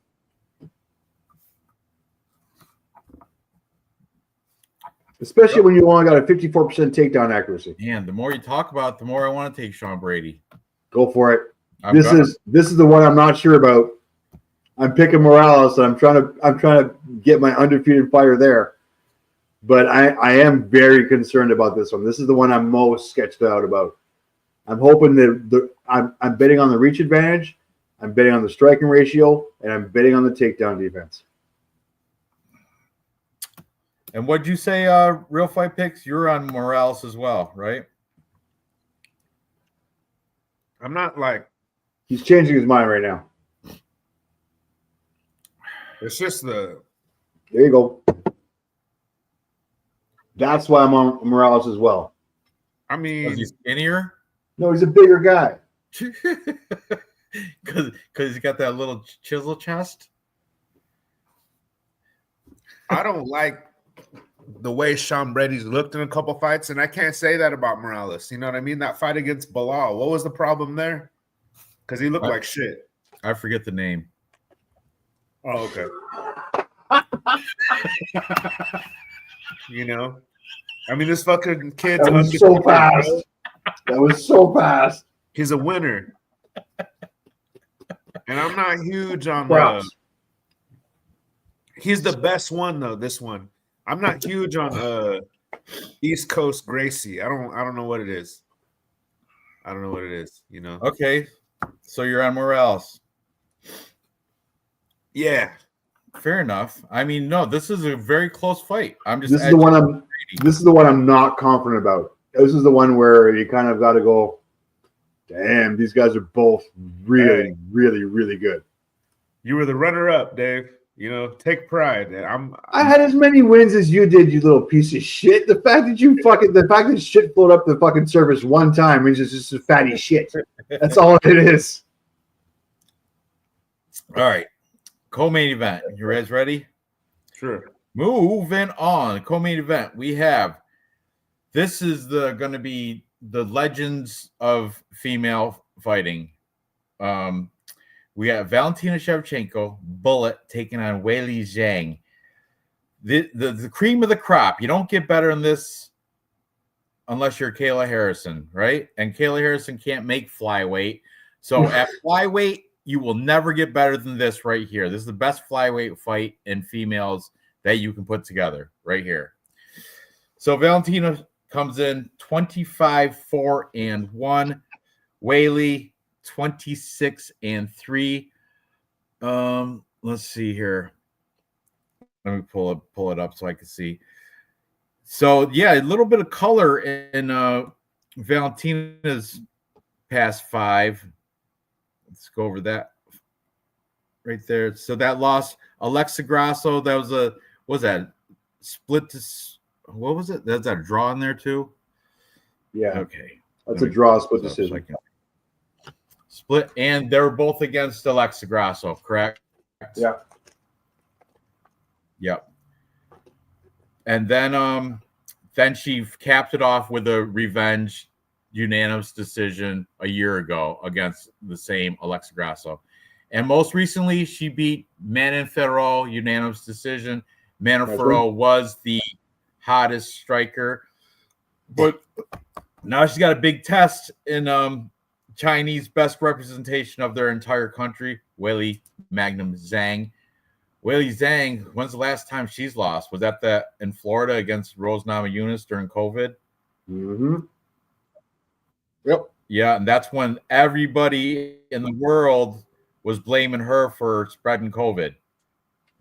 Especially when you only got a 54% takedown accuracy. Man, the more you talk about it, the more I want to take Sean Brady. Go for it. This is the one I'm not sure about. I'm picking Morales, and I'm trying to get my undefeated fighter there. But I am very concerned about this one. This is the one I'm most sketched out about. I'm hoping that I'm betting on the reach advantage, I'm betting on the striking ratio, and I'm betting on the takedown defense. And what'd you say, Real Fight Picks? You're on Morales as well, right? I'm not like... He's changing his mind right now. It's just the... There you go. That's why I'm on Morales as well. I mean... Was he skinnier? No, he's a bigger guy. Because he's got that little chisel chest? I don't like the way Sean Brady's looked in a couple fights, and I can't say that about Morales. You know what I mean? That fight against Bilal, what was the problem there? Because he looked like shit. I forget the name. Oh, okay. You know? I mean, this fucking kid's... That was so fast. That was so fast. He's a winner. And I'm not huge on... he's the best one, though, this one. I'm not huge on East Coast Gracie. I don't know what it is. I don't know what it is, you know. Okay. So you're on Morales. Yeah. Fair enough. I mean, no, this is a very close fight. This is the one I'm not confident about. This is the one where you kind of got to go, damn, these guys are both really, really, really good. You were the runner-up, Dave. You know, take pride. I had as many wins as you did, you little piece of shit. The fact that shit flowed up the fucking surface one time means it's just a fatty shit. That's all it is. All right. Co-main event. You guys ready? Sure. Moving on. Co-main event. We have. This is going to be the legends of female fighting. We got Valentina Shevchenko, Bullet, taking on Weili Zhang. The cream of the crop. You don't get better than this unless you're Kayla Harrison, right? And Kayla Harrison can't make flyweight. So at flyweight, you will never get better than this right here. This is the best flyweight fight in females that you can put together right here. So Valentina comes in 25-4-1. Weili 26-3. Let's see here. Let me pull it up so I can see. So yeah, a little bit of color in Valentina's past 5. Let's go over that right there. So that loss, Alexa Grasso, that was that split to, what was it? That's a draw in there too? Yeah. Okay. That's a draw split decision. Split, and they were both against Alexa Grasso, correct? Yeah. Yep. And then she capped it off with a revenge unanimous decision a year ago against the same Alexa Grasso. And most recently, she beat Manon Fiorot, unanimous decision. Manon Fiorot was the hottest striker. But now she's got a big test in Chinese best representation of their entire country, Weili Magnum Zhang. Weili Zhang, when's the last time she's lost? Was that in Florida against Rose Namajunas during COVID? Mm-hmm. Yep. Yeah, and that's when everybody in the world was blaming her for spreading COVID.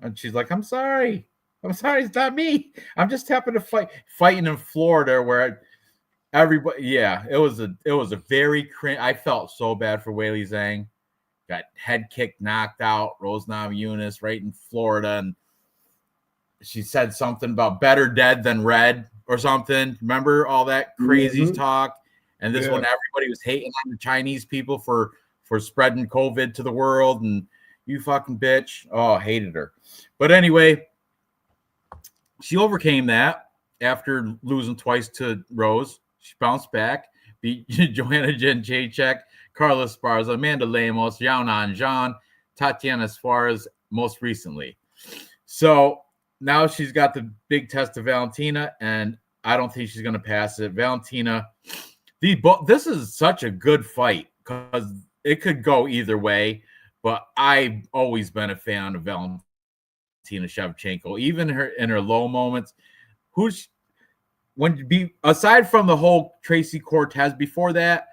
And she's like, I'm sorry. It's not me. I'm just happened to fighting in Florida where everybody, yeah, it was a very I felt so bad for Weili Zhang. Got head kicked, knocked out, Rose Namajunas right in Florida, and she said something about better dead than red or something. Remember all that crazy talk? And this one, everybody was hating on the Chinese people for spreading COVID to the world, and you fucking bitch. Oh, I hated her. But anyway, she overcame that after losing twice to Rose. She bounced back, beat Joanna Jędrzejczyk, Carla Esparza, Amanda Lemos, Yaonan Zhang, Tatiana Suarez most recently. So now she's got the big test of Valentina, and I don't think she's going to pass it. Valentina, this is such a good fight because it could go either way, but I've always been a fan of Valentina Shevchenko, even in her low moments. Aside from the whole Tracy Cortez before that,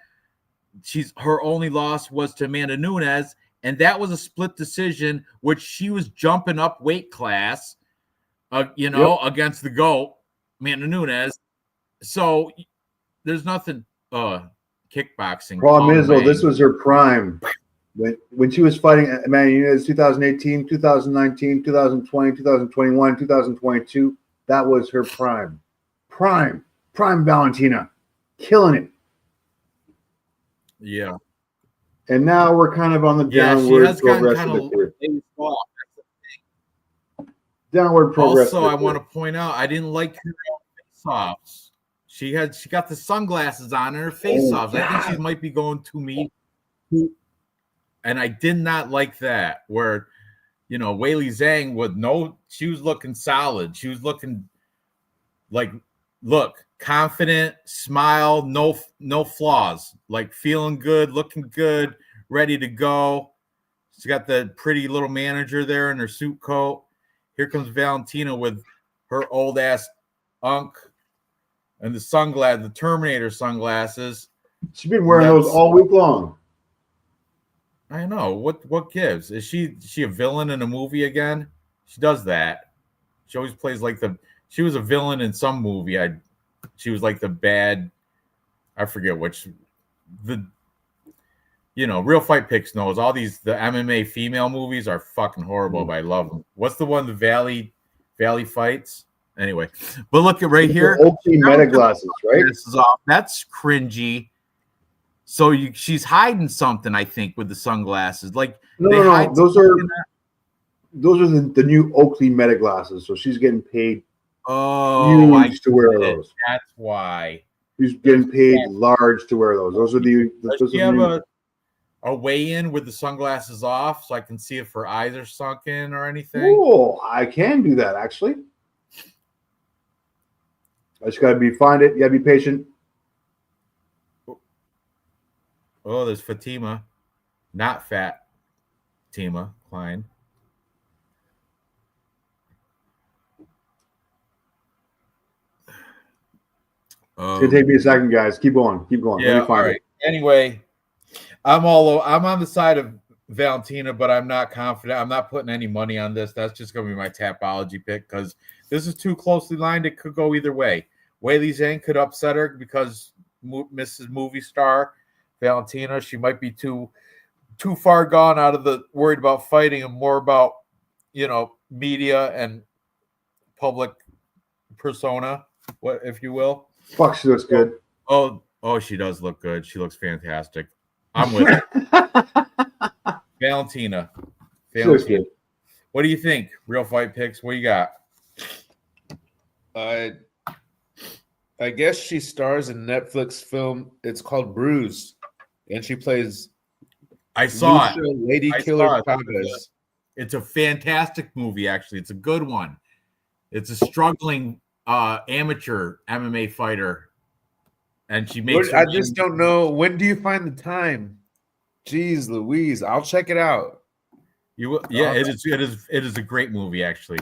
her only loss was to Amanda Nunes, and that was a split decision, which she was jumping up weight class, against the GOAT, Amanda Nunes. So there's nothing kickboxing. Problem is, though, this was her prime. When she was fighting Amanda Nunes 2018, 2019, 2020, 2021, 2022, that was her prime. Prime Valentina. Killing it. Yeah. And now we're kind of on the downward progress of the career. Downward progress. Also, I want to point out, I didn't like her face-offs. She got the sunglasses on in her face-offs. I think she might be going to me. And I did not like that, where, Weili Zhang she was looking solid. She was looking confident, smile, no flaws, like feeling good, looking good, ready to go. She's got the pretty little manager there in her suit coat. Here comes Valentina with her old ass unk and the Terminator sunglasses. She's been wearing those all week long. I know. What gives? Is she a villain in a movie again? She does that. She always plays she was a villain in some movie. She was like the bad, I forget which, Real Fight Picks knows all the MMA female movies are fucking horrible, but I love them. What's the one, the Valley Fights? Anyway, but look at right here. Old meta glasses, right? This is off. That's cringy. So she's hiding something, I think, with the sunglasses. Like no. Those are the new Oakley Meta glasses. So she's getting paid. Oh, huge to wear those. That's why she's getting paid large to wear those. Those are the. Does she have a weigh-in with the sunglasses off, so I can see if her eyes are sunken or anything? Oh, I can do that actually. I just gotta find it. You gotta be patient. Oh, there's Fatima, not Fat Tima Klein. It's gonna take me a second, guys. Keep going. Yeah. All right. Anyway, I'm on the side of Valentina, but I'm not confident. I'm not putting any money on this. That's just gonna be my Tapology pick because this is too closely lined. It could go either way. Weili Zhang could upset her because Mrs. Movie Star Valentina, she might be too far gone out of the worried about fighting and more about media and public persona, what if you will. Fuck, she looks good. Oh, she does look good. She looks fantastic. I'm with it. Valentina. What do you think? Real fight picks. What you got? I guess she stars in Netflix film. It's called Bruise, and she plays. I saw Lucia, Lady Killer Chavez. It's a fantastic movie. Actually, it's a good one. It's a struggling amateur MMA fighter, and she makes. I just don't know. When do you find the time? Jeez, Louise, I'll check it out. You will. Yeah, it is a great movie. Actually,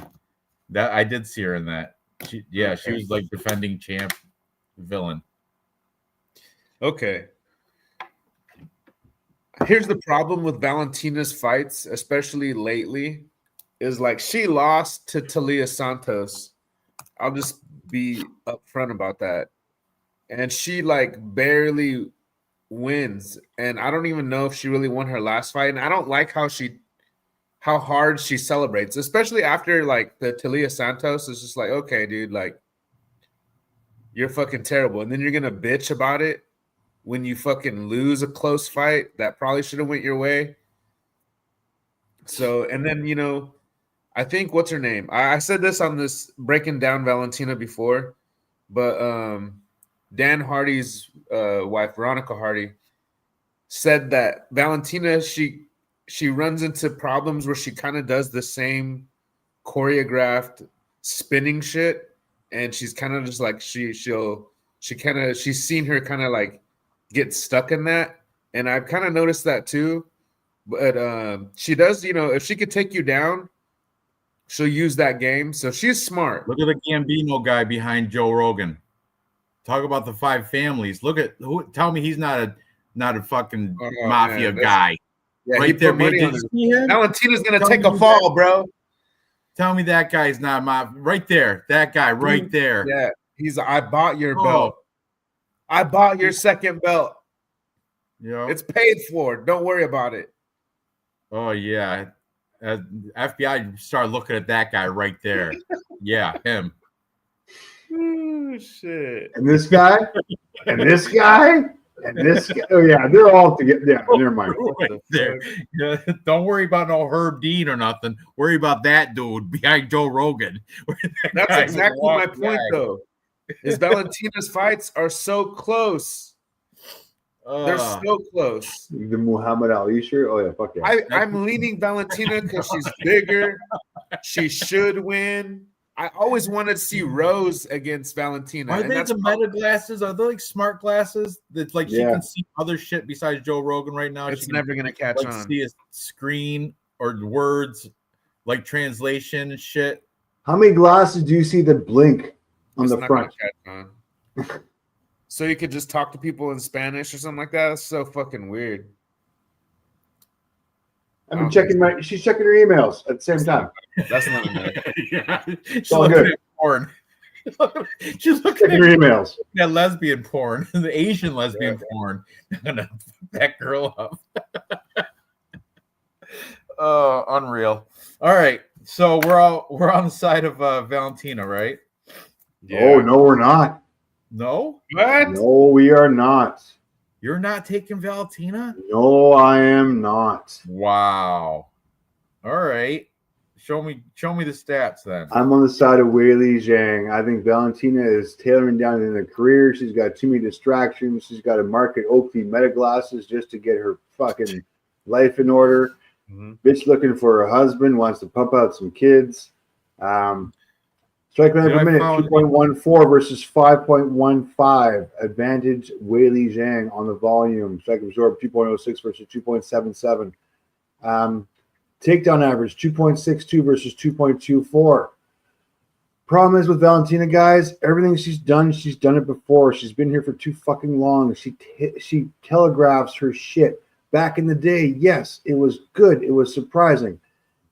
that I did see her in that. She was like defending champ villain. Okay. Here's the problem with Valentina's fights, especially lately, is like she lost to Talia Santos. I'll just be upfront about that. And she like barely wins. And I don't even know if she really won her last fight. And I don't like how hard she celebrates, especially after like the Talia Santos. It's just like, okay, dude, like you're fucking terrible. And then you're gonna bitch about it when you fucking lose a close fight that probably should have went your way. So, and then, I think, what's her name? I said this on this Breaking Down Valentina before, but Dan Hardy's wife, Veronica Hardy, said that Valentina, she runs into problems where she kind of does the same choreographed spinning shit, and she's kind of just like she's seen her kind of like get stuck in that, and I've kind of noticed that too. But she does, if she could take you down, she'll use that game. So she's smart. Look at the Gambino guy behind Joe Rogan. Talk about the five families. Look at tell me he's not a fucking mafia guy. Yeah, right there, man. Valentina's gonna take a fall, bro. Tell me that guy's not mafia. Right there, that guy right there. Yeah, I bought your belt. I bought your second belt. Yeah, it's paid for. Don't worry about it. Oh yeah, FBI start looking at that guy right there. Yeah, him. Oh shit! And this guy, and this guy, and this guy. Oh yeah, they're all together. Yeah, never mind. Right there. Yeah, don't worry about no Herb Dean or nothing. Worry about that dude behind Joe Rogan. That's exactly my point, though. Is Valentina's fights are so close. They're so close. The Muhammad Ali shirt. Oh yeah, fuck yeah. I'm leaning Valentina because she's bigger. She should win. I always wanted to see Rose against Valentina. Are they the meta glasses? Are they like smart glasses? That's like she can see other shit besides Joe Rogan right now. It's never gonna catch on. See a screen or words like translation and shit. How many glasses do you see that blink on the front? So you could just talk to people in Spanish or something like that. That's so fucking weird. I'm checking she's checking her emails at the same time. That's not enough. Yeah. She's looking at porn. She's looking at her emails. That lesbian porn, the Asian lesbian porn. I'm gonna fuck that girl up. Oh, unreal. All right. So we're on the side of Valentina, right? Yeah. Oh no, we're not. No? What? No, we are not. You're not taking Valentina? No, I am not. Wow. All right. Show me the stats then. I'm on the side of Weili Zhang. I think Valentina is tailoring down in her career. She's got too many distractions. She's got to market Oakley meta glasses just to get her fucking life in order. Mm-hmm. Bitch looking for a husband, wants to pump out some kids. Strike rate per minute, 2.14 versus 5.15. Advantage Weili Zhang on the volume. Strike absorb 2.06 versus 2.77. Takedown average 2.62 versus 2.24. Problem is with Valentina, guys, everything she's done it before. She's been here for too fucking long. She telegraphs her shit. Back in the day, yes, it was good. It was surprising.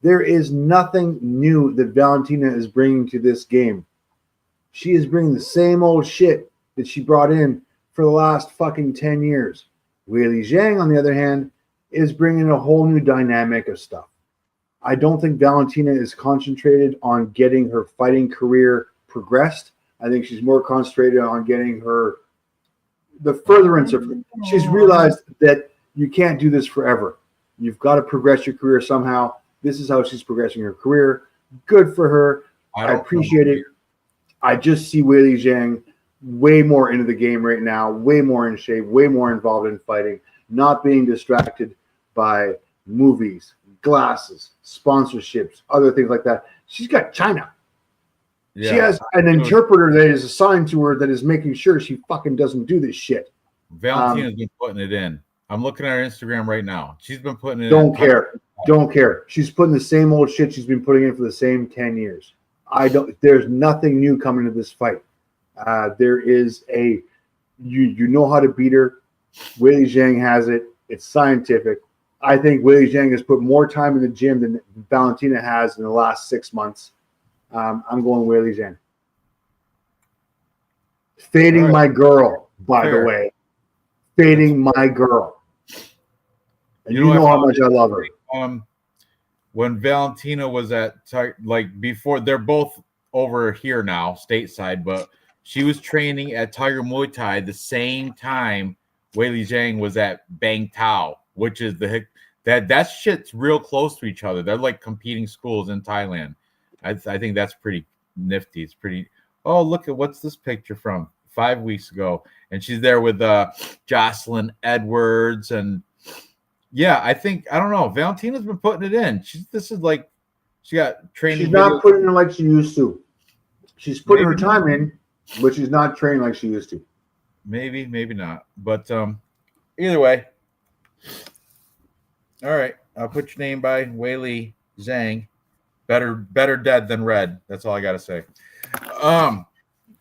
There is nothing new that Valentina is bringing to this game. She is bringing the same old shit that she brought in for the last fucking 10 years. Weili Zhang, on the other hand, is bringing a whole new dynamic of stuff. I don't think Valentina is concentrated on getting her fighting career progressed. I think she's more concentrated on getting the furtherance of it. She's realized that you can't do this forever. You've got to progress your career somehow. This is how she's progressing her career. Good for her. I appreciate it. I just see Weili Zhang way more into the game right now, way more in shape, way more involved in fighting, not being distracted by movies, glasses, sponsorships, other things like that. She's got China. Yeah. She has an interpreter that is assigned to her that is making sure she fucking doesn't do this shit. Valentina's been putting it in. I'm looking at her Instagram right now. She's been putting it in. Don't care. She's putting the same old shit she's been putting in for the same 10 years. There's nothing new coming to this fight. There is you know how to beat her. Weili Zhang has it. It's scientific. I think Weili Zhang has put more time in the gym than Valentina has in the last 6 months. I'm going Weili Zhang. Fading my girl, by the way. Fading my girl. And you know how much I love her. When Valentina was at, before, they're both over here now, stateside, but she was training at Tiger Muay Thai the same time Weili Zhang was at Bang Tao, which is that shit's real close to each other. They're like competing schools in Thailand. I think that's pretty nifty. It's pretty. Oh, look at what's this picture from 5 weeks ago, and she's there with Jocelyn Edwards, and yeah, I don't know. Valentina's been putting it in. She got training. She's not putting it like she used to. She's putting her time in, but she's not training like she used to. Maybe not. But either way. All right. I'll put your name by Weili Zhang. Better dead than red. That's all I gotta say.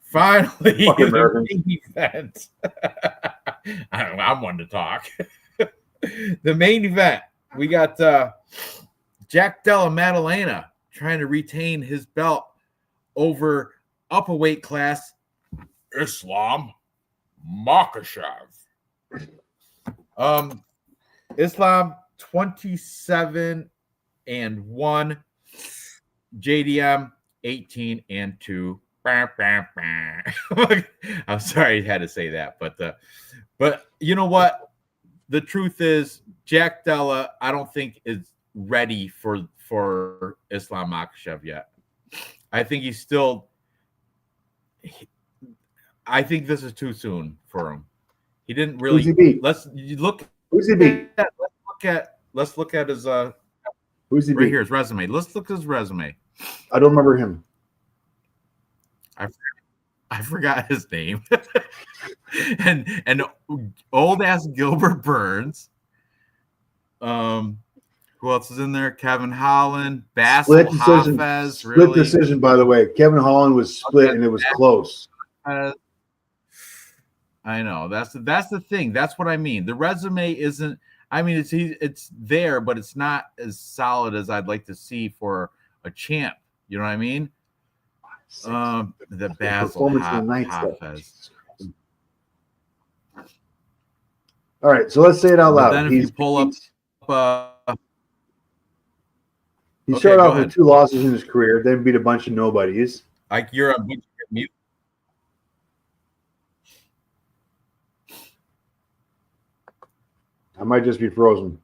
Finally, the main event. I'm one to talk. The main event. We got Jack Della Maddalena trying to retain his belt over upper weight class Islam Makhachev. Islam 27-1, JDM 18-2. I'm sorry I had to say that, but you know what? The truth is, Jack Della, I don't think is ready for Islam Makhachev yet. I think he's still. I think this is too soon for him. He didn't really. Who's he beat? Let's look. Who's he beat? Let's look at his. Who's he right beat? here? His resume. Let's look at his resume. I don't remember him. I forgot his name. and old ass Gilbert Burns. Who else is in there? Kevin Holland, Basil Hafez. Split decision, by the way. Kevin Holland was split, and it was close. I know. That's the thing. That's what I mean. The resume isn't. I mean, it's there, but it's not as solid as I'd like to see for a champ. You know what I mean? The Basil Hafez. All right, so let's say it out loud. Then if you pull up, he started off with 2 losses in his career, then beat a bunch of nobodies. Like you're on mute. I might just be frozen.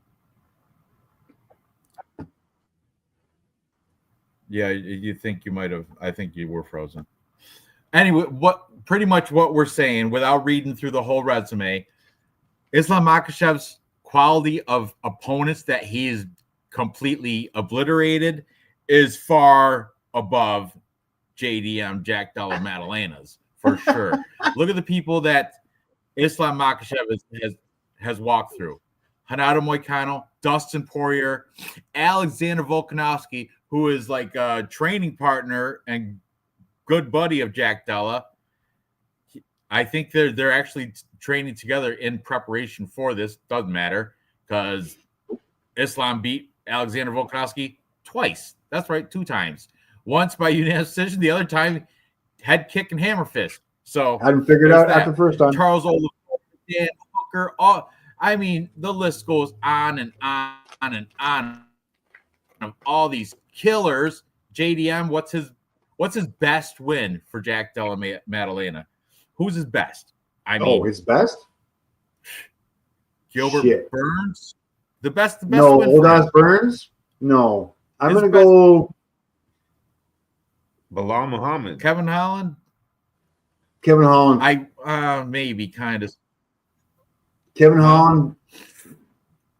Yeah, you think you might have. I think you were frozen. Anyway, pretty much what we're saying without reading through the whole resume, Islam Makhachev's quality of opponents that he's completely obliterated is far above JDM Jack Della Maddalena's for sure. Look at the people that Islam Makhachev has walked through. Renato Moicano, Dustin Poirier, Alexander Volkanovski, who is like a training partner and good buddy of Jack Della. I think they're actually training together in preparation for this. Doesn't matter because Islam beat Alexander Volkanovski twice. That's right, 2 times. Once by unanimous decision, the other time head kick and hammer fist. So hadn't figured out after the first time. Charles Oliveira, Dan Hooker, I mean, the list goes on and on and on of all these killers. JDM, what's his best win for Jack Della Maddalena? Who's his best? I mean, his best? Gilbert Burns? The best no, win old ass Burns? No. I'm going to go Bilal Muhammad. Kevin Holland? Kevin Holland. Maybe kind of. Kevin Holland,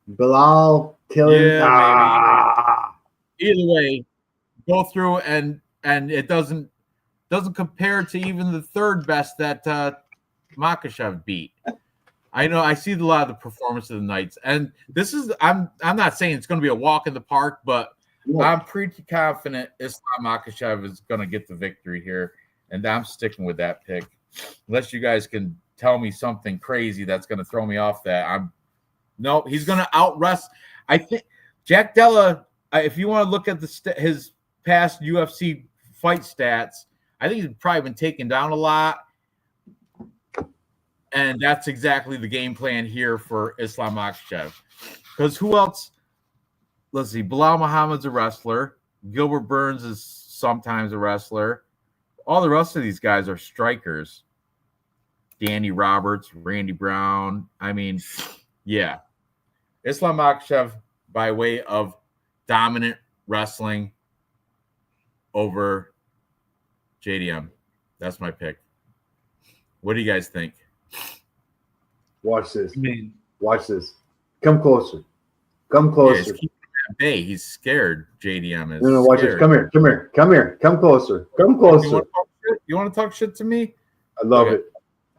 Bilal, killing. Yeah, maybe. Either way, go through and it doesn't compare to even the third best that Makhachev beat. I know I see a lot of the performance of the nights, and this is I'm not saying it's going to be a walk in the park, but I'm pretty confident Islam Makhachev is going to get the victory here, and I'm sticking with that pick, unless you guys can tell me something crazy that's going to throw me off that. He's going to out-wrestle. I think Jack Della, if you want to look at his past UFC fight stats, I think he's probably been taken down a lot. And that's exactly the game plan here for Islam Makhachev. Because who else? Let's see. Bilal Muhammad's a wrestler. Gilbert Burns is sometimes a wrestler. All the rest of these guys are strikers. Danny Roberts, Randy Brown. I mean, yeah. Islam Makhachev by way of dominant wrestling over JDM. That's my pick. What do you guys think? Watch this. Watch this. Come closer. Come closer. Yeah, he's keeping him at bay. He's scared. JDM is. No, watch this. Come here. Come here. Come here. Come closer. Come closer. You want to talk shit to me? I love it.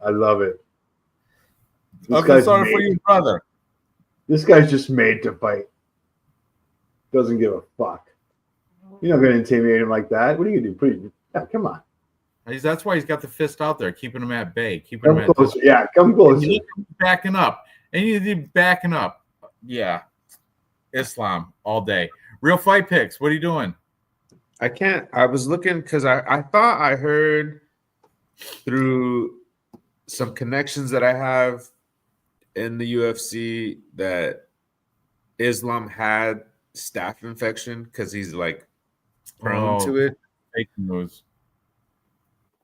I love it. I'm sorry for you, brother. This guy's just made to fight. Doesn't give a fuck. You're not going to intimidate him like that. What are you going to do? Come on. That's why he's got the fist out there, keeping him at bay. Come closer. Yeah, come closer. Backing up. And you need backing up. Yeah. Islam all day. Real fight picks. What are you doing? I can't. I was looking because I thought I heard through some connections that I have in the UFC that Islam had staph infection because he's like prone to it. Fake news.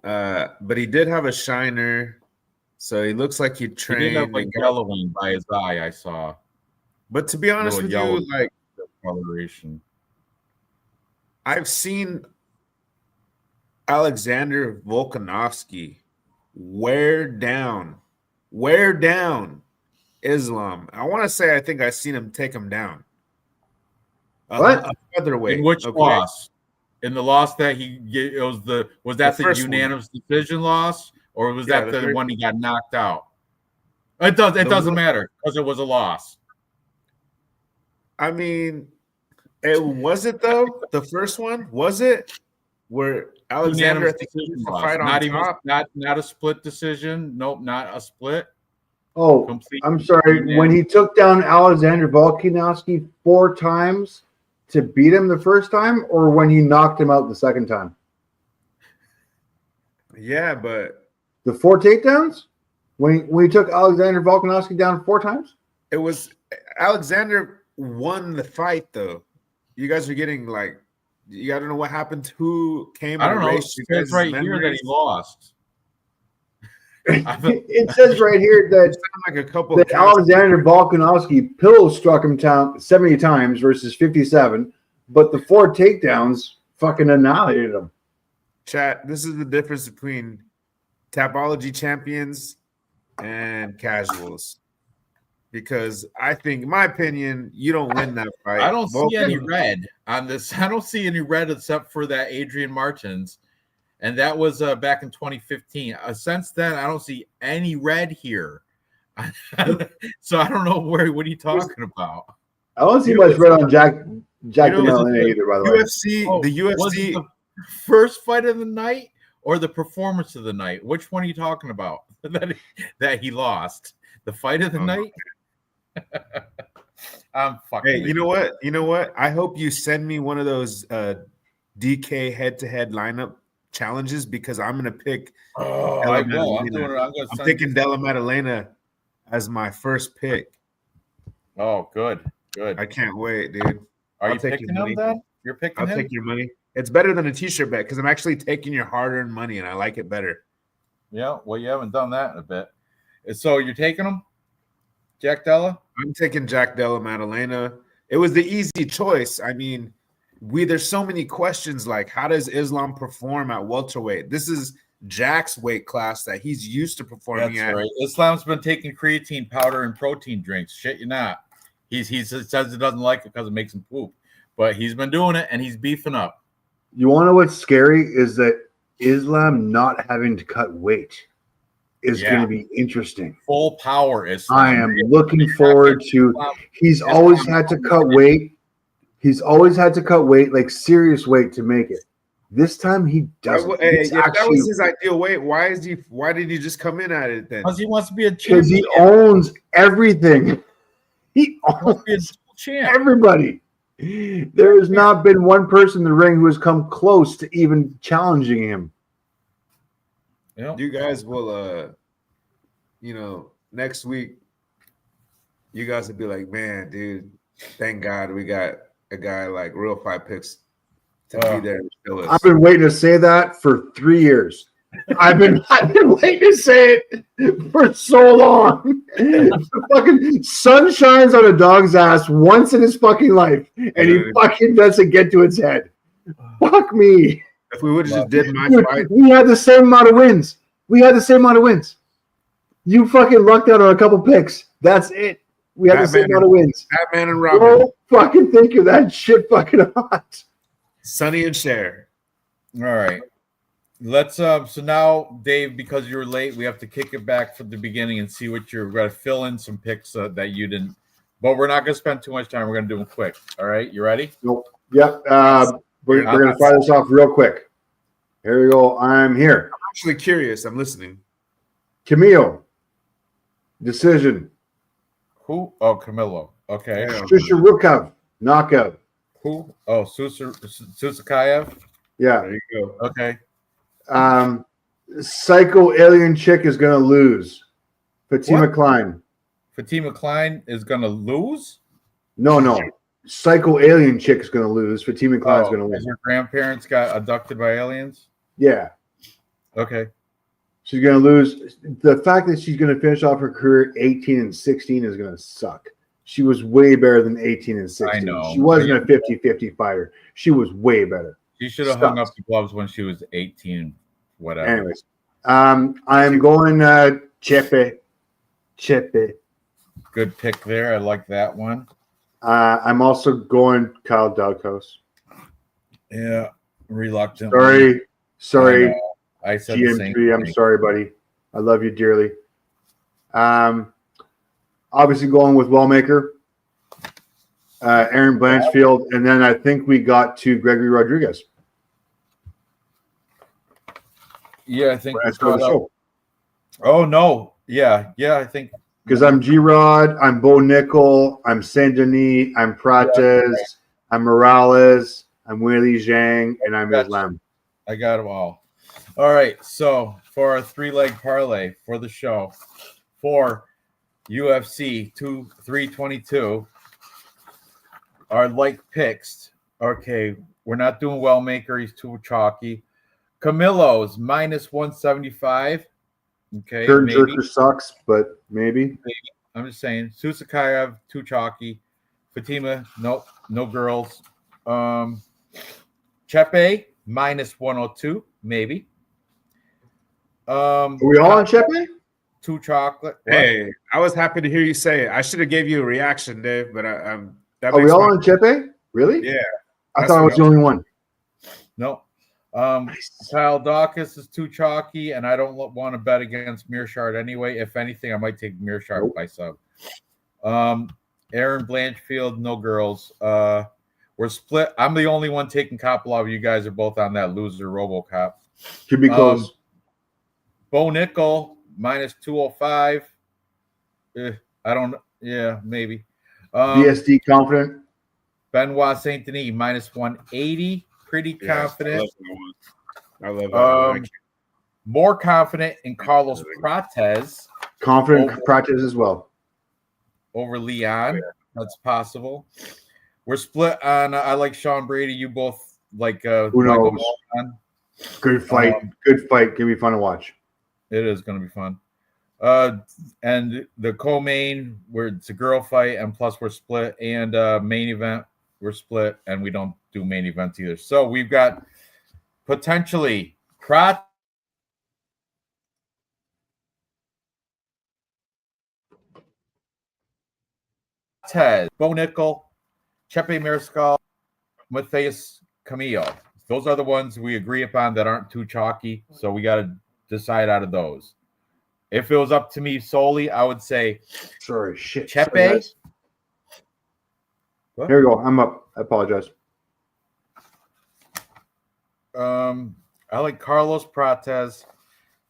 But he did have a shiner, so he looks like he trained. He did have like yellowing by his eye, I saw. But to be honest with you, like coloration. I've seen Alexander Volkanovski wear down Islam. I want to say I think I've seen him take him down. What? A featherweight. In which loss? In the loss that was that the unanimous decision loss, or was that the one he got knocked out? It doesn't matter because it was a loss. I mean, was it though? The first one was it? Where Alexander decision loss. Fight on top? Not a split decision. Nope, not a split. Oh, complete I'm sorry. Unanimous. When he took down Alexander Volkanovski 4 times to beat him the first time, or when he knocked him out the second time? Yeah, but the 4 takedowns? When he took Alexander Volkanovski down 4 times? It was Alexander won the fight, though. You guys are getting like, you got to know what happened. Who came? I don't know. It says right here that he lost. It says right here that, like a couple that Alexander Volkanovski pillow struck him 70 times versus 57, but the 4 takedowns fucking annihilated him. Chat, this is the difference between Tapology champions and casuals. Because I think, in my opinion, you don't win that fight. I don't see any red on this. I don't see any red except for that Adrian Martins. And that was back in 2015. Since then, I don't see any red here. So I don't know what are you talking about? I don't see much red on Jack DeMelina either, by the way. The UFC. Was it the first fight of the night or the performance of the night? Which one are you talking about that he lost? The fight of the night? I'm fucking. Hey, you know what? You know what? I hope you send me one of those DK head-to-head lineup challenges because I'm gonna pick. Oh, I will. I'm picking Della Maddalena as my first pick. Oh, good. I can't wait, dude. Are you picking him then? You're picking him? I'll take your money. It's better than a t-shirt bet because I'm actually taking your hard-earned money and I like it better. Yeah, well, you haven't done that in a bit. So you're taking him? Jack Della? I'm taking Jack Della Maddalena. It was the easy choice. I mean, there's so many questions like how does Islam perform at welterweight? This is Jack's weight class that he's used to performing at. Right. Islam's been taking creatine powder and protein drinks. Shit, you're not. He says he doesn't like it because it makes him poop, but he's been doing it and he's beefing up. You want to know what's scary is that Islam not having to cut weight is going to be interesting. Full power Islam. I am looking forward to. He's always had to cut weight. He's always had to cut weight, like serious weight, to make it. This time he doesn't. That was his ideal weight. Why did he just come in at it then? Because he wants to be a champion. Because he owns everything. He owns everybody. There has not been one person in the ring who has come close to even challenging him. Yep. You guys will, next week, you guys will be like, man, dude, thank God we got a guy like Real Fight Picks to be there to show us. I've been waiting to say that for 3 years. I've been waiting to say it for so long. The fucking sun shines on a dog's ass once in his fucking life, and he fucking doesn't get to its head. Fuck me. If we would have just did my fight, we had the same amount of wins. You fucking lucked out on a couple picks. That's it. We had the same amount of wins. Batman and Robin. Don't fucking think of that shit fucking hot. Sonny and Cher. All right. Let's so now, Dave, because you're late, we have to kick it back from the beginning and see what you're going to fill in some picks that you didn't. But we're not going to spend too much time. We're going to do them quick. All right, you ready? Nope. Yep. We're going to fire this off real quick. Here we go. I'm here. I'm actually curious. I'm listening. Camilo. Decision. Who? Oh, Camilo. Okay. Shusharukov. Knockout. Who? Oh, Susakayev. Yeah. There you go. Okay. Psycho alien chick is going to lose. Fatima Klein. Fatima Klein is going to lose? No. Psycho alien chick is going to lose. Fatima Klein is going to win. Her grandparents got abducted by aliens? Yeah. Okay. She's going to lose. The fact that she's going to finish off her career 18-16 is going to suck. She was way better than 18-16. I know. She wasn't a 50-50 fighter. She was way better. She should have hung up the gloves when she was 18, whatever. Anyways, I'm going Chippy. Good pick there. I like that one. I'm also going Kyle Dalkos. Yeah, reluctant. Sorry. I said GM3, the same thing. I'm sorry, buddy. I love you dearly. Obviously going with Wellmaker, Aaron Blanchfield, and then I think we got to Gregory Rodriguez. Yeah, I think let's go to the show. Oh no, yeah, I think because I'm G-Rod, I'm Bo Nickel, I'm Saint Denis, I'm Prates, I'm Morales, I'm Willie Zhang, and I'm Islam. I got them all. All right, so for our 3-leg parlay for the show, for UFC 322, our like picks. Okay, we're not doing Wellmaker. He's too chalky. Camilo's -175. Okay, Curtain Jerker sucks, but maybe. I'm just saying. Susakayev, too chalky. Fatima, nope, no girls. Chepe, minus 102, maybe. Are we all on Chepe? Too chocolate. What? Hey, I was happy to hear you say it. I should have gave you a reaction, Dave, but that Are we all on Chepe? Really? Yeah. I thought I was the only one. No. Kyle Dawkins is too chalky, and I don't want to bet against Mearshart anyway. If anything, I might take Mearshart by sub. Aaron Blanchfield, no girls. We're split. I'm the only one taking Kopilov. You guys are both on that loser RoboCop. Could be close. Bo Nickel, minus 205. I don't know. Yeah, maybe. BSD confident. Benoit Saint Denis, minus 180. Pretty confident. I love that one. More confident in Carlos Prates. Confident Prates as well. Over Leon. That's possible. We're split on I like Sean Brady. You both like who knows? Good fight. Good fight. Gonna be fun to watch. It is gonna be fun. And the co-main where it's a girl fight, and plus we're split, and main event we're split, and we don't do main events either. So we've got potentially Prates, Bo Nickel, Chepe Mariscal, Matthias Camillo. Those are the ones we agree upon that aren't too chalky. So we got to decide out of those. If it was up to me solely, I would say Chepe. Sorry, here we go. I'm up. I apologize. I like Carlos Prates,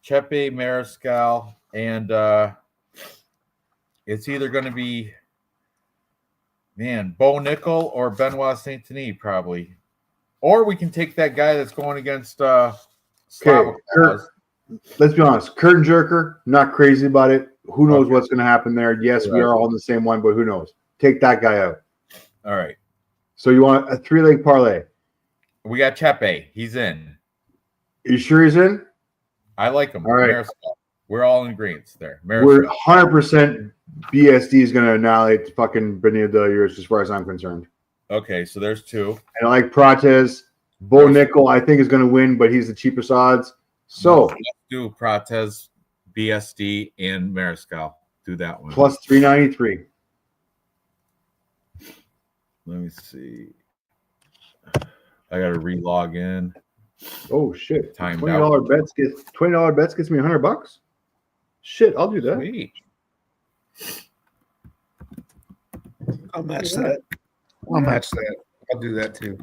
Chepe Mariscal, and it's either going to be Bo Nickel or Benoit Saint Denis, probably. Or we can take that guy that's going against okay. Let's be honest. Curtain Jerker, not crazy about it. Who knows what's going to happen there? Yes, we are all in the same one, but who knows? Take that guy out. All right. So you want a 3-leg parlay? We got Chepe. He's in. You sure he's in? I like him. All right. Mariscal. We're all in agreement there. Mariscal. We're 100% BSD is going to annihilate the fucking Benito Del Rio as far as I'm concerned. Okay, so there's two. And I like Prates. Bo Nickel, I think, is going to win, but he's the cheapest odds. So let's do Prates, BSD, and Mariscal. Do that one. Plus 393. Let me see. I got to re-log in. Oh shit! Timed $20 bets gets me $100. Shit, I'll do that. Sweet. I'll match that. I'll match that. I'll do that too.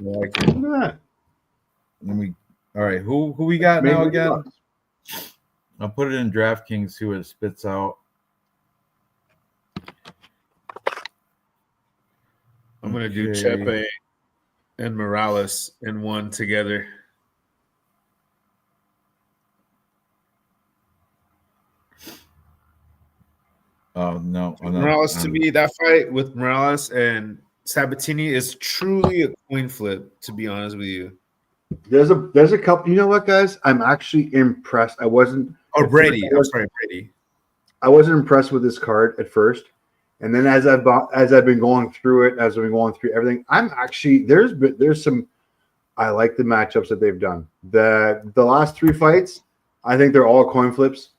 Like it. All right. Who we got now again? I'll put it in DraftKings, see what it spits out. I'm gonna do Chepe and Morales in one together. Oh no! Morales to me, that fight with Morales and Sabatini is truly a coin flip. To be honest with you, there's a couple. You know what, guys? I'm actually impressed. I wasn't. Oh, Brady. I'm sorry, Brady. I wasn't impressed with this card at first, and then as I've been going through it, as I've been going through everything, I'm actually there's some. I like the matchups that they've done. The last 3 fights, I think they're all coin flips.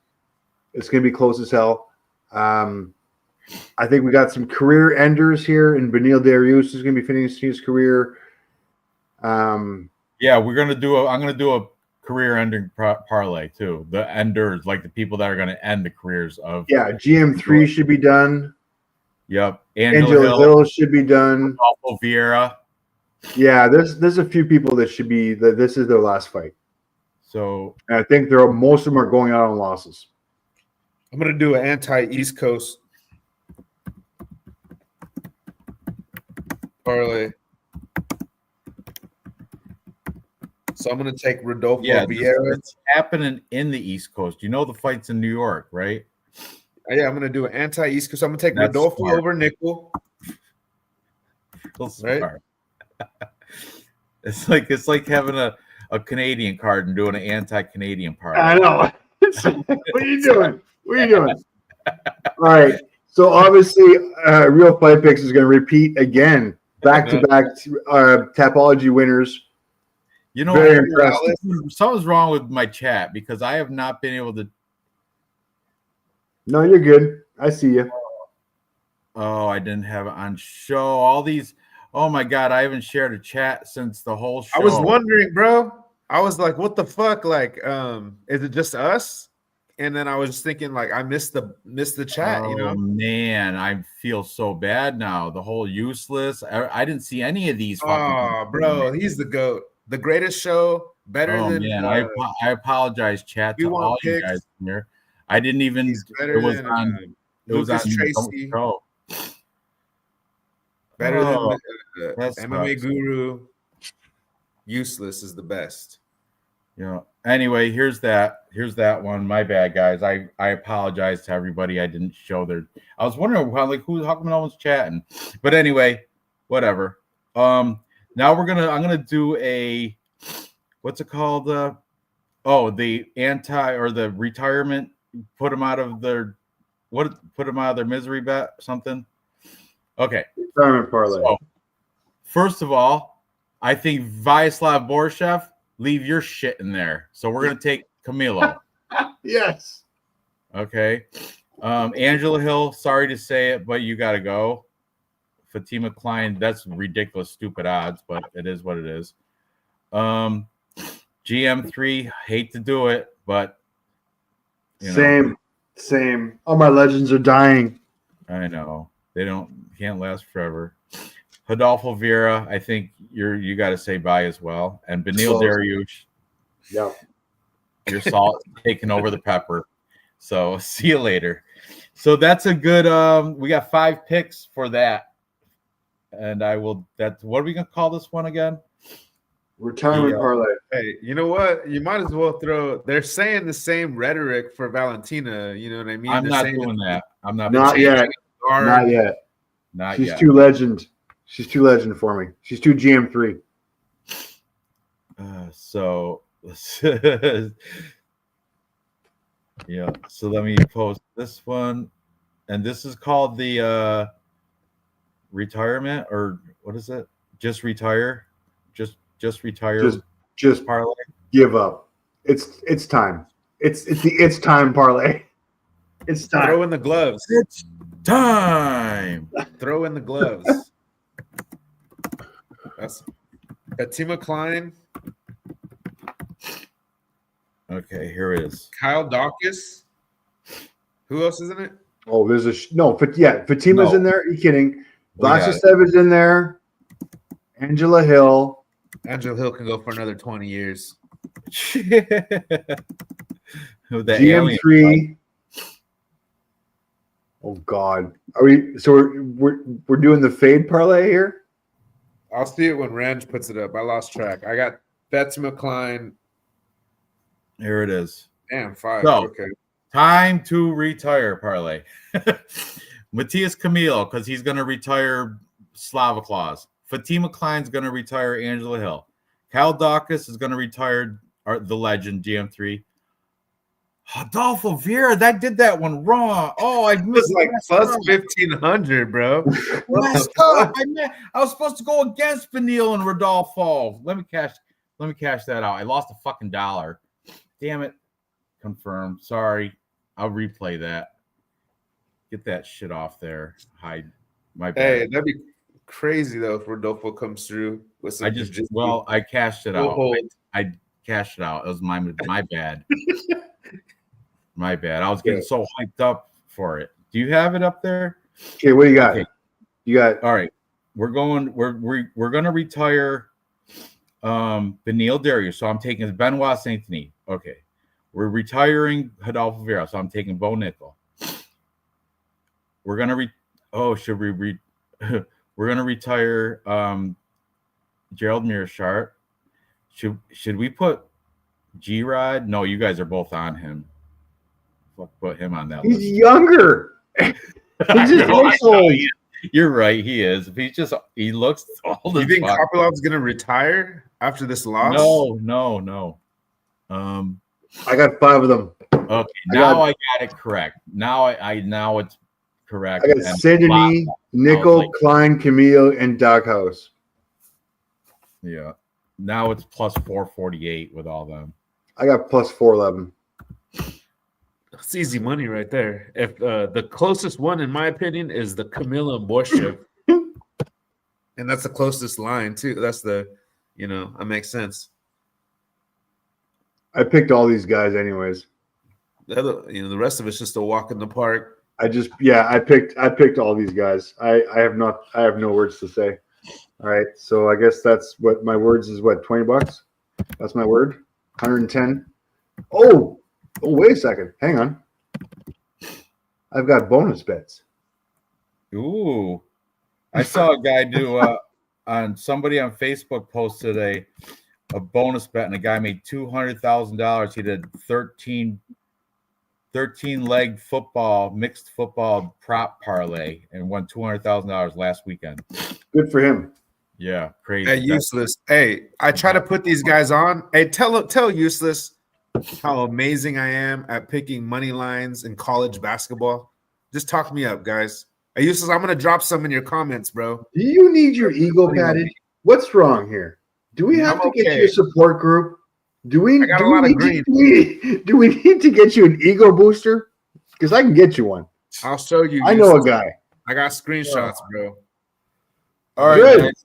It's gonna be close as hell. I think we got some career enders here, and Benil Dariush is going to be finishing his career. Yeah, we're gonna do I'm gonna do a career-ending parlay too. The enders, like the people that are going to end the careers of. Yeah, GM3 should be done. Yep, Angela Hill should be done. Rodolfo Vieira. Yeah, there's a few people that should be. This is their last fight. So and I think most of them are going out on losses. I'm going to do an anti-East Coast parlay. So I'm going to take Rodolfo Vieira. It's happening in the East Coast. You know the fight's in New York, right? Yeah, I'm going to do an anti-East Coast. I'm going to take Rodolfo over Nickel. Right? It's like having a a Canadian card and doing an anti-Canadian part. I know. What are you doing? What are you doing? All right. So obviously, Real Fight Picks is going to repeat again, back-to-back Tapology winners. You know, Very impressed. Something's wrong with my chat because I have not been able to. No, you're good. I see you. Oh, I didn't have it on show. All these. Oh my God, I haven't shared a chat since the whole show. I was wondering, bro. I was like, what the fuck? Like, is it just us? And then I was thinking, like, I missed the chat, Oh, you know? Man, I feel so bad now. The whole useless. I didn't see any of these. Oh, bro, he's the GOAT. The greatest show, better than. Man, I apologize, chat, to all you guys here. I didn't even. It was on. It was on Tracy. Show. Better than MMA Guru. Useless is the best. You know. Anyway, here's that one. My bad, guys. I apologize to everybody. I didn't show their. I was wondering how come no one's chatting. But anyway, whatever. Now I'm gonna do a, what's it called? The retirement. Put them out of their misery bet something. Okay. Retirement parlay. So, first of all, I think Vyacheslav Borshev, leave your shit in there. So we're gonna take Camilo. Yes. Okay. Angela Hill, sorry to say it, but you gotta go. Fatima Klein, that's ridiculous, stupid odds, but it is what it is. GM3, hate to do it, but Same. All my legends are dying. I know. They can't last forever. Rodolfo Vieira, I think you got to say bye as well. And Benil Dariush. Yeah. Your salt taking over the pepper. So see you later. So that's a good we got 5 picks for that. And what are we gonna call this one again? Retirement parlay. Hey, you know what? You might as well they're saying the same rhetoric for Valentina, you know what I mean? I'm not doing that. I'm not yet. Not yet. She's too legend. She's too legend for me. She's too GM3. So yeah. So let me post this one, and this is called the retirement, or what is it? Just retire. Just retire. Just parlay. Give up. It's time. It's time parlay. It's time. Throw in the gloves. It's time. Throw in the gloves. That's Fatima Klein. Okay, here it is. Kyle Dawkins. Who else is in it? Oh, there's Fatima's in there. Are you kidding? Vyacheslav is in there. Angela Hill. Angela Hill can go for another 20 years. GM3. Oh God, are we? So we're doing the fade parlay here. I'll see it when Ranj puts it up. I lost track. I got Fatima Klein. Here it is. Damn, 5. So, okay. Time to retire parlay. Matthias Camilo, because he's going to retire Slava Claus. Fatima Klein's going to retire Angela Hill. Kyle Dawkins is going to retire the legend GM3. Adolfo Vieira, that did that one wrong. Oh, I missed like plus 1,500, bro. Messed up. I was supposed to go against Benil and Rodolfo. Let me cash that out. I lost $1. Damn it. Confirmed. Sorry. I'll replay that. Get that shit off there. Hide. My bad. Hey, that'd be crazy though if Rodolfo comes through with some. I cashed it out. I cashed it out. It was my bad. My bad. I was getting so hyped up for it. Do you have it up there? Okay, what do you got? Okay. You got all right. We're gonna retire Benil Dariush. So I'm taking Benoit Saint-Denis. Okay. We're retiring Rodolfo Vieira. So I'm taking Bo Nickel. We're gonna we're gonna retire Gerald Mearshart. Should we put G-Rod? No, you guys are both on him. Put him on that list. He's younger. He just looks old. You're right. He is. He looks old. You think Kopilov's gonna retire? after this loss? No. I got 5 of them. Okay, now I got it correct. Now now it's correct. I got Saint Denis, Nickel, Klein, Camille, and Doghouse. Yeah. Now it's plus 448 with all them. I got plus 411. That's easy money right there. If the closest one, in my opinion, is the Camilla and Borshchuk. And that's the closest line too. That's the, that makes sense. I picked all these guys anyways. The rest of it's just a walk in the park. I picked all these guys. I have no words to say. All right. So I guess that's what my words is, what, $20? That's my word. 110. Oh, wait a second. Hang on. I've got bonus bets. Ooh. I saw a guy do on somebody on Facebook posted a bonus bet, and a guy made $200,000. He did 13 leg football, mixed football prop parlay, and won $200,000 last weekend. Good for him. Yeah, crazy. Hey, Useless. Hey, I try to put these guys on. Hey, tell Useless how amazing I am at picking money lines in college basketball. Just talk me up, guys. Hey, Useless, I'm gonna drop some in your comments, bro. Do you need your ego padded? What's wrong here? Do we have to get you a support group? Do we need to get you an ego booster? Because I can get you one. I'll show you. I know a guy. I got screenshots, bro. All right, guys.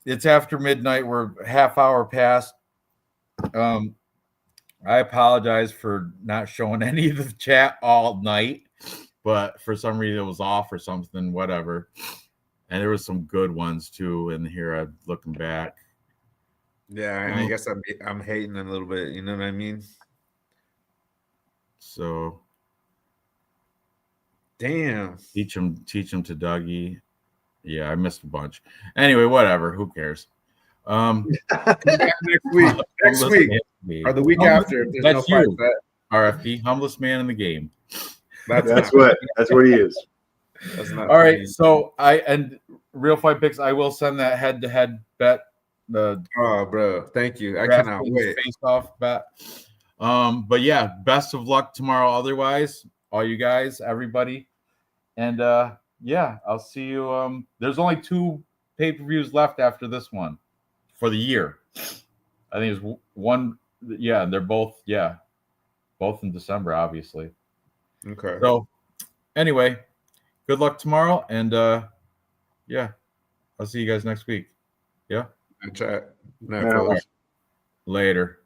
It's after midnight. We're half hour past. I apologize for not showing any of the chat all night, but for some reason it was off or something, whatever. And there was some good ones too in here. I'm looking back. Yeah, I guess I'm hating a little bit. You know what I mean? So, damn. Teach him to Dougie. Yeah, I missed a bunch. Anyway, whatever. Who cares? Next week. Next week. Or the week after. If there's that's you. RFP, humblest man in the game. That's what he is. That's not all right. So and real fight picks. I will send that head-to-head bet. Bro, thank you. I cannot wait. Face-off bet. But yeah, best of luck tomorrow. Otherwise, all you guys, everybody, and yeah, I'll see you. There's only 2 pay-per-views left after this one for the year. I think it's one. Yeah, they're both. Yeah, both in December, obviously. Okay. So anyway, good luck tomorrow, and yeah, I'll see you guys next week. Yeah. Chat. Later.